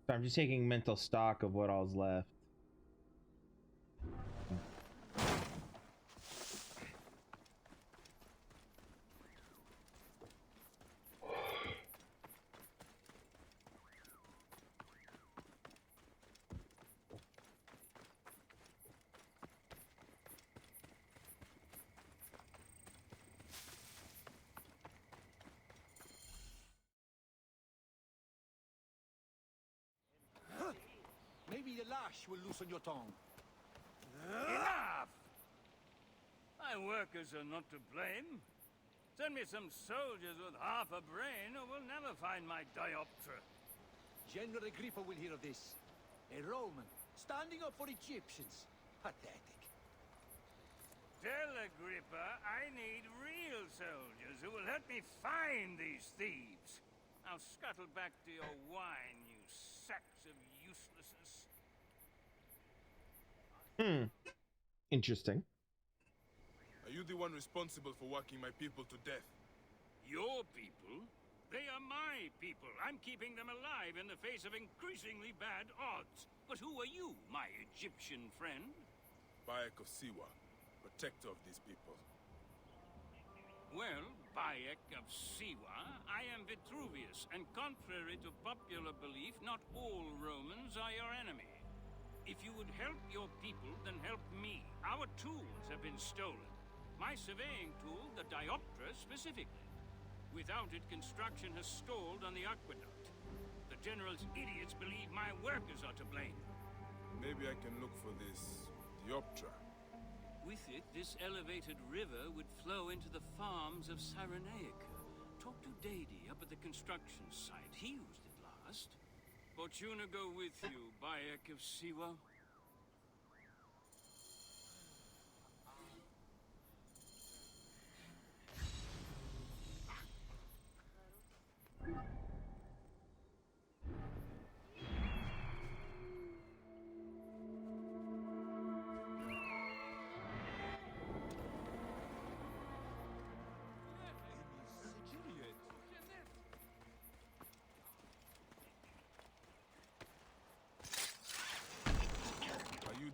So I'm just taking mental stock of what all's left. Maybe the lash will loosen your tongue. Enough! My workers are not to blame. Send me some soldiers with half a brain or we'll never find my dioptra. General Agrippa will hear of this. A Roman, standing up for Egyptians. Pathetic. Tell Agrippa I need real soldiers who will help me find these thieves. Now scuttle back to your wine, you sacks of uselessness. Interesting. Are you the one responsible for working my people to death? Your people? They are my people. I'm keeping them alive in the face of increasingly bad odds. But who are you, my Egyptian friend? Bayek of Siwa, protector of these people. Well, Bayek of Siwa, I am Vitruvius, and contrary to popular belief, not all Romans are your enemy. If you would help your people, then help me. Our tools have been stolen. My surveying tool, the dioptra, specifically. Without it, construction has stalled on the aqueduct. The General's idiots believe my workers are to blame. Maybe I can look for this dioptra. With it, this elevated river would flow into the farms of Cyrenaica. Talk to Dady up at the construction site. He used it last. Fortuna go with you, Bayek of Siwa.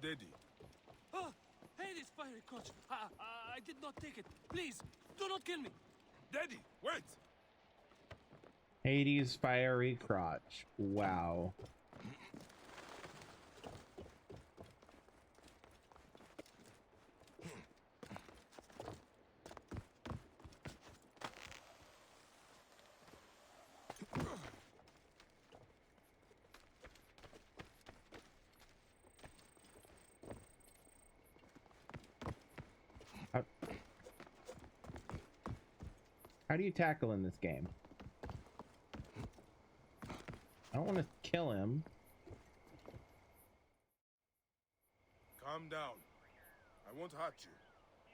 Daddy. Oh, hey, this fiery crotch. I did not take it. Please, do not kill me. Daddy, wait! Hades' fiery crotch. Wow. How do you tackle in this game? I don't want to kill him. Calm down. I won't hurt you.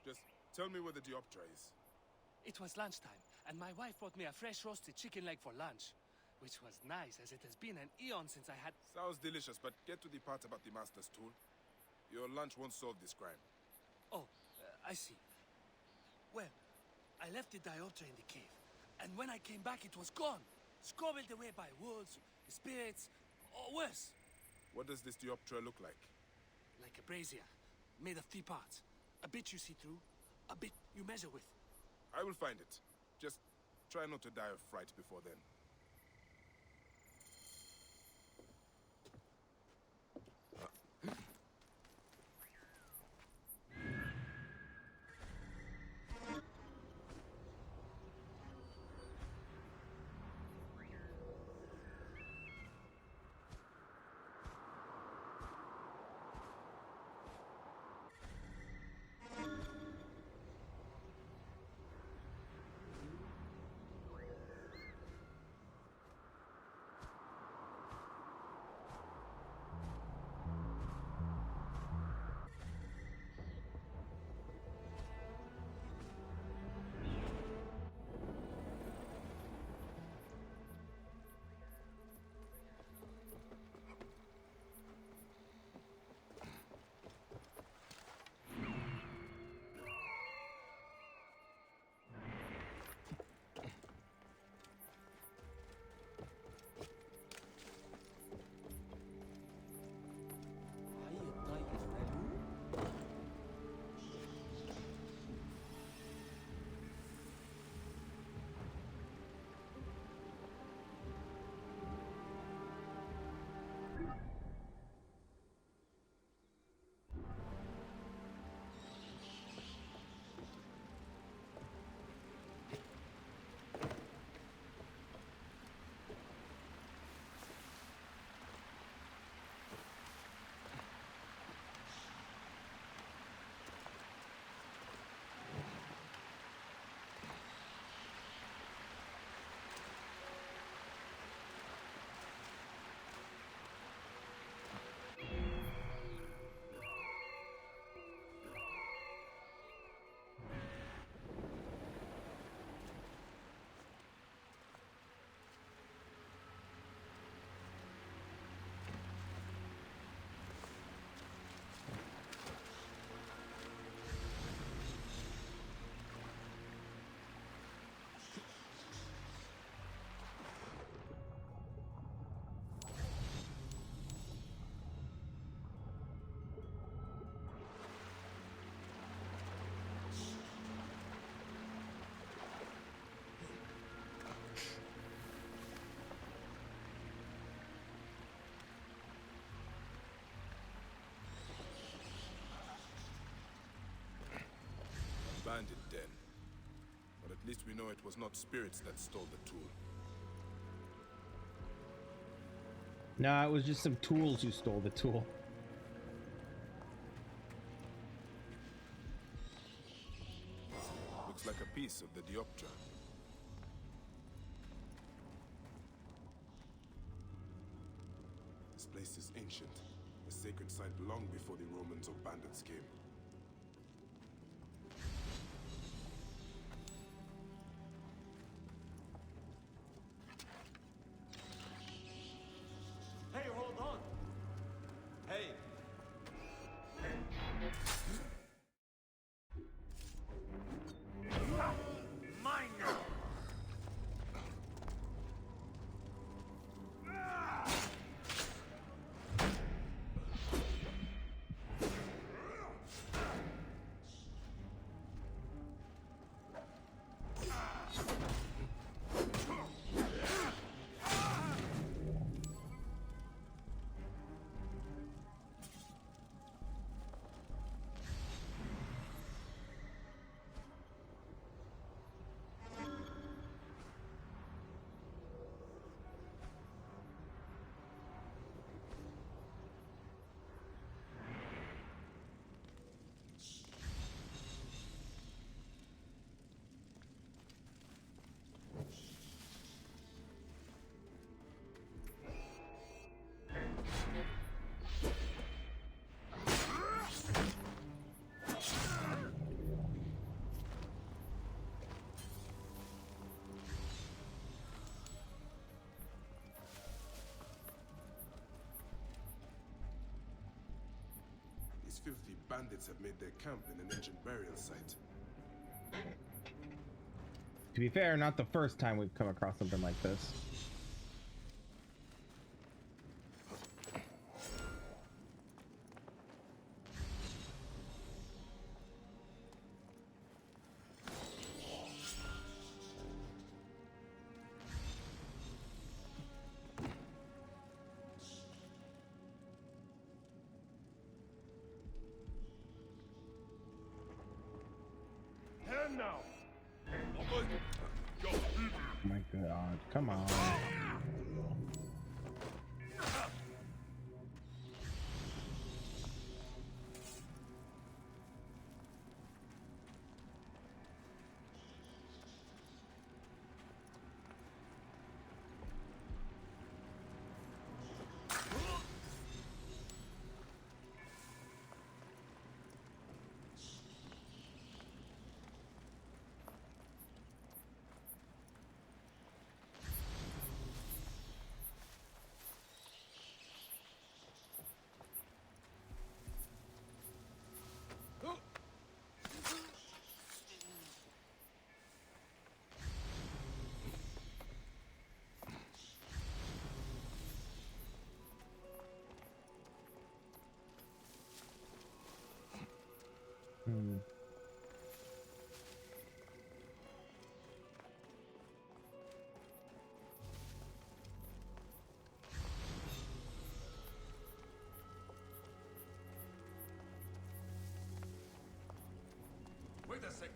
Just tell me where the Dioptra is. It was lunchtime, and my wife brought me a fresh roasted chicken leg for lunch. Which was nice, as it has been an eon since I had... Sounds delicious, but get to the part about the Master's tool. Your lunch won't solve this crime. Oh, I see. Well, I left the diopter in the cave, and when I came back it was gone. Scobbled away by wolves, spirits, or worse. What does this Dioptra look like? Like a brazier, made of 3 parts. A bit you see through, a bit you measure with. I will find it. Just try not to die of fright before then. Bandit den. But at least we know it was not spirits that stole the tool. No, it was just some tools who stole the tool. Looks like a piece of the Dioptra. This place is ancient. A sacred site long before the Romans or bandits came. Hey, hold on! Hey! Mine now! These filthy bandits have made their camp in an ancient burial site. To be fair, not the first time we've come across something like this. Oh my god, come on. Wait a second.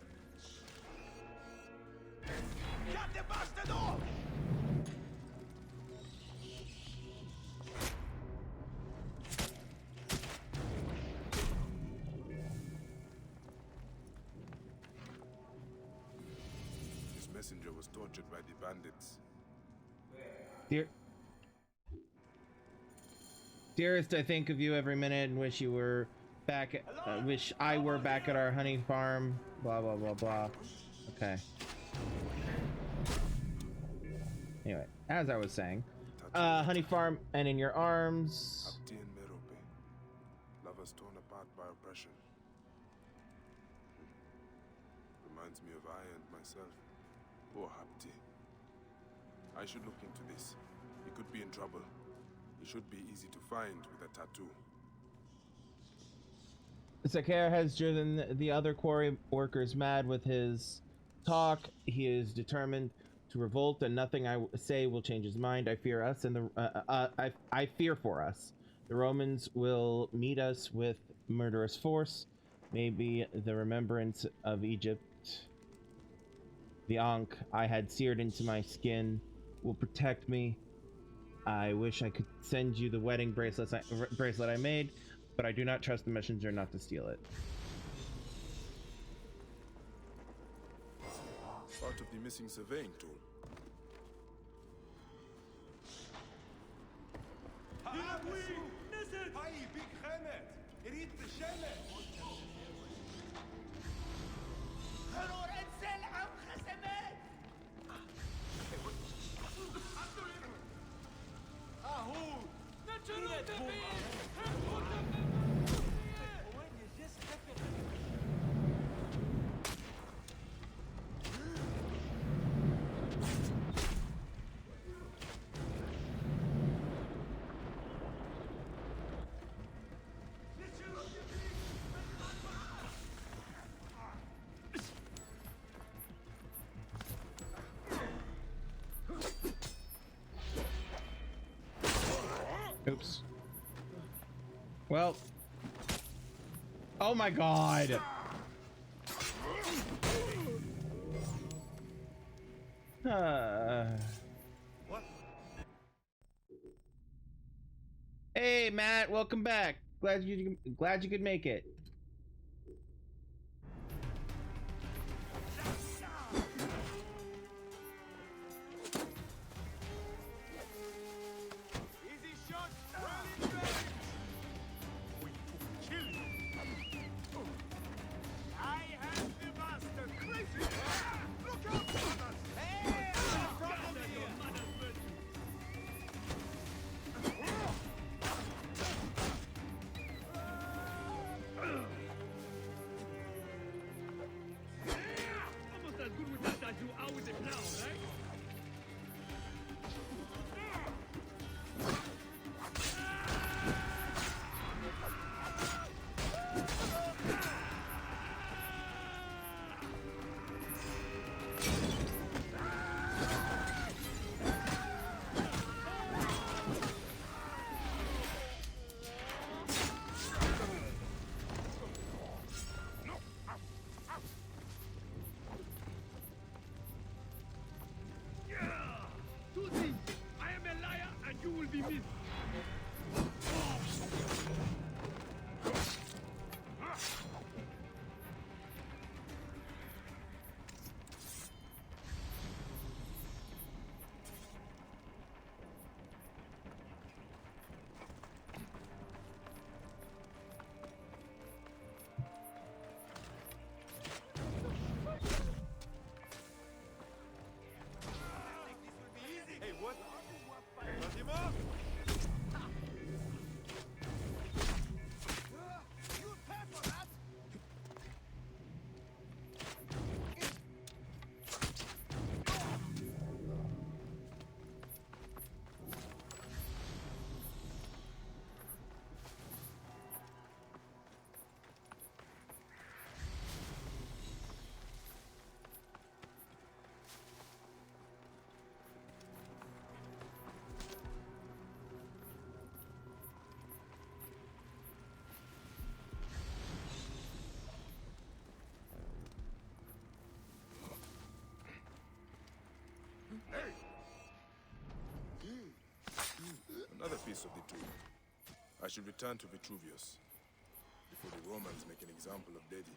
Cut the bastard off! This messenger was tortured by the bandits. Dearest, I think of you every minute and wish you were back. Wish I were back at our honey farm. Blah blah blah blah. Okay. Anyway, as I was saying, honey farm and in your arms. Hapti and Merope, lovers torn apart by oppression. Reminds me of I and myself. Poor Hapti. I should look into this. He could be in trouble. He should be easy to find with a tattoo. Sakar has driven the other quarry workers mad with his talk. He is determined to revolt, and nothing I say will change his mind. I fear us, and I fear for us. The Romans will meet us with murderous force. Maybe the remembrance of Egypt, the ankh I had seared into my skin, will protect me. I wish I could send you the wedding bracelet I made, but I do not trust the messenger not to steal it. Part of the missing surveying tool. Oops. Well. Oh my god. Hey Matt, welcome back. Glad you could make it. piece of the tomb. I should return to Vitruvius before the Romans make an example of Dedi.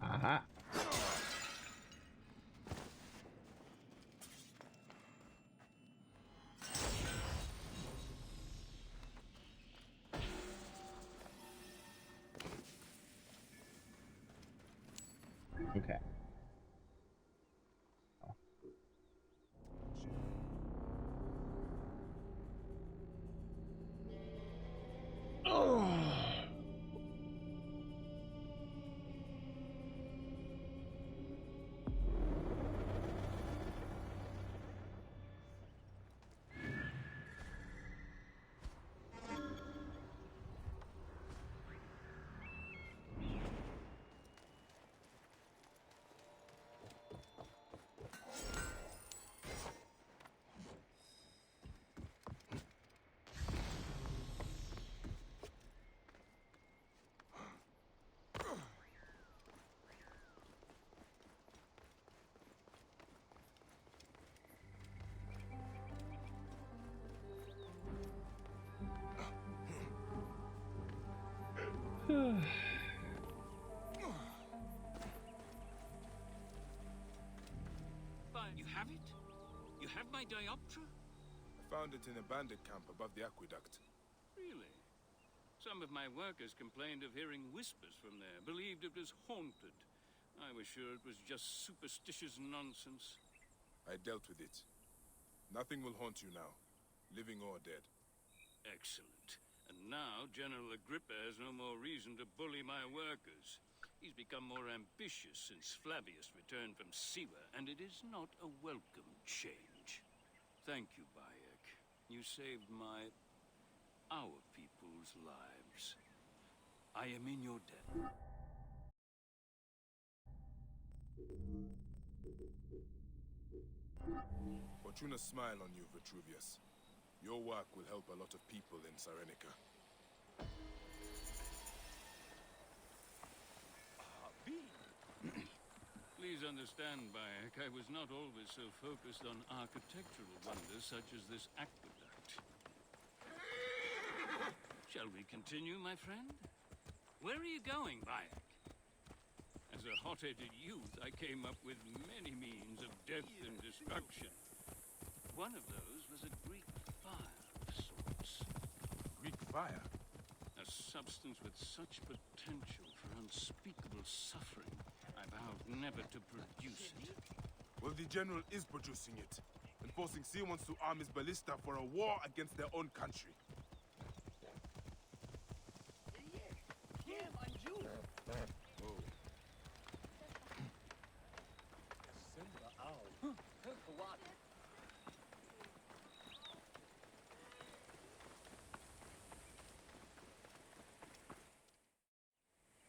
Aha. Okay. Oh. You have it? You have my dioptra? I found it in a bandit camp above the aqueduct. Really? Some of my workers complained of hearing whispers from there, believed it was haunted. I was sure it was just superstitious nonsense. I dealt with it. Nothing will haunt you now, living or dead. Excellent. And now General Agrippa has no more reason to bully my workers. He's become more ambitious since Flavius returned from Siwa, and it is not a welcome change. Thank you, Bayek. You saved our people's lives. I am in your debt. Fortuna smile on you, Vitruvius. Your work will help a lot of people in Cyrenica. Please understand, Bayek, I was not always so focused on architectural wonders such as this aqueduct. Shall we continue, my friend? Where are you going, Bayek? As a hot-headed youth, I came up with many means of death and destruction. One of those was a Greek fire of sorts. Greek fire? A substance with such potential for unspeakable suffering. I vowed never to produce it. Well, the general is producing it, and forcing Siwans to arm his ballista for a war against their own country.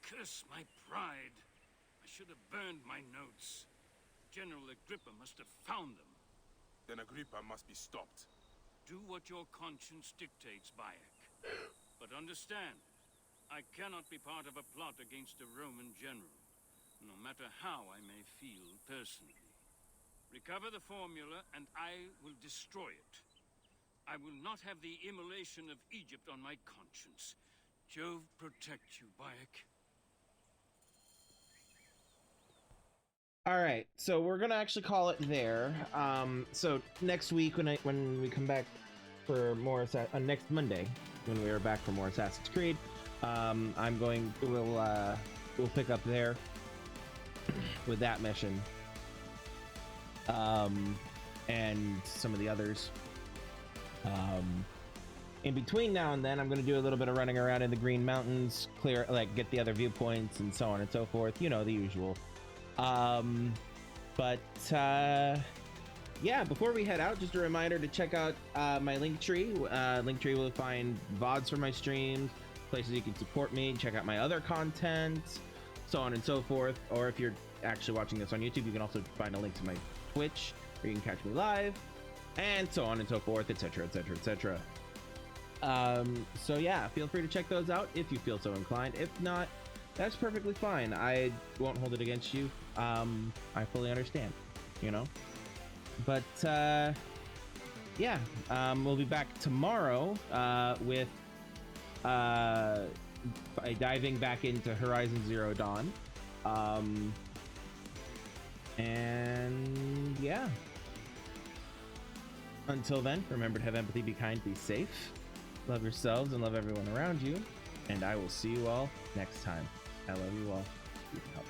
Curse my pride. I should have burned my notes. General Agrippa must have found them. Then Agrippa must be stopped. Do what your conscience dictates, Bayek. But understand, I cannot be part of a plot against a Roman general, no matter how I may feel personally. Recover the formula, and I will destroy it. I will not have the immolation of Egypt on my conscience. Jove protect you, Bayek. All right, so we're gonna actually call it there. So next week when we come back for more next Monday when we are back for more Assassin's Creed, we'll pick up there with that mission, and some of the others. In between now and then, I'm going to do a little bit of running around in the Green Mountains, get the other viewpoints and so on and so forth. You know, the usual. Yeah, before we head out, just a reminder to check out my Linktree. Linktree will find VODs for my streams, places you can support me, check out my other content, so on and so forth. Or if you're actually watching this on YouTube, you can also find a link to my Twitch, where you can catch me live, and so on and so forth, etc, etc, etc. So yeah, feel free to check those out if you feel so inclined. If not, that's perfectly fine. I won't hold it against you. I fully understand, you know? But, yeah, we'll be back tomorrow, with, diving back into Horizon Zero Dawn. And yeah. Until then, remember to have empathy, be kind, be safe. Love yourselves and love everyone around you. And I will see you all next time. I love you all. Peace out.